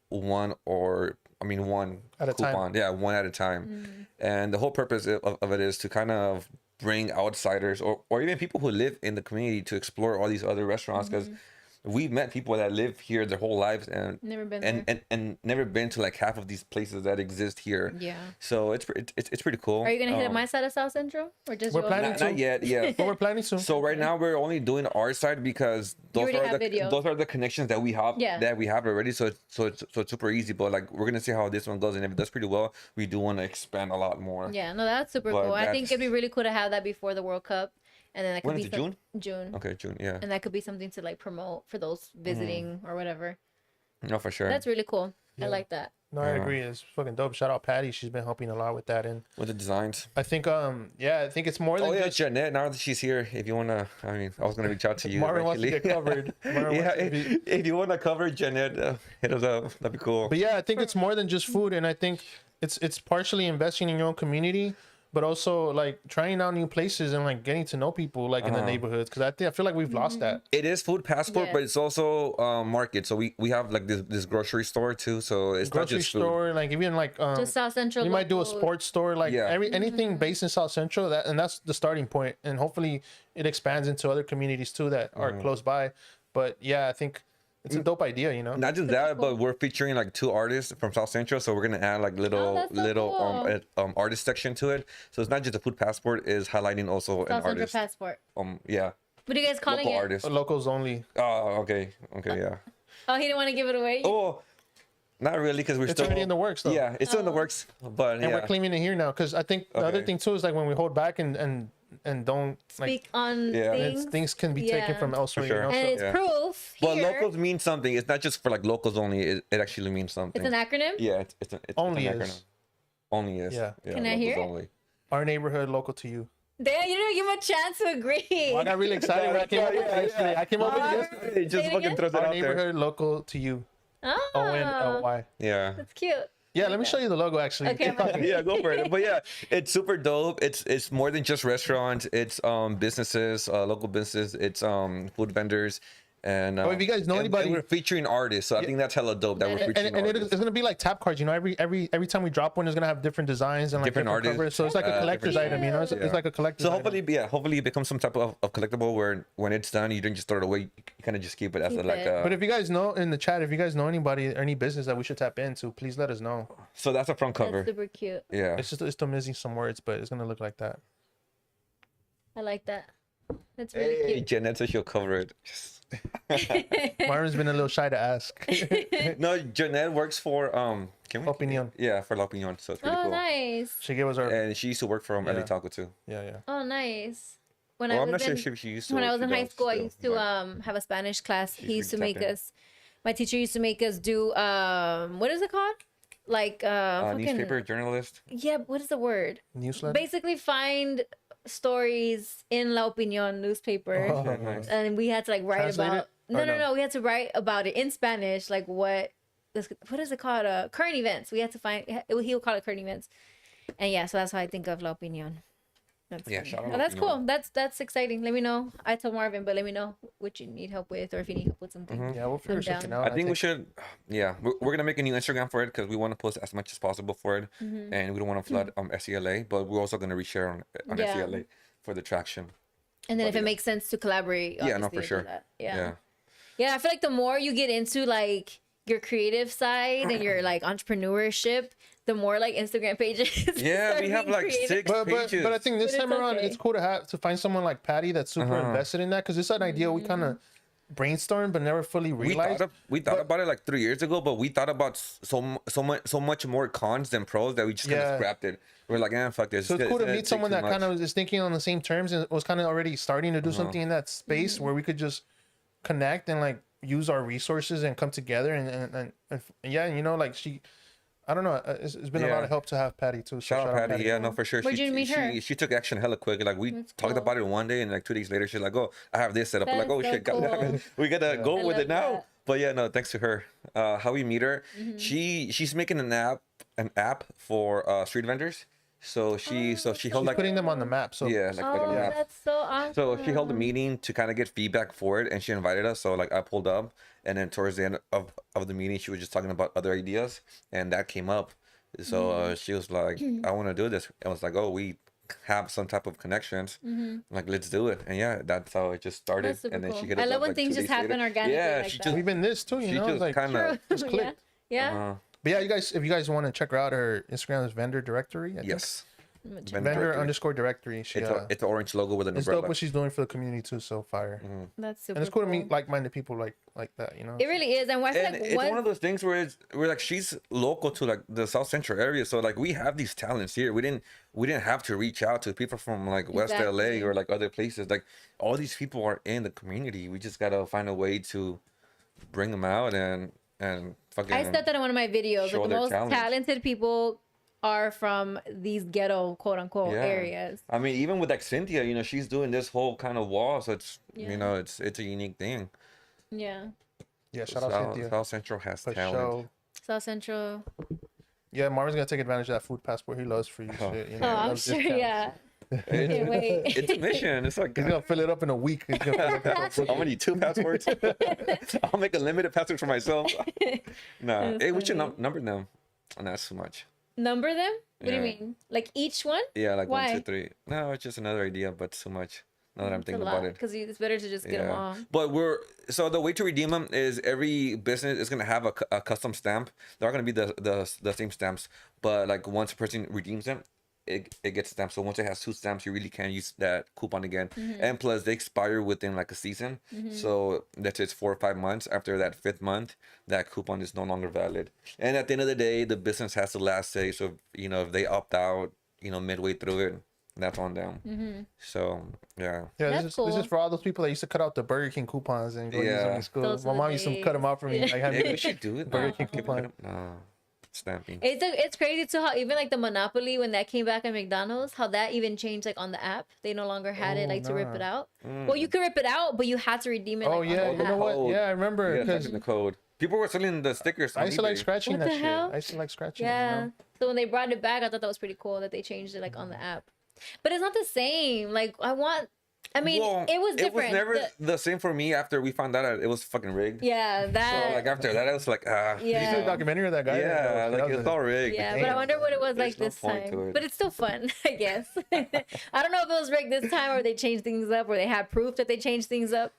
[SPEAKER 3] one
[SPEAKER 2] At a time.
[SPEAKER 3] coupon. Yeah, one at a time. And the whole purpose of it is to kind of bring outsiders or even people who live in the community to explore all these other restaurants, because we've met people that live here their whole lives and
[SPEAKER 1] Never been
[SPEAKER 3] and never been to like half of these places that exist here.
[SPEAKER 1] Yeah.
[SPEAKER 3] So it's pretty cool.
[SPEAKER 1] Are you gonna hit my side of South Central or just
[SPEAKER 2] We're
[SPEAKER 1] yours?
[SPEAKER 2] planning
[SPEAKER 3] Not yet, yeah.
[SPEAKER 2] But we're planning soon.
[SPEAKER 3] So right now we're only doing our side because
[SPEAKER 1] already have videos.
[SPEAKER 3] those are the connections that we have
[SPEAKER 1] Yeah.
[SPEAKER 3] already. So it's super easy. But like we're gonna see how this one goes, and if it does pretty well, we do want to expand a lot more.
[SPEAKER 1] Yeah, no, that's super
[SPEAKER 3] But
[SPEAKER 1] cool. I think
[SPEAKER 3] that's-
[SPEAKER 1] it'd be really cool to have that before the World Cup, and then that could
[SPEAKER 3] When
[SPEAKER 1] be
[SPEAKER 3] is it, June?
[SPEAKER 1] June,
[SPEAKER 3] Okay, June. Yeah.
[SPEAKER 1] and that could be something to like promote for those visiting or whatever.
[SPEAKER 3] No, for sure.
[SPEAKER 1] That's really cool. I like that.
[SPEAKER 2] No, I agree. It's fucking dope. Shout out Patty. She's been helping a lot with that. And
[SPEAKER 3] With the designs.
[SPEAKER 2] I think, I think it's more than
[SPEAKER 3] Oh yeah,
[SPEAKER 2] just
[SPEAKER 3] Jeanette. Now that she's here, if you wanna, I was gonna reach out to you.
[SPEAKER 2] Marvin wants to
[SPEAKER 3] eventually.
[SPEAKER 2] get covered. Marvin
[SPEAKER 3] Yeah,
[SPEAKER 2] wants to be-
[SPEAKER 3] if you wanna cover Jeanette, hit us up. That'd be cool.
[SPEAKER 2] But yeah, I think it's more than just food, and I think it's partially investing in your own community, but also like trying out new places and like getting to know people like in the neighborhoods. Because I feel like we've lost that.
[SPEAKER 3] It is food passport,
[SPEAKER 1] Yeah.
[SPEAKER 3] but it's also market. So we have like this grocery store too. So it's
[SPEAKER 2] Grocery
[SPEAKER 3] not just food.
[SPEAKER 2] store, like even like
[SPEAKER 1] Just South Central.
[SPEAKER 2] you might do a
[SPEAKER 1] local-
[SPEAKER 2] sports store, like
[SPEAKER 3] Yeah.
[SPEAKER 2] anything based in South Central. That's the starting point, and hopefully it expands into other communities too that are close by. But yeah, I think it's a dope idea, you know.
[SPEAKER 3] Not just that, but we're featuring like 2 artists from South Central, so we're gonna add like little
[SPEAKER 1] that's so cool.
[SPEAKER 3] artist section to it. So it's not just a food passport; is highlighting also an
[SPEAKER 1] South Central
[SPEAKER 3] artist.
[SPEAKER 1] passport.
[SPEAKER 3] Yeah,
[SPEAKER 1] What are you guys calling
[SPEAKER 3] local
[SPEAKER 1] it?
[SPEAKER 3] artist.
[SPEAKER 2] Locals only.
[SPEAKER 3] Oh, okay, yeah.
[SPEAKER 1] Oh, he didn't want to give it away.
[SPEAKER 3] Oh, not really, because we're
[SPEAKER 2] It's
[SPEAKER 3] still
[SPEAKER 2] already in the works, though.
[SPEAKER 3] Yeah, it's still in the works, but
[SPEAKER 2] And
[SPEAKER 3] yeah.
[SPEAKER 2] we're claiming it here now, because I think the other
[SPEAKER 3] Okay.
[SPEAKER 2] thing too is like when we hold back and don't like
[SPEAKER 1] Speak on
[SPEAKER 3] Yeah.
[SPEAKER 1] things.
[SPEAKER 2] things can be taken
[SPEAKER 1] Yeah.
[SPEAKER 2] from elsewhere.
[SPEAKER 3] sure.
[SPEAKER 2] You know?
[SPEAKER 1] And
[SPEAKER 2] So-
[SPEAKER 1] it's
[SPEAKER 3] Yeah.
[SPEAKER 1] proof
[SPEAKER 3] But
[SPEAKER 1] here.
[SPEAKER 3] locals mean something. It's not just for like locals only. It actually means something.
[SPEAKER 1] It's an acronym.
[SPEAKER 3] Yeah, it's
[SPEAKER 2] Only
[SPEAKER 3] an
[SPEAKER 2] is.
[SPEAKER 3] acronym. Only is.
[SPEAKER 2] Yeah.
[SPEAKER 1] Can I hear
[SPEAKER 3] locals
[SPEAKER 1] it?
[SPEAKER 3] only.
[SPEAKER 2] Our neighborhood local to you.
[SPEAKER 1] Damn, you didn't give him a chance to agree.
[SPEAKER 2] Well, I got really excited when I came up with it yesterday. I came up with it yesterday.
[SPEAKER 3] It just
[SPEAKER 1] Say it
[SPEAKER 3] fucking
[SPEAKER 1] again?
[SPEAKER 3] throws it
[SPEAKER 2] Our
[SPEAKER 3] out there.
[SPEAKER 2] neighborhood local to you.
[SPEAKER 1] Oh,
[SPEAKER 2] ONLY.
[SPEAKER 3] Yeah.
[SPEAKER 1] that's cute.
[SPEAKER 2] Yeah, let me show you the logo actually.
[SPEAKER 1] Okay,
[SPEAKER 2] Keep talking.
[SPEAKER 3] Yeah, go for it. But yeah, it's super dope. It's more than just restaurants. It's businesses, local businesses. It's food vendors. And
[SPEAKER 2] if you guys know anybody,
[SPEAKER 3] we're featuring artists, so I think that's hella dope that we're featuring
[SPEAKER 2] and
[SPEAKER 3] artists.
[SPEAKER 2] it's gonna be like tap cards, you know. Every time we drop one, it's gonna have different designs and like
[SPEAKER 3] Different artists.
[SPEAKER 2] covers. So it's like a collector's
[SPEAKER 3] Different-
[SPEAKER 2] item, you know. It's like a collector's.
[SPEAKER 3] So
[SPEAKER 2] item.
[SPEAKER 3] hopefully it becomes some type of collectible where when it's done, you don't just throw it away. You kind of just keep it as
[SPEAKER 1] Keep
[SPEAKER 3] like.
[SPEAKER 1] it.
[SPEAKER 2] But if you guys know in the chat, if you guys know anybody or any business that we should tap into, please let us know.
[SPEAKER 3] So that's a front cover.
[SPEAKER 1] That's super cute.
[SPEAKER 3] Yeah.
[SPEAKER 2] It's still missing some words, but it's gonna look like that.
[SPEAKER 1] I like that. That's really
[SPEAKER 3] Hey,
[SPEAKER 1] cute.
[SPEAKER 3] Jeanette says she'll cover it.
[SPEAKER 2] Marvin's been a little shy to ask.
[SPEAKER 3] No, Jeanette works for can we?
[SPEAKER 2] Opinion.
[SPEAKER 3] Yeah, for La Opinion, so it's pretty
[SPEAKER 1] Oh,
[SPEAKER 3] cool.
[SPEAKER 1] nice.
[SPEAKER 2] She gave us our.
[SPEAKER 3] And she used to work from LA Taco too.
[SPEAKER 2] Yeah.
[SPEAKER 1] Oh, nice. When
[SPEAKER 3] Well,
[SPEAKER 1] I
[SPEAKER 3] I'm
[SPEAKER 1] was
[SPEAKER 3] not
[SPEAKER 1] in,
[SPEAKER 3] sure if she used to.
[SPEAKER 1] when
[SPEAKER 3] or
[SPEAKER 1] I
[SPEAKER 3] if
[SPEAKER 1] was in
[SPEAKER 3] she
[SPEAKER 1] high
[SPEAKER 3] does
[SPEAKER 1] school, I
[SPEAKER 3] still,
[SPEAKER 1] used to
[SPEAKER 3] but-
[SPEAKER 1] have a Spanish class. He used to
[SPEAKER 3] really
[SPEAKER 1] make
[SPEAKER 3] tapped in.
[SPEAKER 1] us. My teacher used to make us do what is it called? Like fucking,
[SPEAKER 3] newspaper journalist.
[SPEAKER 1] Yeah, what is the word?
[SPEAKER 2] Newsletter.
[SPEAKER 1] Basically, find stories in La Opinion newspaper,
[SPEAKER 2] Oh,
[SPEAKER 3] nice.
[SPEAKER 1] and we had to like write
[SPEAKER 2] Translate
[SPEAKER 1] about.
[SPEAKER 2] it? Or
[SPEAKER 1] No,
[SPEAKER 2] no?
[SPEAKER 1] no. We had to write about it in Spanish, like what is it called? Current events. We had to find. He would call it current events, and yeah, so that's how I think of La Opinion. That's
[SPEAKER 3] Yeah,
[SPEAKER 1] funny.
[SPEAKER 3] shout out
[SPEAKER 1] Oh,
[SPEAKER 3] La
[SPEAKER 1] that's
[SPEAKER 3] Opinion.
[SPEAKER 1] cool. That's exciting. Let me know. I told Marvin, but let me know what you need help with, or if you need help with something.
[SPEAKER 2] Yeah, we'll figure
[SPEAKER 1] I'm
[SPEAKER 2] something
[SPEAKER 1] down.
[SPEAKER 2] out.
[SPEAKER 3] I think we should. Yeah, we're gonna make a new Instagram for it because we want to post as much as possible for it,
[SPEAKER 1] Mm-hmm.
[SPEAKER 3] and we don't want to flood SCLA, but we're also gonna reshare on
[SPEAKER 1] Yeah.
[SPEAKER 3] SCLA for the traction.
[SPEAKER 1] And then if
[SPEAKER 3] But
[SPEAKER 1] it
[SPEAKER 3] yeah.
[SPEAKER 1] makes sense to collaborate,
[SPEAKER 3] Yeah, no,
[SPEAKER 1] obviously,
[SPEAKER 3] for
[SPEAKER 1] do
[SPEAKER 3] sure.
[SPEAKER 1] that.
[SPEAKER 3] Yeah.
[SPEAKER 1] Yeah. Yeah, I feel like the more you get into like your creative side and your like entrepreneurship, the more like Instagram pages.
[SPEAKER 3] Yeah,
[SPEAKER 1] start
[SPEAKER 3] we have
[SPEAKER 1] being
[SPEAKER 3] like
[SPEAKER 1] creative.
[SPEAKER 3] 6 pages.
[SPEAKER 2] But I think this
[SPEAKER 1] But
[SPEAKER 2] time
[SPEAKER 1] it's
[SPEAKER 2] around,
[SPEAKER 1] okay.
[SPEAKER 2] it's cool to find someone like Patty that's super invested in that because it's an idea we kind of brainstormed but never fully realized.
[SPEAKER 3] we thought about it like 3 years ago, but we thought about so much more cons than pros that we just kind of
[SPEAKER 2] Yeah.
[SPEAKER 3] scrapped it. We're like, fuck this.
[SPEAKER 2] So it's cool to meet
[SPEAKER 3] take
[SPEAKER 2] someone
[SPEAKER 3] too
[SPEAKER 2] that
[SPEAKER 3] much.
[SPEAKER 2] kind of is thinking on the same terms and was kind of already starting to do something in that space where we could just connect and like use our resources and come together and yeah, you know, like I don't know, it's been a lot
[SPEAKER 3] Yeah.
[SPEAKER 2] of help to have Patty too. So
[SPEAKER 3] Shout out Patty, yeah, no, for sure.
[SPEAKER 1] Where'd you meet her?
[SPEAKER 3] She took action hella quick. Like we talked
[SPEAKER 1] cool.
[SPEAKER 3] about it one day, and like 2 days later, she's like, "Oh, I have this set up." I'm
[SPEAKER 1] That
[SPEAKER 3] like, "Oh
[SPEAKER 1] is so
[SPEAKER 3] shit, goddamn
[SPEAKER 1] cool.
[SPEAKER 3] it. We gotta go
[SPEAKER 1] I
[SPEAKER 3] with it
[SPEAKER 1] love
[SPEAKER 3] now."
[SPEAKER 1] that.
[SPEAKER 3] But yeah, no, thanks to her. How we meet her?
[SPEAKER 1] Mm-hmm.
[SPEAKER 3] She's making an app for street vendors. So she held
[SPEAKER 2] she's
[SPEAKER 3] like
[SPEAKER 2] putting them on the map. So
[SPEAKER 3] yeah, like
[SPEAKER 1] Oh,
[SPEAKER 3] an app.
[SPEAKER 1] that's so awesome.
[SPEAKER 3] So she held a meeting to kind of get feedback for it, and she invited us. So like I pulled up, and then towards the end of the meeting, she was just talking about other ideas, and that came up. So she was like, "I want to do this." I was like, "Oh, we have some type of connections. Like, let's do it." And yeah, that's how it just started.
[SPEAKER 1] That's super
[SPEAKER 3] And then
[SPEAKER 1] cool.
[SPEAKER 3] she hit
[SPEAKER 1] I
[SPEAKER 3] us
[SPEAKER 1] love
[SPEAKER 3] up,
[SPEAKER 1] when
[SPEAKER 3] like,
[SPEAKER 1] things
[SPEAKER 3] 2
[SPEAKER 1] just
[SPEAKER 3] days
[SPEAKER 1] happen
[SPEAKER 3] later.
[SPEAKER 1] organically
[SPEAKER 3] Yeah,
[SPEAKER 1] like
[SPEAKER 3] she
[SPEAKER 1] that.
[SPEAKER 3] just
[SPEAKER 2] we've been this too, you
[SPEAKER 3] she
[SPEAKER 2] know,
[SPEAKER 3] just
[SPEAKER 2] like.
[SPEAKER 3] kind of
[SPEAKER 2] Just clicked.
[SPEAKER 1] Yeah.
[SPEAKER 2] But yeah, if you guys want to check her out, her Instagram is vendor directory. I think.
[SPEAKER 3] yes.
[SPEAKER 2] Vendor _ directory. She,
[SPEAKER 3] It's an orange logo with an
[SPEAKER 2] it's
[SPEAKER 3] umbrella.
[SPEAKER 2] dope what she's doing for the community too. So fire,
[SPEAKER 1] That's super
[SPEAKER 2] and it's cool to meet like-minded people like that. You know.
[SPEAKER 1] It really is. And I feel
[SPEAKER 3] And
[SPEAKER 1] like
[SPEAKER 3] it's one of those things where we're like she's local to like the South Central area, so like we have these talents here. We didn't have to reach out to people from like West LA
[SPEAKER 1] Exactly.
[SPEAKER 3] or like other places. Like all these people are in the community. We just gotta find a way to bring them out and fucking.
[SPEAKER 1] I said that in one of my videos.
[SPEAKER 3] show
[SPEAKER 1] Like the
[SPEAKER 3] their
[SPEAKER 1] most
[SPEAKER 3] talents.
[SPEAKER 1] talented people are from these ghetto quote unquote
[SPEAKER 3] Yeah.
[SPEAKER 1] areas.
[SPEAKER 3] I mean, even with like Cynthia, you know, she's doing this whole kind of wall, so it's
[SPEAKER 1] Yeah.
[SPEAKER 3] you know, it's a unique thing.
[SPEAKER 1] Yeah.
[SPEAKER 2] Yeah, shout out Cynthia.
[SPEAKER 3] South Central has
[SPEAKER 2] For
[SPEAKER 3] talent.
[SPEAKER 2] sure.
[SPEAKER 1] South Central.
[SPEAKER 2] Yeah, Marvin's gonna take advantage of that food passport he loves for you. Shit, you know,
[SPEAKER 1] Oh,
[SPEAKER 2] he
[SPEAKER 1] I'm
[SPEAKER 2] loves
[SPEAKER 1] sure.
[SPEAKER 2] discounts.
[SPEAKER 1] Yeah. Can't wait.
[SPEAKER 3] It's a mission. It's like
[SPEAKER 2] He's gonna fill it up in a week. He's gonna fill it up in a
[SPEAKER 3] I'm gonna need 2 passports. I'll make a limited password for myself. Nah,
[SPEAKER 1] That's
[SPEAKER 3] hey, we should
[SPEAKER 1] funny.
[SPEAKER 3] number them. And that's too much.
[SPEAKER 1] Number them? What do you
[SPEAKER 3] Yeah.
[SPEAKER 1] mean? Like each one?
[SPEAKER 3] Yeah, like
[SPEAKER 1] Why?
[SPEAKER 3] 1, 2, 3. No, it's just another idea, but too much. Now that I'm thinking about it.
[SPEAKER 1] Because it's better to just get them all.
[SPEAKER 3] But so the way to redeem them is every business is gonna have a custom stamp. They're not gonna be the same stamps, but like once a person redeems them, it gets stamped. So once it has 2 stamps, you really can't use that coupon again. And plus, they expire within like a season. So that's it's 4 or 5 months. After that 5th month, that coupon is no longer valid. And at the end of the day, the business has the last say. So you know if they opt out, you know midway through it, that's on them. So yeah.
[SPEAKER 2] Yeah,
[SPEAKER 1] That's
[SPEAKER 2] this is
[SPEAKER 1] cool.
[SPEAKER 2] for all those people that used to cut out the Burger King coupons and go use them
[SPEAKER 3] Yeah.
[SPEAKER 2] in school.
[SPEAKER 1] Those
[SPEAKER 2] My
[SPEAKER 1] are the
[SPEAKER 2] mom used to cut them
[SPEAKER 1] days.
[SPEAKER 2] out for me. Like, have
[SPEAKER 3] Maybe
[SPEAKER 2] me
[SPEAKER 3] we should do it.
[SPEAKER 2] Burger
[SPEAKER 3] now.
[SPEAKER 2] King coupon.
[SPEAKER 3] No. stamping.
[SPEAKER 1] It's crazy too how even like the Monopoly when that came back at McDonald's, how that even changed like on the app. They no longer had it like to rip it out. Well, you could rip it out, but you had to redeem it.
[SPEAKER 2] Oh
[SPEAKER 1] Like,
[SPEAKER 2] yeah,
[SPEAKER 1] on the
[SPEAKER 2] you know
[SPEAKER 1] app.
[SPEAKER 2] what? Yeah, I remember.
[SPEAKER 3] Yeah,
[SPEAKER 2] Because
[SPEAKER 3] in the code. People were selling the stickers.
[SPEAKER 2] I used to like
[SPEAKER 3] eBay.
[SPEAKER 2] scratching
[SPEAKER 1] What
[SPEAKER 2] that
[SPEAKER 1] the
[SPEAKER 2] shit.
[SPEAKER 1] hell?
[SPEAKER 2] I used to like scratching.
[SPEAKER 1] Yeah.
[SPEAKER 2] It, you know?
[SPEAKER 1] So when they brought it back, I thought that was pretty cool that they changed it like on the app. But it's not the same. Like I mean,
[SPEAKER 3] Well,
[SPEAKER 1] it was different.
[SPEAKER 3] It was never the same for me after we found out it was fucking rigged.
[SPEAKER 1] Yeah, that.
[SPEAKER 3] So like after that, I was like,
[SPEAKER 1] Yeah.
[SPEAKER 2] Did you see the documentary of that guy?
[SPEAKER 3] Yeah, like it's all rigged.
[SPEAKER 1] Yeah,
[SPEAKER 2] Damn.
[SPEAKER 1] but I wonder what it was
[SPEAKER 3] There's
[SPEAKER 1] like
[SPEAKER 3] no
[SPEAKER 1] this
[SPEAKER 3] point to
[SPEAKER 1] time.
[SPEAKER 3] it.
[SPEAKER 1] But it's still fun, I guess. I don't know if it was rigged this time or they changed things up or they had proof that they changed things up.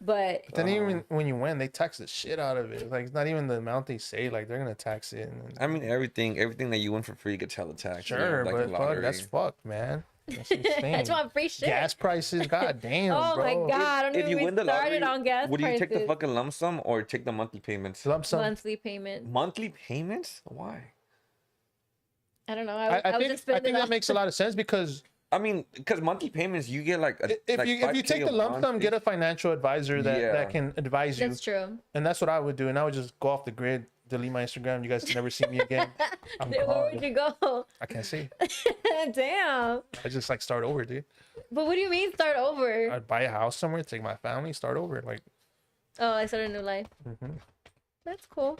[SPEAKER 1] But
[SPEAKER 2] Then even when you win, they tax the shit out of it. Like it's not even the amount they say. Like they're gonna tax it.
[SPEAKER 3] I mean, everything that you win for free gets hella taxed.
[SPEAKER 2] Sure,
[SPEAKER 3] like
[SPEAKER 2] but
[SPEAKER 3] the
[SPEAKER 2] fuck,
[SPEAKER 3] lottery.
[SPEAKER 2] that's fucked, man. That's insane.
[SPEAKER 1] I just want free shit.
[SPEAKER 2] Gas prices, god damn,
[SPEAKER 1] Oh
[SPEAKER 2] bro.
[SPEAKER 1] my god, I don't
[SPEAKER 3] If
[SPEAKER 1] even
[SPEAKER 3] you
[SPEAKER 1] get
[SPEAKER 3] win the
[SPEAKER 1] started
[SPEAKER 3] lottery,
[SPEAKER 1] on gas
[SPEAKER 3] would you
[SPEAKER 1] prices.
[SPEAKER 3] take the fucking lump sum or take the monthly payments?
[SPEAKER 2] Lump sum.
[SPEAKER 1] Monthly payment.
[SPEAKER 3] Monthly payments? Why?
[SPEAKER 1] I don't know.
[SPEAKER 2] I
[SPEAKER 1] was
[SPEAKER 2] think
[SPEAKER 1] just spending
[SPEAKER 2] that
[SPEAKER 1] on-
[SPEAKER 2] makes a lot of sense because
[SPEAKER 3] I mean, because monthly payments, you get like
[SPEAKER 2] if you
[SPEAKER 3] 5K
[SPEAKER 2] take the
[SPEAKER 3] a
[SPEAKER 2] lump
[SPEAKER 3] month.
[SPEAKER 2] sum, get a financial advisor that
[SPEAKER 3] Yeah.
[SPEAKER 2] can advise you.
[SPEAKER 1] That's true.
[SPEAKER 2] And that's what I would do. And I would just go off the grid, delete my Instagram. You guys can never see me again. I'm
[SPEAKER 1] Where
[SPEAKER 2] gone.
[SPEAKER 1] would you go?
[SPEAKER 2] I can't see.
[SPEAKER 1] Damn.
[SPEAKER 2] I just like start over, dude.
[SPEAKER 1] But what do you mean start over?
[SPEAKER 2] I'd buy a house somewhere, take my family, start over. Like,
[SPEAKER 1] Oh, I started a new life.
[SPEAKER 2] mhm.
[SPEAKER 1] That's cool.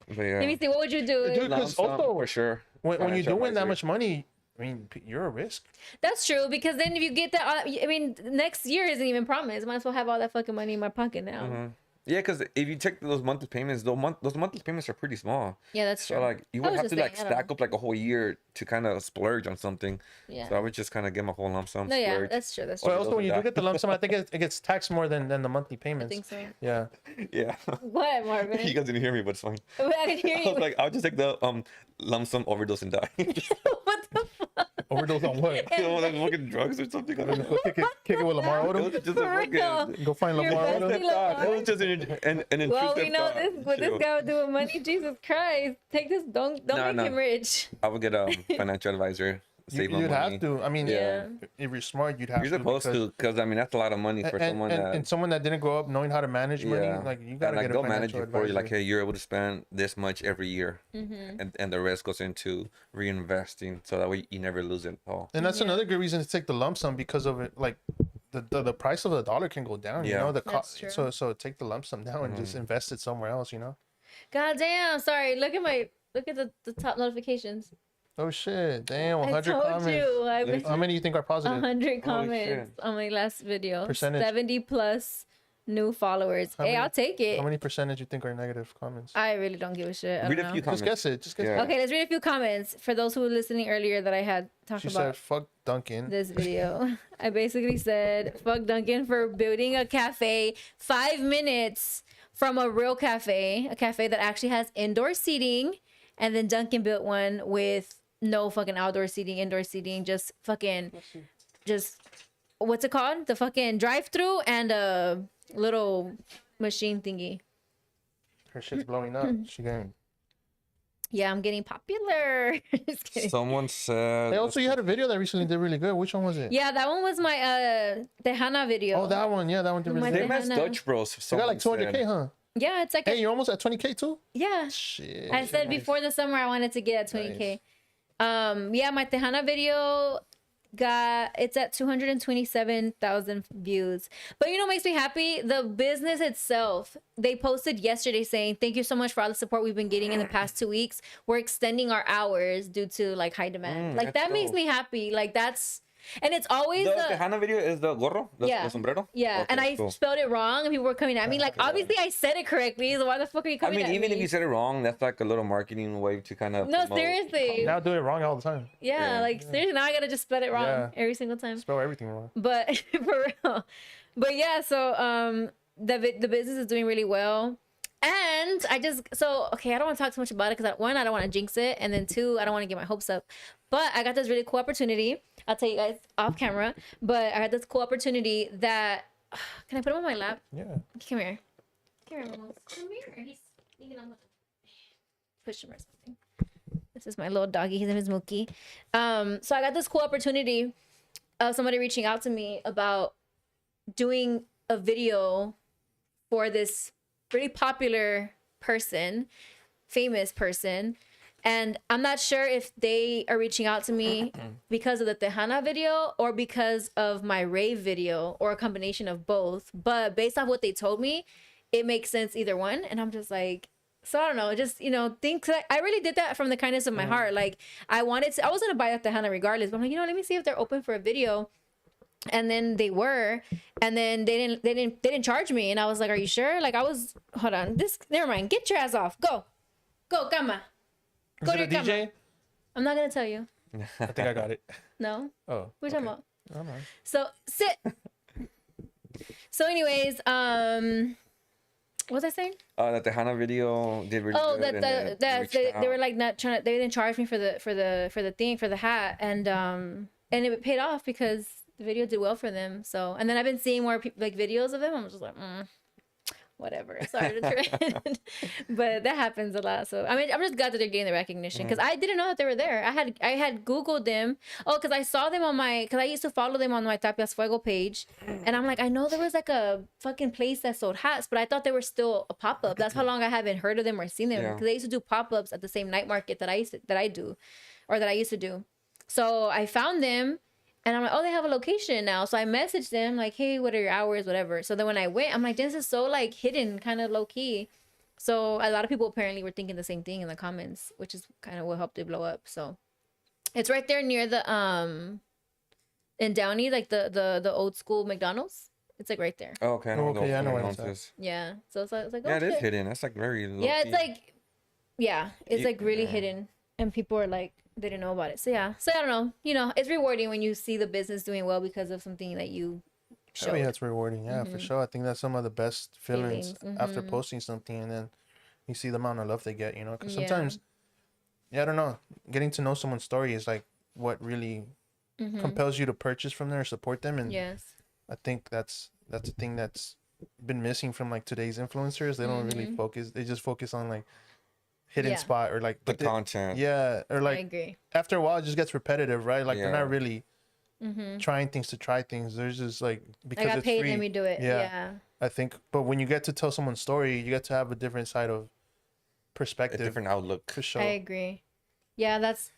[SPEAKER 3] But yeah.
[SPEAKER 1] Let me see. What would you do?
[SPEAKER 2] Dude,
[SPEAKER 3] Lump
[SPEAKER 2] 'cause
[SPEAKER 3] sum,
[SPEAKER 2] also,
[SPEAKER 3] for sure.
[SPEAKER 2] when you're
[SPEAKER 3] Financial
[SPEAKER 2] doing that
[SPEAKER 3] advisor.
[SPEAKER 2] much money, I mean, you're a risk.
[SPEAKER 1] That's true because then if you get that, I mean, next year isn't even promised. Might as well have all that fucking money in my pocket now.
[SPEAKER 3] Mhm. Yeah, because if you take those monthly payments, those monthly payments are pretty small.
[SPEAKER 1] Yeah, that's true.
[SPEAKER 3] So like you
[SPEAKER 1] I
[SPEAKER 3] would
[SPEAKER 1] was
[SPEAKER 3] have to
[SPEAKER 1] just
[SPEAKER 3] like
[SPEAKER 1] saying, I don't
[SPEAKER 3] stack up like a whole year to kind of splurge on something.
[SPEAKER 1] Yeah.
[SPEAKER 3] So I would just kind of get my whole lump sum.
[SPEAKER 1] No, yeah,
[SPEAKER 3] splurge.
[SPEAKER 1] that's true. That's
[SPEAKER 2] But
[SPEAKER 1] true.
[SPEAKER 2] also, when you do get the lump sum, I think it gets taxed more than the monthly
[SPEAKER 1] I
[SPEAKER 2] payments.
[SPEAKER 1] think so.
[SPEAKER 2] Yeah.
[SPEAKER 3] Yeah.
[SPEAKER 1] What, Marvin?
[SPEAKER 3] You guys didn't hear me, but it's fine.
[SPEAKER 1] I can hear
[SPEAKER 3] I
[SPEAKER 1] you.
[SPEAKER 3] was like, I'll just take the lump sum, overdose, and die.
[SPEAKER 1] What the fuck?
[SPEAKER 2] Overdose on what?
[SPEAKER 3] You know, like fucking drugs or something. I don't know.
[SPEAKER 2] Kick it with Lamar
[SPEAKER 3] It was
[SPEAKER 2] Odom.
[SPEAKER 3] just a
[SPEAKER 1] For real?
[SPEAKER 3] fucking.
[SPEAKER 2] Go find
[SPEAKER 1] Your
[SPEAKER 2] Lamar
[SPEAKER 1] bestie
[SPEAKER 2] Odom.
[SPEAKER 1] Lamar?
[SPEAKER 3] It was just an intrusive
[SPEAKER 1] Well, we know
[SPEAKER 3] thought.
[SPEAKER 1] this. What this
[SPEAKER 3] Chill.
[SPEAKER 1] guy would do with money. Jesus Christ! Take this. Don't
[SPEAKER 3] No,
[SPEAKER 1] make
[SPEAKER 3] no.
[SPEAKER 1] him rich.
[SPEAKER 3] I would get a financial advisor. Save my
[SPEAKER 2] You'd
[SPEAKER 3] money.
[SPEAKER 2] have to. I mean,
[SPEAKER 1] Yeah.
[SPEAKER 2] if you're smart, you'd have
[SPEAKER 3] You're
[SPEAKER 2] to.
[SPEAKER 3] supposed
[SPEAKER 2] because-
[SPEAKER 3] to, because I mean that's a lot of money for someone that.
[SPEAKER 2] and someone that didn't grow up knowing how to manage money,
[SPEAKER 3] Yeah.
[SPEAKER 2] like you
[SPEAKER 3] And,
[SPEAKER 2] gotta
[SPEAKER 3] like
[SPEAKER 2] get a
[SPEAKER 3] they'll manage
[SPEAKER 2] financial
[SPEAKER 3] it for you.
[SPEAKER 2] advisor.
[SPEAKER 3] Like, hey, you're able to spend this much every year,
[SPEAKER 1] Mm-hmm.
[SPEAKER 3] and the rest goes into reinvesting, so that way you never lose it all.
[SPEAKER 2] And that's
[SPEAKER 1] Yeah.
[SPEAKER 2] another good reason to take the lump sum because of it. Like the price of the dollar can go down. You
[SPEAKER 3] Yeah.
[SPEAKER 2] know the
[SPEAKER 1] That's
[SPEAKER 2] cost.
[SPEAKER 1] true.
[SPEAKER 2] So take the lump sum now and just invest it somewhere else. You know.
[SPEAKER 1] God damn! Sorry. Look at the top notifications.
[SPEAKER 2] Oh shit! Damn,
[SPEAKER 1] I
[SPEAKER 2] 100
[SPEAKER 1] told
[SPEAKER 2] comments.
[SPEAKER 1] you. I
[SPEAKER 3] Let me
[SPEAKER 1] was
[SPEAKER 2] How many do you think are positive?
[SPEAKER 1] 100 comments
[SPEAKER 3] shit.
[SPEAKER 1] on my last video.
[SPEAKER 2] Percentage.
[SPEAKER 1] 70 plus new followers.
[SPEAKER 2] How
[SPEAKER 1] Hey,
[SPEAKER 2] many-
[SPEAKER 1] I'll take it.
[SPEAKER 2] How many percentage you think are negative comments?
[SPEAKER 1] I really don't give a shit. I
[SPEAKER 3] Read
[SPEAKER 1] don't
[SPEAKER 3] a
[SPEAKER 1] know.
[SPEAKER 3] few comments.
[SPEAKER 2] Just guess it. Just guess
[SPEAKER 3] Yeah.
[SPEAKER 2] it.
[SPEAKER 1] Okay, let's read a few comments for those who were listening earlier that I had talked
[SPEAKER 2] She
[SPEAKER 1] about
[SPEAKER 2] said, "Fuck Duncan."
[SPEAKER 1] this video. I basically said, fuck Duncan for building a cafe 5 minutes from a real cafe, a cafe that actually has indoor seating. And then Duncan built one with no fucking outdoor seating, indoor seating, just what's it called? The fucking drive-through and a little machine thingy.
[SPEAKER 2] Her shit's blowing up. She getting.
[SPEAKER 1] Yeah, I'm getting popular. Just kidding.
[SPEAKER 3] Someone said.
[SPEAKER 2] Hey, also you had a video that recently did really good. Which one was it?
[SPEAKER 1] Yeah, that one was my Tejana video.
[SPEAKER 2] Oh, that one. Yeah, that one did really
[SPEAKER 1] My
[SPEAKER 2] good.
[SPEAKER 3] Same as
[SPEAKER 1] Tejana.
[SPEAKER 3] Dutch Bros.
[SPEAKER 2] You got like
[SPEAKER 3] someone
[SPEAKER 2] 200K,
[SPEAKER 3] said.
[SPEAKER 2] huh?
[SPEAKER 1] Yeah, it's like
[SPEAKER 2] Hey, you're almost at 20K too.
[SPEAKER 1] yeah.
[SPEAKER 2] Shit.
[SPEAKER 1] I said before the summer I wanted to get at 20K. Yeah, my Tejana video it's at 227,000 views. But you know what makes me happy? The business itself. They posted yesterday saying, "Thank you so much for all the support we've been getting in the past 2 weeks. We're extending our hours due to like high demand." Like
[SPEAKER 3] that's
[SPEAKER 1] that makes
[SPEAKER 3] dope.
[SPEAKER 1] me happy. Like that's and it's always
[SPEAKER 3] The
[SPEAKER 1] the
[SPEAKER 3] Tejana video is the gorro,
[SPEAKER 1] Yeah.
[SPEAKER 3] the sombrero.
[SPEAKER 1] yeah,
[SPEAKER 3] Okay,
[SPEAKER 1] and I
[SPEAKER 3] cool.
[SPEAKER 1] spelled it wrong, and people were coming at me like, obviously I said it correctly. So why the fuck are you
[SPEAKER 3] I
[SPEAKER 1] coming
[SPEAKER 3] mean,
[SPEAKER 1] at
[SPEAKER 3] even
[SPEAKER 1] me?
[SPEAKER 3] if you said it wrong, that's like a little marketing way to kind of.
[SPEAKER 1] No, seriously.
[SPEAKER 2] Now do it wrong all the time.
[SPEAKER 1] Yeah,
[SPEAKER 3] Yeah.
[SPEAKER 1] like seriously, now I gotta just spell it wrong
[SPEAKER 2] Yeah.
[SPEAKER 1] every single time.
[SPEAKER 2] Spell everything wrong.
[SPEAKER 1] But for real, but yeah, so the business is doing really well, and I don't want to talk too much about it because one, I don't want to jinx it, and then two, I don't want to get my hopes up. But I got this really cool opportunity. I'll tell you guys off camera. But I had this cool opportunity that can I put him on my lap?
[SPEAKER 2] Yeah.
[SPEAKER 1] Come here, Mamos. Come here. He's eating on the push him or something. This is my little doggy. His name is Mookie. So I got this cool opportunity of somebody reaching out to me about doing a video for this pretty popular person, famous person, And I'm not sure if they are reaching out to me because of the Tejana video or because of my rave video or a combination of both. But based on what they told me, it makes sense either one. And I'm just like, so I don't know, just, you know, think I really did that from the kindness of my heart. Like I was going to buy the Tejana regardless, but I'm like, you know, let me see if they're open for a video. And then they were, and then they didn't charge me. And I was like, are you sure? Like hold on, never mind. Get your ass off. Go, Kama.
[SPEAKER 2] Is it a DJ?
[SPEAKER 1] I'm not gonna tell you.
[SPEAKER 2] I think I got it.
[SPEAKER 1] No.
[SPEAKER 2] Oh.
[SPEAKER 1] What are you talking about?
[SPEAKER 2] I don't know.
[SPEAKER 1] So sit. So, anyways, what was I saying?
[SPEAKER 3] That the Hana video did really good.
[SPEAKER 1] They were like not trying to. They didn't charge me for the hat, and it paid off because the video did well for them. So, and then I've been seeing more like videos of them. I'm just like, whatever. Sorry to trend. But that happens a lot. So I mean, I'm just glad that they're getting the recognition because I didn't know that they were there. I had Googled them. Oh, because I saw them because I used to follow them on my Tapias Fuego page, and I'm like, I know there was like a fucking place that sold hats, but I thought they were still a pop up. That's how long I haven't heard of them or seen them because they used to do pop ups at the same night market that I used to do. So I found them. And I'm like, oh, they have a location now. So I messaged them like, hey, what are your hours, whatever. So then when I went, I'm like, this is so like hidden, kind of low key. So a lot of people apparently were thinking the same thing in the comments, which is kind of what helped it blow up. So it's right there near the in Downey, like the old school McDonald's. It's like right there.
[SPEAKER 3] Oh, okay. I know what it is.
[SPEAKER 1] Yeah. So it's like,
[SPEAKER 3] yeah, it is hidden. That's like very low
[SPEAKER 1] yeah,
[SPEAKER 3] key.
[SPEAKER 1] It's like really hidden, and people are like, they didn't know about it. So yeah. So I don't know. You know, it's rewarding when you see the business doing well because of something that you showed.
[SPEAKER 2] Oh yeah, it's rewarding. Yeah, for sure. I think that's some of the best feelings after posting something, and then you see the amount of love they get. You know, because sometimes, I don't know, getting to know someone's story is like what really compels you to purchase from there or support them. And I think that's the thing that's been missing from like today's influencers. They don't really focus. They just focus on like hidden spot or like
[SPEAKER 3] the content.
[SPEAKER 2] Yeah, or like
[SPEAKER 1] I agree.
[SPEAKER 2] After a while it just gets repetitive, right? Like they're not really trying things to try things. There's just like because
[SPEAKER 1] I got
[SPEAKER 2] it's
[SPEAKER 1] paid
[SPEAKER 2] free.
[SPEAKER 1] and we do it. Yeah.
[SPEAKER 2] I think, but when you get to tell someone's story, you get to have a different side of perspective,
[SPEAKER 3] a different outlook.
[SPEAKER 2] For sure.
[SPEAKER 1] I agree. Yeah, that's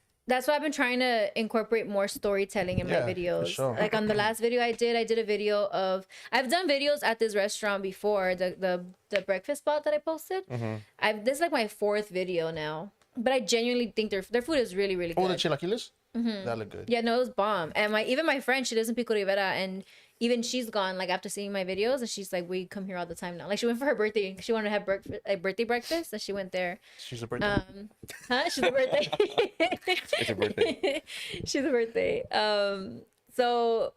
[SPEAKER 1] why I've been trying to incorporate more storytelling in my videos. For sure. Like on the last video I did a video of, I've done videos at this restaurant before, the breakfast spot that I posted. This is like my 4th video now, but I genuinely think their food is really, really good.
[SPEAKER 2] Oh, the chilaquiles? That look good.
[SPEAKER 1] Yeah, no, it was bomb. And even my friend, she lives in Pico Rivera, and even she's gone like after seeing my videos, and she's like, we come here all the time now. Like she went for her birthday. She wanted to have birthday breakfast, and she went there.
[SPEAKER 2] She's a birthday.
[SPEAKER 1] She's a birthday.
[SPEAKER 3] It's a birthday.
[SPEAKER 1] She's a birthday. So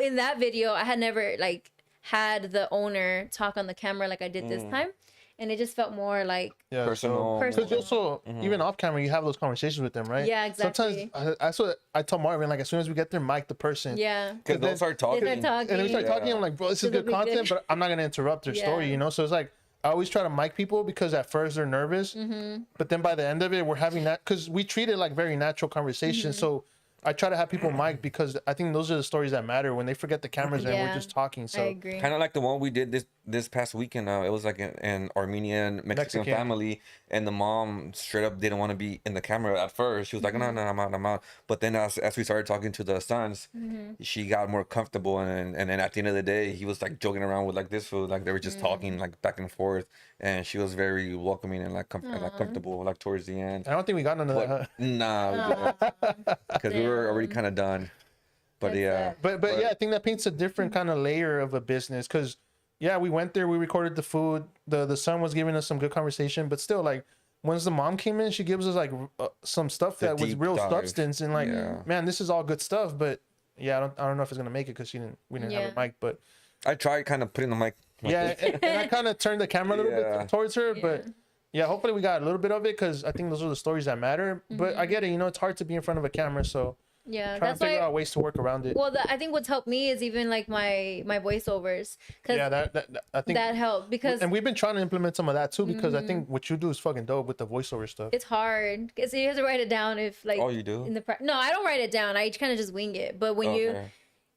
[SPEAKER 1] in that video, I had never like had the owner talk on the camera like I did this time. And it just felt more like
[SPEAKER 3] personal.
[SPEAKER 2] Because also, even off camera, you have those conversations with them, right?
[SPEAKER 1] Yeah, exactly.
[SPEAKER 2] Sometimes I tell Marvin, like, as soon as we get there, mic the person.
[SPEAKER 1] Yeah.
[SPEAKER 3] Because they'll start talking.
[SPEAKER 2] And then we start talking, I'm like, bro, this is good content, but I'm not going to interrupt their story, you know? So it's like, I always try to mic people because at first they're nervous. But then by the end of it, we're having that, because we treat it like very natural conversation. So I try to have people mic because I think those are the stories that matter when they forget the cameras and we're just talking. So
[SPEAKER 1] I agree.
[SPEAKER 3] Kind of like the one we did this past weekend. It was like an Armenian Mexican family, and the mom straight up didn't want to be in the camera at first. She was like, no, I'm out. But then as we started talking to the sons, she got more comfortable, and then at the end of the day, he was like joking around with like this food, like they were just talking like back and forth, and she was very welcoming and like comfortable like towards the end.
[SPEAKER 2] I don't think we got none of that. Huh?
[SPEAKER 3] Nah, because we were already kind of done. But yeah.
[SPEAKER 2] But yeah, I think that paints a different kind of layer of a business because we went there, we recorded the food, the son was giving us some good conversation, but still like once the mom came in, she gives us like some stuff that was real substance and like man, this is all good stuff, but I don't know if it's gonna make it because we didn't have a mic, but
[SPEAKER 3] I tried kind of putting the mic.
[SPEAKER 2] And I kind of turned the camera a little bit towards her, but hopefully we got a little bit of it because I think those are the stories that matter. But I get it, it's hard to be in front of a camera, so trying to figure out ways to work around it.
[SPEAKER 1] Well, I think what's helped me is even like my voiceovers.
[SPEAKER 2] I think
[SPEAKER 1] that helped because
[SPEAKER 2] and we've been trying to implement some of that too because I think what you do is fucking dope with the voiceover stuff.
[SPEAKER 1] It's hard because you have to write it down if like.
[SPEAKER 3] Oh, you do?
[SPEAKER 1] No, I don't write it down. I kind of just wing it. But when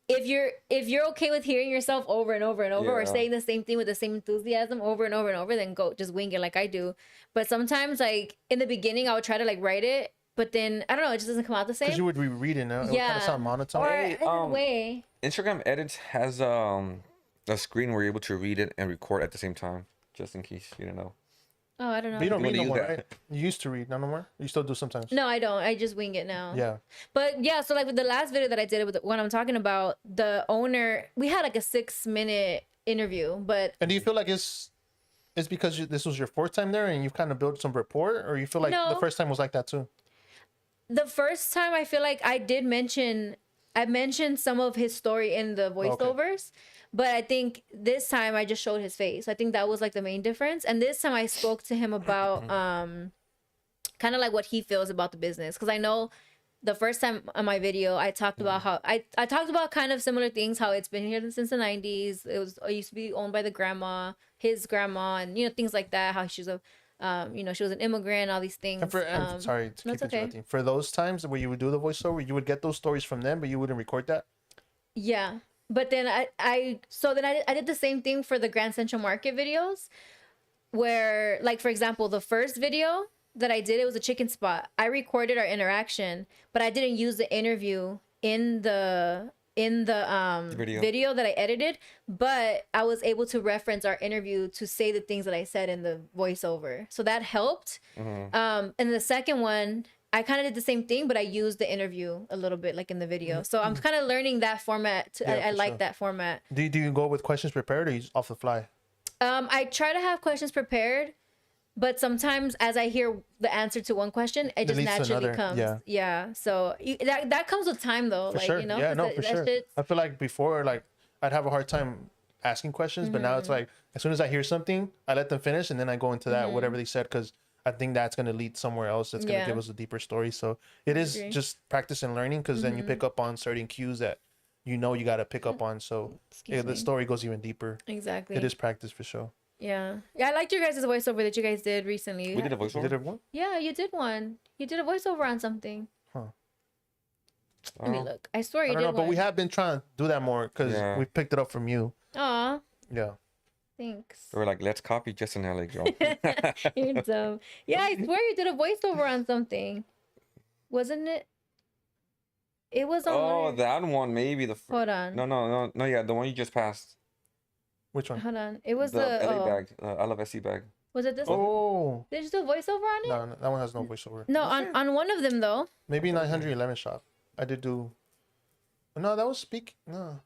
[SPEAKER 1] if you're okay with hearing yourself over and over and over, or
[SPEAKER 3] Yeah.
[SPEAKER 1] saying the same thing with the same enthusiasm over and over and over, then go just wing it like I do. But sometimes, like in the beginning, I would try to like write it, but then I don't know, it just doesn't come out the same.
[SPEAKER 2] Because you would reread it now. It would kind of sound monotone.
[SPEAKER 1] Or
[SPEAKER 3] Hey,
[SPEAKER 1] in a way.
[SPEAKER 3] Instagram Edits has a screen where you're able to read it and record at the same time, just in case you don't know.
[SPEAKER 1] Oh, I don't know.
[SPEAKER 2] But you don't
[SPEAKER 3] You
[SPEAKER 2] read no
[SPEAKER 3] wanna
[SPEAKER 2] more,
[SPEAKER 3] use that?
[SPEAKER 2] right? You used to read, not no more? You still do sometimes?
[SPEAKER 1] No, I don't. I just wing it now.
[SPEAKER 2] Yeah.
[SPEAKER 1] But yeah, so like with the last video that I did with what I'm talking about, the owner, we had like a 6-minute interview, but
[SPEAKER 2] And do you feel like it's because this was your fourth time there and you've kind of built some rapport, or you feel like the
[SPEAKER 1] No.
[SPEAKER 2] first time was like that too?
[SPEAKER 1] the first time I feel like I mentioned some of his story in the voiceovers, but I think this time I just showed his face. I think that was like the main difference. And this time I spoke to him about kind of like what he feels about the business, because I know the first time on my video I talked about how I talked about kind of similar things, how it's been here since the 90s. It used to be owned by his grandma, and things like that, how she's a she was an immigrant, all these things.
[SPEAKER 2] And sorry to keep interrupting. For those times where you would do the voiceover, you would get those stories from them, but you wouldn't record that?
[SPEAKER 1] Yeah. But then I did the same thing for the Grand Central Market videos, where, like, for example, the first video that I did, it was a chicken spot. I recorded our interaction, but I didn't use the interview in the video that I edited, but I was able to reference our interview to say the things that I said in the voiceover. So that helped. And the second one, I kind of did the same thing, but I used the interview a little bit, like in the video. So I'm kind of learning that format. I like that format.
[SPEAKER 2] Do you go with questions prepared, or you off the fly?
[SPEAKER 1] I try to have questions prepared, but sometimes as I hear the answer to one question, it just naturally comes. Yeah. So that comes with time, though.
[SPEAKER 2] For
[SPEAKER 1] like,
[SPEAKER 2] sure. Yeah, no, for sure. I feel like before, like, I'd have a hard time asking questions, but now it's like, as soon as I hear something, I let them finish, and then I go into that, whatever they said, because I think that's going to lead somewhere else. That's going to give us a deeper story. So it is just practice and learning, because then you pick up on certain cues that you got to pick up on. So the story goes even deeper.
[SPEAKER 1] Exactly.
[SPEAKER 2] It is practice for sure.
[SPEAKER 1] Yeah. I liked your guys' voiceover that you guys did recently.
[SPEAKER 3] We did a voiceover?
[SPEAKER 2] You did one?
[SPEAKER 1] Yeah, you did one. You did a voiceover on something.
[SPEAKER 2] Huh.
[SPEAKER 1] Let me look. I swear you did
[SPEAKER 2] I don't know,
[SPEAKER 1] one.
[SPEAKER 2] but we have been trying to do that more, because we picked it up from you.
[SPEAKER 1] Aw.
[SPEAKER 2] Yeah.
[SPEAKER 1] Thanks.
[SPEAKER 3] We're like, let's copy Justin Alex, girl.
[SPEAKER 1] You're dumb. Yeah, I swear you did a voiceover on something. Wasn't it? It was on.
[SPEAKER 3] Oh, that one, maybe.
[SPEAKER 1] Hold on.
[SPEAKER 3] No, yeah, the one you just passed.
[SPEAKER 2] Which one?
[SPEAKER 1] Hold on. It was
[SPEAKER 3] The LA bag, I love SC bag.
[SPEAKER 1] Was it this one?
[SPEAKER 2] Oh.
[SPEAKER 1] Did you do a voiceover on it?
[SPEAKER 2] No, that one has no voiceover.
[SPEAKER 1] No, on one of them, though.
[SPEAKER 2] Maybe 911 shop. I did do. No, that was speak. No.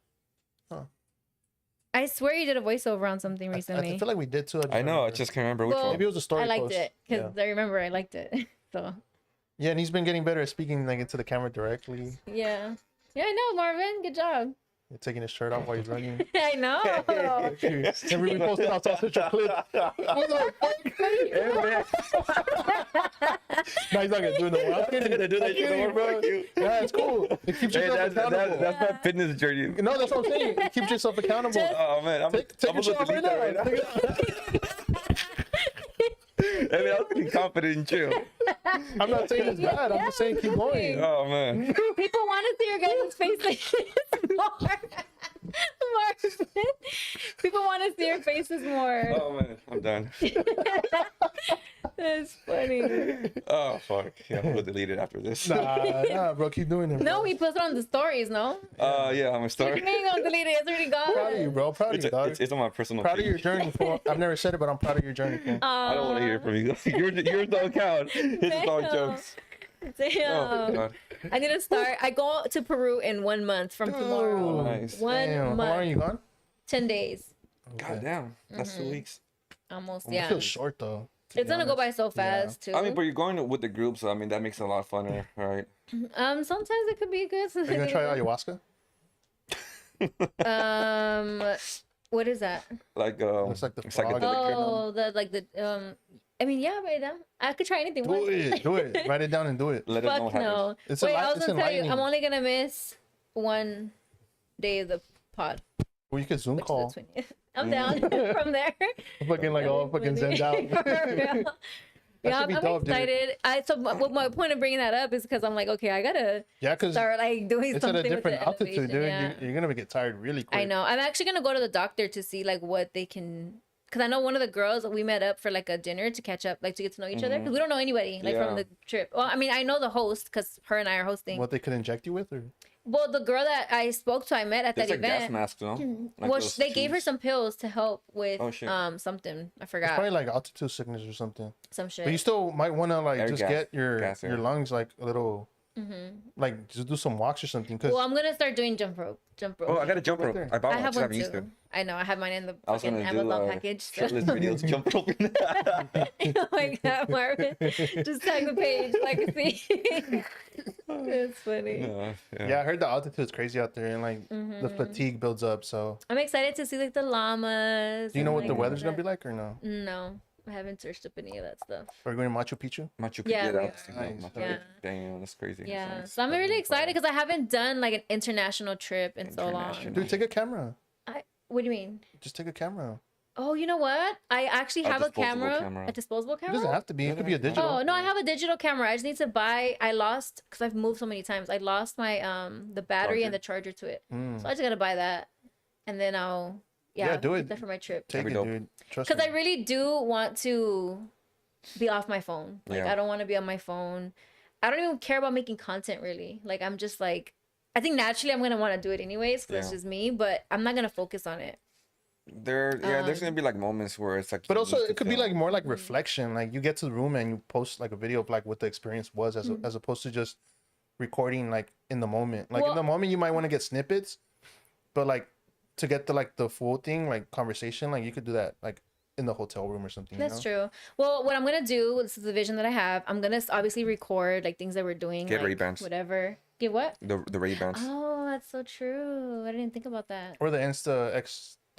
[SPEAKER 1] I swear you did a voiceover on something recently.
[SPEAKER 2] I feel like we did too.
[SPEAKER 3] I know, I just can't remember which one.
[SPEAKER 2] Maybe it was a story
[SPEAKER 1] I liked
[SPEAKER 2] post.
[SPEAKER 1] it because I remember I liked it. So.
[SPEAKER 2] Yeah, and he's been getting better at speaking like into the camera directly.
[SPEAKER 1] Yeah. Yeah, I know, Marvin. Good job.
[SPEAKER 2] You're taking his shirt off while he's running.
[SPEAKER 1] I know.
[SPEAKER 2] And we posted out such a clip. What the fuck? No, he's not gonna do it no more. I'm kidding.
[SPEAKER 3] gonna do that shit no more, bro.
[SPEAKER 2] Yeah, it's cool. It keeps yourself accountable.
[SPEAKER 3] That's my fitness journey.
[SPEAKER 2] No, that's what I'm saying. It keeps yourself accountable.
[SPEAKER 3] Oh man, I'm
[SPEAKER 2] Take
[SPEAKER 3] gonna
[SPEAKER 2] your shit off
[SPEAKER 3] delete
[SPEAKER 2] right
[SPEAKER 3] that
[SPEAKER 2] now.
[SPEAKER 3] I mean, I was pretty confident and chill.
[SPEAKER 2] I'm not saying it's bad. I'm just saying keep going.
[SPEAKER 3] Oh man.
[SPEAKER 1] People want to see your guys' faces more. Marvin. People want to see your faces more.
[SPEAKER 3] Oh man, I'm done.
[SPEAKER 1] That's funny.
[SPEAKER 3] Oh fuck. Yeah, I'm gonna delete it after this.
[SPEAKER 2] Nah, bro. Keep doing it.
[SPEAKER 1] No,
[SPEAKER 2] bro.
[SPEAKER 1] we posted on the stories, no?
[SPEAKER 3] Yeah, I'm a
[SPEAKER 1] What
[SPEAKER 3] star.
[SPEAKER 1] do you mean you're gonna delete it? It's already gone.
[SPEAKER 2] Proud of you, bro. Proud of you, dog.
[SPEAKER 3] It's on my personal
[SPEAKER 2] Proud of
[SPEAKER 3] page.
[SPEAKER 2] your journey, fool. I've never said it, but I'm proud of your journey, fool.
[SPEAKER 3] I don't want to hear it from you. Yours don't count. His is all
[SPEAKER 1] Damn.
[SPEAKER 3] jokes.
[SPEAKER 1] Damn.
[SPEAKER 3] Oh god.
[SPEAKER 1] I need to start. I go to Peru in 1 month from tomorrow.
[SPEAKER 3] Nice.
[SPEAKER 1] One
[SPEAKER 2] Damn. How
[SPEAKER 1] month.
[SPEAKER 2] long are you gone?
[SPEAKER 1] 10 days.
[SPEAKER 3] God damn. That's 2 weeks.
[SPEAKER 1] Almost,
[SPEAKER 2] It
[SPEAKER 1] yeah.
[SPEAKER 2] feels short though.
[SPEAKER 1] It's gonna go by so fast too.
[SPEAKER 3] I mean, but you're going with the group, so I mean that makes it a lot funner, right?
[SPEAKER 1] Sometimes it could be good.
[SPEAKER 2] Are you gonna try ayahuasca?
[SPEAKER 1] What is that?
[SPEAKER 3] Like
[SPEAKER 2] Looks like the frog.
[SPEAKER 1] Oh, I mean, yeah, right now I could try anything.
[SPEAKER 2] Do it. Do it. Write it down and do it.
[SPEAKER 3] Let it know
[SPEAKER 1] Fuck
[SPEAKER 3] what happens.
[SPEAKER 1] no.
[SPEAKER 2] It's
[SPEAKER 1] Wait, I was
[SPEAKER 2] it's
[SPEAKER 1] gonna tell you, I'm
[SPEAKER 2] enlightening.
[SPEAKER 1] only gonna miss 1 day of the pod.
[SPEAKER 2] Well, you could Zoom
[SPEAKER 1] Which
[SPEAKER 2] call.
[SPEAKER 1] is the 20th. I'm down from there.
[SPEAKER 2] Fucking like all fucking zenned out.
[SPEAKER 1] For real. Yeah,
[SPEAKER 2] should be
[SPEAKER 1] I'm
[SPEAKER 2] dope, dude.
[SPEAKER 1] excited. My point of bringing that up is because I'm like, okay, I gotta
[SPEAKER 2] because
[SPEAKER 1] start like doing
[SPEAKER 2] it's at
[SPEAKER 1] something
[SPEAKER 2] a different
[SPEAKER 1] with the
[SPEAKER 2] altitude, dude.
[SPEAKER 1] elevation, yeah.
[SPEAKER 2] You're gonna get tired really quick.
[SPEAKER 1] I know. I'm actually gonna go to the doctor to see like what they can, because I know one of the girls we met up for like a dinner to catch up, like to get to know each other, because we don't know anybody like from the trip. Well, I mean, I know the host because her and I are hosting.
[SPEAKER 2] What they could inject you with, or
[SPEAKER 1] Well, the girl that I spoke to, I met at that
[SPEAKER 3] There's like
[SPEAKER 1] event.
[SPEAKER 3] gas masks, no? Like
[SPEAKER 1] Well,
[SPEAKER 3] those
[SPEAKER 1] they gave her
[SPEAKER 3] tubes.
[SPEAKER 1] some pills to help with
[SPEAKER 3] Oh, shit.
[SPEAKER 1] something. I
[SPEAKER 2] it's
[SPEAKER 1] forgot
[SPEAKER 2] probably like altitude sickness or something.
[SPEAKER 1] some shit.
[SPEAKER 2] But you still might want to like
[SPEAKER 3] Air
[SPEAKER 2] just
[SPEAKER 3] gas-
[SPEAKER 2] get your
[SPEAKER 3] gas air.
[SPEAKER 2] lungs like a little, like just do some walks or something. Cause
[SPEAKER 1] Well, I'm gonna start doing jump rope.
[SPEAKER 3] Oh, I got a jump rope.
[SPEAKER 2] there.
[SPEAKER 3] I bought
[SPEAKER 1] I
[SPEAKER 3] one.
[SPEAKER 1] have
[SPEAKER 3] I just
[SPEAKER 1] one
[SPEAKER 3] haven't used
[SPEAKER 1] too.
[SPEAKER 3] it.
[SPEAKER 1] I know. I have mine in the
[SPEAKER 3] I was
[SPEAKER 1] fucking
[SPEAKER 3] gonna do
[SPEAKER 1] Amazon package. So.
[SPEAKER 3] shirtless videos, jump rope.
[SPEAKER 1] Oh my god, Marvin! Just tag the page, like see. It's funny.
[SPEAKER 2] yeah, I heard the altitude's crazy out there, and like the fatigue builds up. So,
[SPEAKER 1] I'm excited to see like the llamas.
[SPEAKER 2] do you know
[SPEAKER 1] and,
[SPEAKER 2] what the
[SPEAKER 1] like,
[SPEAKER 2] weather's
[SPEAKER 1] all
[SPEAKER 2] gonna be like or no?
[SPEAKER 1] that. No, I haven't searched up any of that stuff.
[SPEAKER 2] Are we going to Machu Picchu?
[SPEAKER 3] Machu Picchu.
[SPEAKER 1] Yeah,
[SPEAKER 3] Yeah,
[SPEAKER 1] we
[SPEAKER 3] that's
[SPEAKER 2] are.
[SPEAKER 3] Machu
[SPEAKER 2] Nice.
[SPEAKER 3] Picchu.
[SPEAKER 1] Yeah.
[SPEAKER 3] Damn, that's crazy.
[SPEAKER 1] Yeah,
[SPEAKER 3] That's
[SPEAKER 1] so I'm really
[SPEAKER 3] fucking
[SPEAKER 1] excited because I haven't done like an international trip in so long.
[SPEAKER 3] International.
[SPEAKER 2] Dude, take a camera.
[SPEAKER 1] What do you mean?
[SPEAKER 2] Just take a camera.
[SPEAKER 1] Oh, you know what? I actually
[SPEAKER 3] A
[SPEAKER 1] have a
[SPEAKER 3] disposable
[SPEAKER 1] camera,
[SPEAKER 3] camera.
[SPEAKER 1] a disposable
[SPEAKER 2] It
[SPEAKER 1] camera.
[SPEAKER 2] doesn't have to be. It could be a digital.
[SPEAKER 1] Oh no, I have a digital camera. I just need to buy. I lost because I've moved so many times. I lost my the battery and the charger to it, so I just gotta buy that, and then I'll
[SPEAKER 2] Yeah, do
[SPEAKER 1] get
[SPEAKER 2] it.
[SPEAKER 1] that for my trip.
[SPEAKER 2] Take
[SPEAKER 3] That'd
[SPEAKER 2] it,
[SPEAKER 3] be dope.
[SPEAKER 2] dude. Trust
[SPEAKER 1] Because
[SPEAKER 2] me.
[SPEAKER 1] I really do want to be off my phone. Like
[SPEAKER 3] Yeah.
[SPEAKER 1] I don't want to be on my phone. I don't even care about making content really. Like I'm just like I think naturally I'm gonna want to do it anyways because that's
[SPEAKER 3] Yeah.
[SPEAKER 1] just me. But I'm not gonna focus on it.
[SPEAKER 3] There's gonna be like moments where it's like.
[SPEAKER 2] But
[SPEAKER 3] you
[SPEAKER 2] also,
[SPEAKER 3] need to
[SPEAKER 2] it could be
[SPEAKER 3] film.
[SPEAKER 2] like more like reflection. Like you get to the room and you post like a video of like what the experience was, as opposed to just recording like in the moment. Like in
[SPEAKER 1] Well-
[SPEAKER 2] the moment, you might want to get snippets, but like to get the like the full thing, like conversation, like you could do that like in the hotel room or something.
[SPEAKER 1] That's
[SPEAKER 2] you know?
[SPEAKER 1] true. Well, what I'm gonna do, this is the vision that I have. I'm gonna obviously record like things that we're doing.
[SPEAKER 3] Get
[SPEAKER 1] like,
[SPEAKER 3] Ray-Bans.
[SPEAKER 1] Whatever. Get what?
[SPEAKER 3] The Ray-Bans.
[SPEAKER 1] Oh, that's so true. I didn't think about that.
[SPEAKER 2] Or the Insta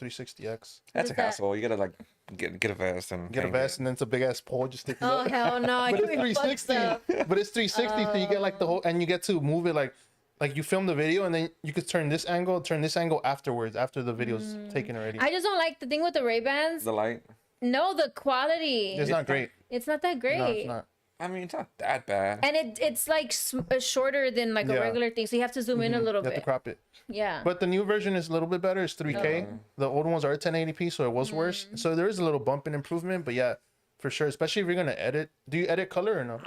[SPEAKER 2] X360X.
[SPEAKER 3] That's
[SPEAKER 1] is
[SPEAKER 3] a
[SPEAKER 1] that?
[SPEAKER 3] hassle. You gotta like get a vest and
[SPEAKER 2] Get a
[SPEAKER 3] hang
[SPEAKER 2] vest and then it's a big ass pole just sticking
[SPEAKER 1] Oh
[SPEAKER 2] up.
[SPEAKER 1] hell no!
[SPEAKER 2] But
[SPEAKER 1] You
[SPEAKER 2] it's
[SPEAKER 1] be fucked
[SPEAKER 2] 360.
[SPEAKER 1] up.
[SPEAKER 2] But it's 360, so you get like the whole, and you get to move it like you film the video and then you could turn this angle afterwards after the video's taken already.
[SPEAKER 1] I just don't like the thing with the Ray-Bans.
[SPEAKER 3] The light.
[SPEAKER 1] No, the quality.
[SPEAKER 2] It's not great.
[SPEAKER 1] It's not that great.
[SPEAKER 2] No, it's not.
[SPEAKER 3] I mean, it's not that bad.
[SPEAKER 1] And it's like shorter than like a
[SPEAKER 2] Yeah.
[SPEAKER 1] regular thing, so you have to zoom in a little
[SPEAKER 2] You have to
[SPEAKER 1] bit.
[SPEAKER 2] crop it.
[SPEAKER 1] Yeah.
[SPEAKER 2] But the new version is a little bit better. It's 3K. The old ones are 1080p, so it was worse. So there is a little bump in improvement, but yeah, for sure. Especially if you're gonna edit. Do you edit color or no?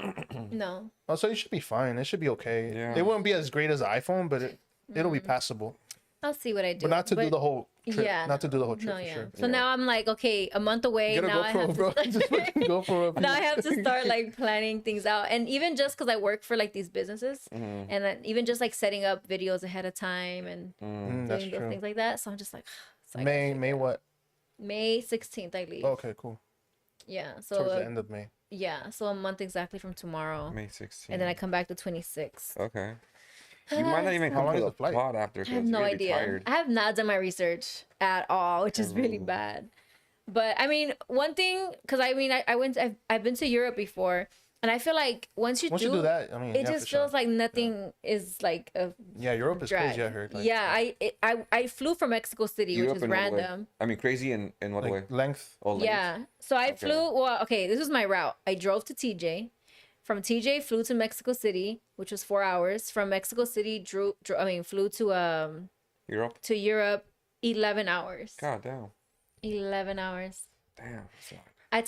[SPEAKER 1] No.
[SPEAKER 2] Oh, so you should be fine. It should be okay.
[SPEAKER 3] Yeah.
[SPEAKER 2] It won't be as great as the iPhone, but it'll be passable.
[SPEAKER 1] I'll see what I do.
[SPEAKER 2] But not to do the whole trip.
[SPEAKER 1] yeah.
[SPEAKER 2] Not to do the whole trip
[SPEAKER 1] No,
[SPEAKER 2] for
[SPEAKER 1] yeah.
[SPEAKER 2] sure.
[SPEAKER 1] So now I'm like, okay, a month away.
[SPEAKER 2] Get a
[SPEAKER 1] now I have
[SPEAKER 2] GoPro,
[SPEAKER 1] to
[SPEAKER 2] bro.
[SPEAKER 1] start-
[SPEAKER 2] Just fucking GoPro up.
[SPEAKER 1] now I have to start like planning things out, and even just because I work for like these businesses, and then even just like setting up videos ahead of time and
[SPEAKER 2] That's
[SPEAKER 1] doing those
[SPEAKER 2] true.
[SPEAKER 1] things like that. So I'm just like, so I
[SPEAKER 2] May what?
[SPEAKER 1] May 16th I leave.
[SPEAKER 2] Okay, cool.
[SPEAKER 1] Yeah. So
[SPEAKER 2] Towards the end of May.
[SPEAKER 1] yeah, so a month exactly from tomorrow,
[SPEAKER 3] May 16th.
[SPEAKER 1] and then I come back the 26th.
[SPEAKER 3] Okay. You might not even
[SPEAKER 2] How
[SPEAKER 3] come
[SPEAKER 2] long
[SPEAKER 3] to
[SPEAKER 2] is
[SPEAKER 3] the
[SPEAKER 2] the flight?
[SPEAKER 3] pod after.
[SPEAKER 1] I have no idea.
[SPEAKER 3] Tired.
[SPEAKER 1] I have not done my research at all, which is really bad. But I mean, one thing, because I mean, I've been to Europe before, and I feel like once you do
[SPEAKER 2] that, I mean,
[SPEAKER 1] it
[SPEAKER 2] yeah,
[SPEAKER 1] just
[SPEAKER 2] for sure.
[SPEAKER 1] feels like nothing is like a
[SPEAKER 2] Yeah, Europe is
[SPEAKER 1] drag.
[SPEAKER 2] crazy. I heard. Like,
[SPEAKER 1] yeah, I flew from Mexico City,
[SPEAKER 3] Europe
[SPEAKER 1] which is
[SPEAKER 3] in what way?
[SPEAKER 1] random.
[SPEAKER 3] I mean, crazy in what way?
[SPEAKER 2] like length.
[SPEAKER 3] Oh, length.
[SPEAKER 1] Yeah, so I flew. Well, okay, this was my route. I drove to TJ. From TJ, flew to Mexico City, which was 4 hours. From Mexico City, flew
[SPEAKER 3] Europe.
[SPEAKER 1] to Europe, 11 hours.
[SPEAKER 3] God damn.
[SPEAKER 1] 11 hours.
[SPEAKER 3] Damn.
[SPEAKER 1] I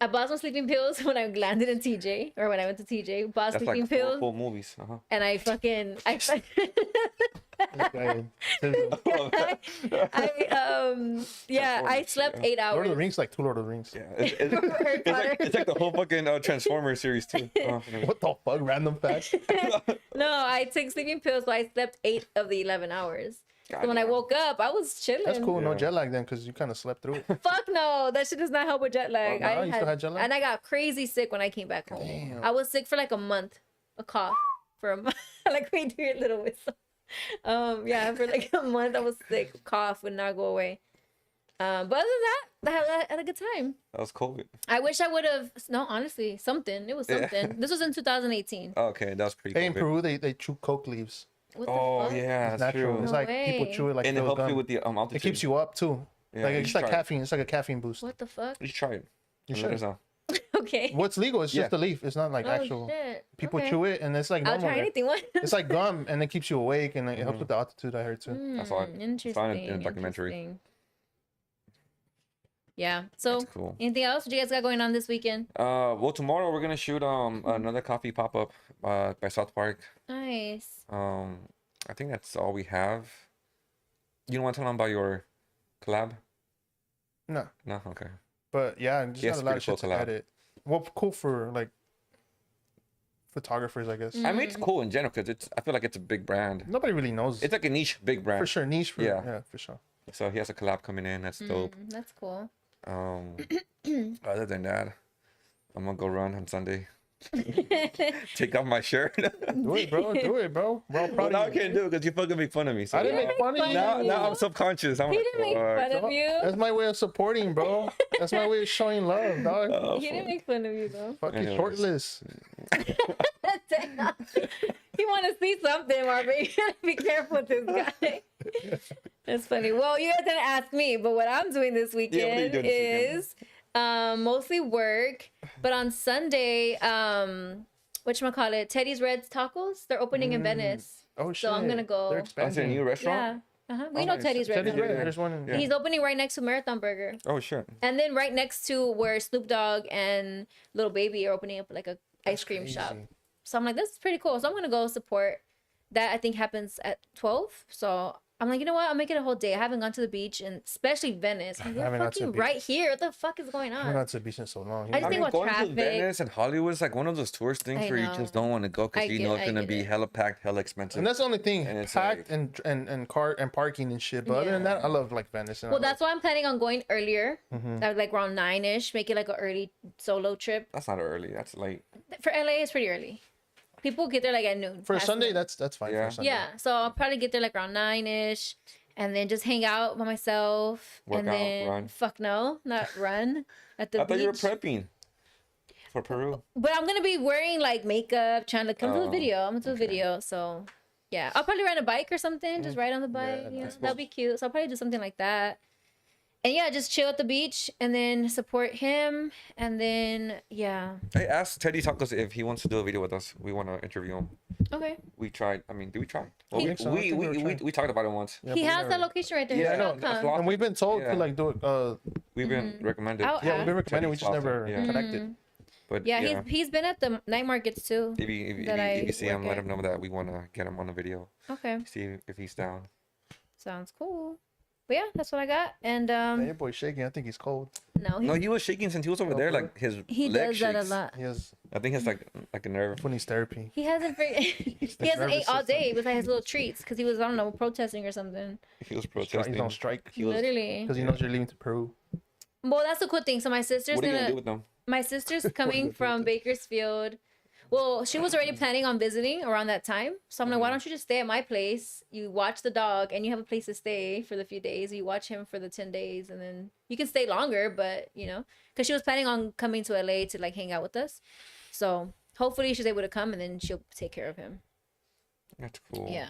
[SPEAKER 1] bought some sleeping pills when I landed in TJ, or when I went to TJ. Bought
[SPEAKER 3] That's
[SPEAKER 1] sleeping
[SPEAKER 3] like
[SPEAKER 1] pills,
[SPEAKER 3] full movies. Uh-huh.
[SPEAKER 1] and I I slept 8
[SPEAKER 2] Lord
[SPEAKER 1] hours.
[SPEAKER 2] of the Rings, like two Lord of the Rings.
[SPEAKER 3] Yeah. It's like the whole fucking Transformers series too. Oh,
[SPEAKER 2] What the fuck? Random fact.
[SPEAKER 1] No, I took sleeping pills, so I slept 8 of the 11 hours. So when I
[SPEAKER 3] Goddamn.
[SPEAKER 1] woke up, I was chilling.
[SPEAKER 2] That's cool. No
[SPEAKER 3] Yeah.
[SPEAKER 2] jet lag then, because you kind of slept through it.
[SPEAKER 1] Fuck no, that shit does not help with jet lag.
[SPEAKER 2] Oh, no? You still had jet lag?
[SPEAKER 1] And I got crazy sick when I came back home.
[SPEAKER 2] Damn.
[SPEAKER 1] I was sick for like a month, a cough for a month. Like we do your little whistle. Yeah, for like a month I was sick, cough would not go away. But other than that, I had a good time.
[SPEAKER 3] That was COVID.
[SPEAKER 1] I wish I would have. No, honestly, something. It was
[SPEAKER 3] Yeah.
[SPEAKER 1] something. This was in 2018.
[SPEAKER 3] Okay, that was pretty.
[SPEAKER 2] Hey, in
[SPEAKER 3] COVID.
[SPEAKER 2] Peru, they chew coke leaves.
[SPEAKER 1] What the
[SPEAKER 3] Oh
[SPEAKER 1] fuck?
[SPEAKER 3] yeah,
[SPEAKER 2] It's
[SPEAKER 3] that's
[SPEAKER 2] natural.
[SPEAKER 3] true.
[SPEAKER 2] It's
[SPEAKER 1] No
[SPEAKER 2] like people
[SPEAKER 1] way.
[SPEAKER 2] chew it like
[SPEAKER 3] And it
[SPEAKER 2] feels
[SPEAKER 3] helps you
[SPEAKER 2] gum.
[SPEAKER 3] with the altitude.
[SPEAKER 2] It keeps you up too.
[SPEAKER 3] Yeah,
[SPEAKER 2] Like
[SPEAKER 3] you
[SPEAKER 2] it's
[SPEAKER 3] should
[SPEAKER 2] like
[SPEAKER 3] try it.
[SPEAKER 2] caffeine. It's like a caffeine boost.
[SPEAKER 1] What the fuck?
[SPEAKER 3] You should try it.
[SPEAKER 2] You
[SPEAKER 3] And let
[SPEAKER 2] should.
[SPEAKER 3] us know.
[SPEAKER 1] Okay.
[SPEAKER 2] What's legal? It's just the leaf. It's not like actual.
[SPEAKER 1] Shit.
[SPEAKER 2] People
[SPEAKER 1] Okay.
[SPEAKER 2] chew it, and it's like
[SPEAKER 1] I'll
[SPEAKER 2] normal.
[SPEAKER 1] try anything once.
[SPEAKER 2] It's like gum, and it keeps you awake, and it helps with the altitude. I heard too.
[SPEAKER 3] That's all.
[SPEAKER 1] Interesting.
[SPEAKER 3] Saw it in a documentary.
[SPEAKER 1] Interesting. Yeah. So,
[SPEAKER 3] That's cool.
[SPEAKER 1] anything else? What you guys got going on this weekend?
[SPEAKER 3] Well, tomorrow we're gonna shoot another coffee pop up by South Park.
[SPEAKER 1] Nice.
[SPEAKER 3] I think that's all we have. You don't want to tell them about your collab?
[SPEAKER 2] No,
[SPEAKER 3] No, okay.
[SPEAKER 2] but yeah, just
[SPEAKER 3] Yes,
[SPEAKER 2] got a lot of
[SPEAKER 3] pretty cool
[SPEAKER 2] shit to
[SPEAKER 3] collab.
[SPEAKER 2] edit. Well, cool for like photographers, I guess.
[SPEAKER 3] I mean, it's cool in general because I feel like it's a big brand.
[SPEAKER 2] Nobody really knows.
[SPEAKER 3] It's like a niche, big brand.
[SPEAKER 2] for sure niche.
[SPEAKER 3] Yeah.
[SPEAKER 2] Yeah, for sure.
[SPEAKER 3] So he has a collab coming in. That's dope.
[SPEAKER 1] That's cool.
[SPEAKER 3] Other than that, I'm gonna go run on Sunday. Take off my shirt.
[SPEAKER 2] Do it, bro. Do it, bro. We're all
[SPEAKER 3] Well,
[SPEAKER 2] proud
[SPEAKER 3] now I
[SPEAKER 2] of you.
[SPEAKER 3] can't do it because you fucking make fun of me. So
[SPEAKER 2] I didn't make fun of you.
[SPEAKER 3] now I'm subconscious. I'm
[SPEAKER 1] He
[SPEAKER 3] like,
[SPEAKER 1] didn't make fun
[SPEAKER 3] fuck.
[SPEAKER 1] of you.
[SPEAKER 2] That's my way of supporting, bro. That's my way of showing love, dog.
[SPEAKER 3] Oh,
[SPEAKER 1] He didn't make fun of you though.
[SPEAKER 2] Fucking
[SPEAKER 3] Anyways.
[SPEAKER 2] shortless.
[SPEAKER 1] Damn. You want to see something, Marvin? You gotta be careful with this guy. That's funny. Well, you guys didn't ask me, but what I'm doing this
[SPEAKER 3] what are you
[SPEAKER 1] weekend
[SPEAKER 3] doing this
[SPEAKER 1] is mostly work. But on Sunday, whatchamacallit, Teddy's Red's Tacos, they're opening in Venice.
[SPEAKER 2] Oh shit.
[SPEAKER 1] So I'm gonna go.
[SPEAKER 2] They're
[SPEAKER 3] Oh, it's a
[SPEAKER 2] expanding.
[SPEAKER 3] new restaurant?
[SPEAKER 1] Yeah. We know
[SPEAKER 2] Nice.
[SPEAKER 1] Teddy's Red.
[SPEAKER 2] Teddy's
[SPEAKER 1] Tacos.
[SPEAKER 2] Red. There's one in.
[SPEAKER 3] Yeah.
[SPEAKER 1] He's opening right next to Marathon Burger.
[SPEAKER 3] Oh shit.
[SPEAKER 1] And then right next to where Snoop Dogg and Lil Baby are opening up like a ice cream shop.
[SPEAKER 2] Crazy.
[SPEAKER 1] So I'm like, this is pretty cool. So I'm gonna go support. That I think happens at 12. So I'm like, you know what? I'll make it a whole day. I haven't gone to the beach, and especially Venice. Like, we're
[SPEAKER 2] haven't gone to the
[SPEAKER 1] fucking
[SPEAKER 2] beach.
[SPEAKER 1] right here. What the fuck is going
[SPEAKER 2] We're
[SPEAKER 1] on?
[SPEAKER 2] not to be since so long.
[SPEAKER 1] I just think about
[SPEAKER 3] going
[SPEAKER 1] traffic.
[SPEAKER 3] to Venice and Hollywood is like one of those tourist things
[SPEAKER 1] I
[SPEAKER 3] where you
[SPEAKER 1] know.
[SPEAKER 3] just don't want to go
[SPEAKER 1] I
[SPEAKER 3] because you know
[SPEAKER 1] get-
[SPEAKER 3] it's
[SPEAKER 1] I
[SPEAKER 3] gonna
[SPEAKER 1] get
[SPEAKER 3] be
[SPEAKER 1] it.
[SPEAKER 3] hella packed, hella expensive.
[SPEAKER 2] And that's the only thing,
[SPEAKER 3] And it's
[SPEAKER 2] packed
[SPEAKER 3] like-
[SPEAKER 2] and car and parking and shit. But other than
[SPEAKER 1] Yeah.
[SPEAKER 2] that, I love like Venice. And
[SPEAKER 1] Well,
[SPEAKER 2] I
[SPEAKER 1] that's why I'm planning on going earlier.
[SPEAKER 2] Mm-hmm.
[SPEAKER 1] Like around 9ish. Make it like an early solo trip.
[SPEAKER 3] That's not early. That's late.
[SPEAKER 1] For LA, it's pretty early. People get there like at noon.
[SPEAKER 2] for a
[SPEAKER 1] past
[SPEAKER 2] Sunday.
[SPEAKER 1] noon.
[SPEAKER 2] That's fine. For
[SPEAKER 3] Yeah.
[SPEAKER 2] a Sunday.
[SPEAKER 1] Yeah, so I'll probably get there like around 9ish, and then just hang out by myself,
[SPEAKER 3] Work
[SPEAKER 1] and
[SPEAKER 3] out,
[SPEAKER 1] then
[SPEAKER 3] run.
[SPEAKER 1] fuck no, not run at the
[SPEAKER 3] I thought you were
[SPEAKER 1] beach.
[SPEAKER 3] prepping for Peru.
[SPEAKER 1] But I'm gonna be wearing like makeup, trying to come to the
[SPEAKER 3] Oh,
[SPEAKER 1] video. I'm gonna do a
[SPEAKER 3] okay.
[SPEAKER 1] video, so yeah, I'll probably ride a bike or something. Just ride on the bike. you know,
[SPEAKER 3] that's
[SPEAKER 1] that'll be cute. So I'll probably do something like that. And yeah, just chill at the beach and then support him. And then yeah,
[SPEAKER 3] I asked Teddy Tacos if he wants to do a video with us. We want to interview him.
[SPEAKER 1] okay.
[SPEAKER 3] We tried. I mean, did we try? Well,
[SPEAKER 2] I think so. I think we were trying.
[SPEAKER 3] we talked about it once.
[SPEAKER 2] Yeah,
[SPEAKER 1] He
[SPEAKER 2] but
[SPEAKER 1] has
[SPEAKER 2] we
[SPEAKER 1] that
[SPEAKER 2] never-
[SPEAKER 1] location right there.
[SPEAKER 3] Yeah, I
[SPEAKER 1] He'll
[SPEAKER 3] know. That's
[SPEAKER 1] come.
[SPEAKER 3] lost.
[SPEAKER 2] And we've been told
[SPEAKER 3] Yeah.
[SPEAKER 2] to like do it.
[SPEAKER 3] We've been recommended.
[SPEAKER 1] I'll
[SPEAKER 2] Yeah, we've been
[SPEAKER 1] ask.
[SPEAKER 2] recommending. We just
[SPEAKER 3] Teddy's
[SPEAKER 2] never
[SPEAKER 3] awesome, yeah.
[SPEAKER 2] connected.
[SPEAKER 3] But
[SPEAKER 1] Yeah, he's been at the night markets too.
[SPEAKER 3] if you
[SPEAKER 1] that
[SPEAKER 3] if
[SPEAKER 1] I
[SPEAKER 3] you see him,
[SPEAKER 1] work
[SPEAKER 3] let
[SPEAKER 1] at.
[SPEAKER 3] him know that we want to get him on the video.
[SPEAKER 1] Okay,
[SPEAKER 3] See if he's down.
[SPEAKER 1] sounds cool. But yeah, that's what I got. And
[SPEAKER 2] Yeah, your boy's shaking. I think he's cold.
[SPEAKER 1] no,
[SPEAKER 3] No, he was shaking since he was over there.
[SPEAKER 2] really?
[SPEAKER 3] Like his
[SPEAKER 1] he
[SPEAKER 3] leg
[SPEAKER 1] does that a
[SPEAKER 3] shakes.
[SPEAKER 1] lot.
[SPEAKER 2] He has
[SPEAKER 3] I think it's like a nerve.
[SPEAKER 2] when he's therapy.
[SPEAKER 1] He hasn't he hasn't
[SPEAKER 2] nervous
[SPEAKER 1] ate all
[SPEAKER 2] system.
[SPEAKER 1] day besides his little treats because he was, I don't know, protesting or something.
[SPEAKER 3] He was
[SPEAKER 2] He's
[SPEAKER 3] protesting.
[SPEAKER 2] on strike
[SPEAKER 3] He was,
[SPEAKER 1] Literally.
[SPEAKER 2] because he knows you're leaving to Peru.
[SPEAKER 1] Well, that's the cool thing. So my sister's
[SPEAKER 3] what are you gonna
[SPEAKER 1] gonna
[SPEAKER 3] do with them?
[SPEAKER 1] my sister's
[SPEAKER 2] you
[SPEAKER 1] coming
[SPEAKER 2] gonna do
[SPEAKER 1] from
[SPEAKER 2] with
[SPEAKER 1] Bakersfield. Well, she was already planning on visiting around that time. So I'm like, why don't you just stay at my place? You watch the dog and you have a place to stay for the few days. You watch him for the 10 days and then you can stay longer, but you know, because she was planning on coming to LA to like hang out with us. So hopefully she's able to come and then she'll take care of him.
[SPEAKER 3] That's cool.
[SPEAKER 1] Yeah.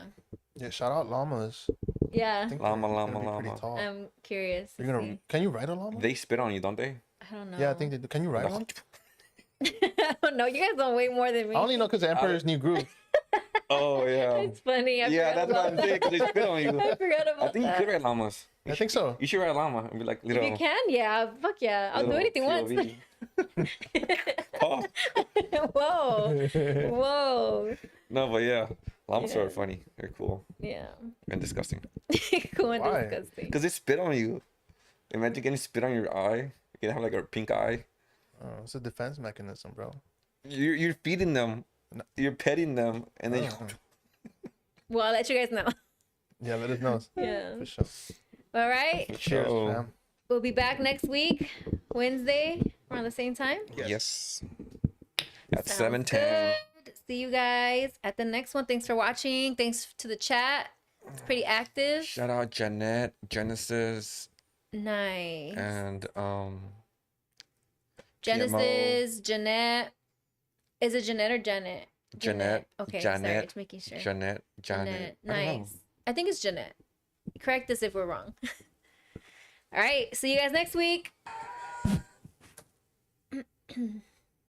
[SPEAKER 2] Yeah, shout out llamas.
[SPEAKER 1] Yeah.
[SPEAKER 2] I think
[SPEAKER 3] Llama,
[SPEAKER 2] they're
[SPEAKER 3] llama,
[SPEAKER 2] gonna be pretty
[SPEAKER 3] llama.
[SPEAKER 2] tall.
[SPEAKER 1] I'm curious. to
[SPEAKER 2] You're gonna?
[SPEAKER 1] see.
[SPEAKER 2] Can you ride a llama?
[SPEAKER 3] They spit on you, don't they?
[SPEAKER 1] I don't know.
[SPEAKER 2] Yeah, I think they do. Can you ride one?
[SPEAKER 1] I don't know. You guys know way more than me.
[SPEAKER 2] I only know because the Emperor's New Groove.
[SPEAKER 3] Oh yeah.
[SPEAKER 1] It's funny.
[SPEAKER 3] Yeah, that's what I'm saying. Because they spit on you.
[SPEAKER 1] I forgot about
[SPEAKER 3] I think you
[SPEAKER 1] that.
[SPEAKER 3] could ride llamas.
[SPEAKER 2] I think so.
[SPEAKER 3] You should ride a llama and be like little.
[SPEAKER 1] If you can, yeah. Fuck yeah. I'll do
[SPEAKER 3] little
[SPEAKER 1] anything once.
[SPEAKER 3] POV. Oh.
[SPEAKER 1] Whoa. Whoa.
[SPEAKER 3] No, but yeah, llamas
[SPEAKER 1] Yeah.
[SPEAKER 3] are funny. They're cool
[SPEAKER 1] Yeah.
[SPEAKER 3] and disgusting.
[SPEAKER 1] Cool and
[SPEAKER 2] Why?
[SPEAKER 1] disgusting.
[SPEAKER 3] Because they spit on you. Imagine getting spit on your eye. You can have like a pink eye.
[SPEAKER 2] Oh, it's a defense mechanism, bro.
[SPEAKER 3] You're feeding them. You're petting them, and then
[SPEAKER 2] Oh.
[SPEAKER 1] Well, I'll let you guys know.
[SPEAKER 2] Yeah, let us know.
[SPEAKER 1] Yeah.
[SPEAKER 2] For sure.
[SPEAKER 1] All right.
[SPEAKER 2] Cheers,
[SPEAKER 3] Oh.
[SPEAKER 2] fam.
[SPEAKER 1] We'll be back next week, Wednesday, around the same time.
[SPEAKER 3] Yes. At
[SPEAKER 1] Sounds
[SPEAKER 3] 7:10.
[SPEAKER 1] good. See you guys at the next one. Thanks for watching. Thanks to the chat. It's pretty active.
[SPEAKER 3] Shout out Jeanette, Genesis,
[SPEAKER 1] Nice.
[SPEAKER 3] and
[SPEAKER 1] Genesis, Jeanette. Is it Jeanette or Janet?
[SPEAKER 3] Jeanette.
[SPEAKER 1] Okay, sorry,
[SPEAKER 3] Janet.
[SPEAKER 1] just making sure.
[SPEAKER 3] Janet.
[SPEAKER 1] Jeanette.
[SPEAKER 3] I don't know.
[SPEAKER 1] Nice. I think it's Jeanette. Correct us if we're wrong. All right. See you guys next week.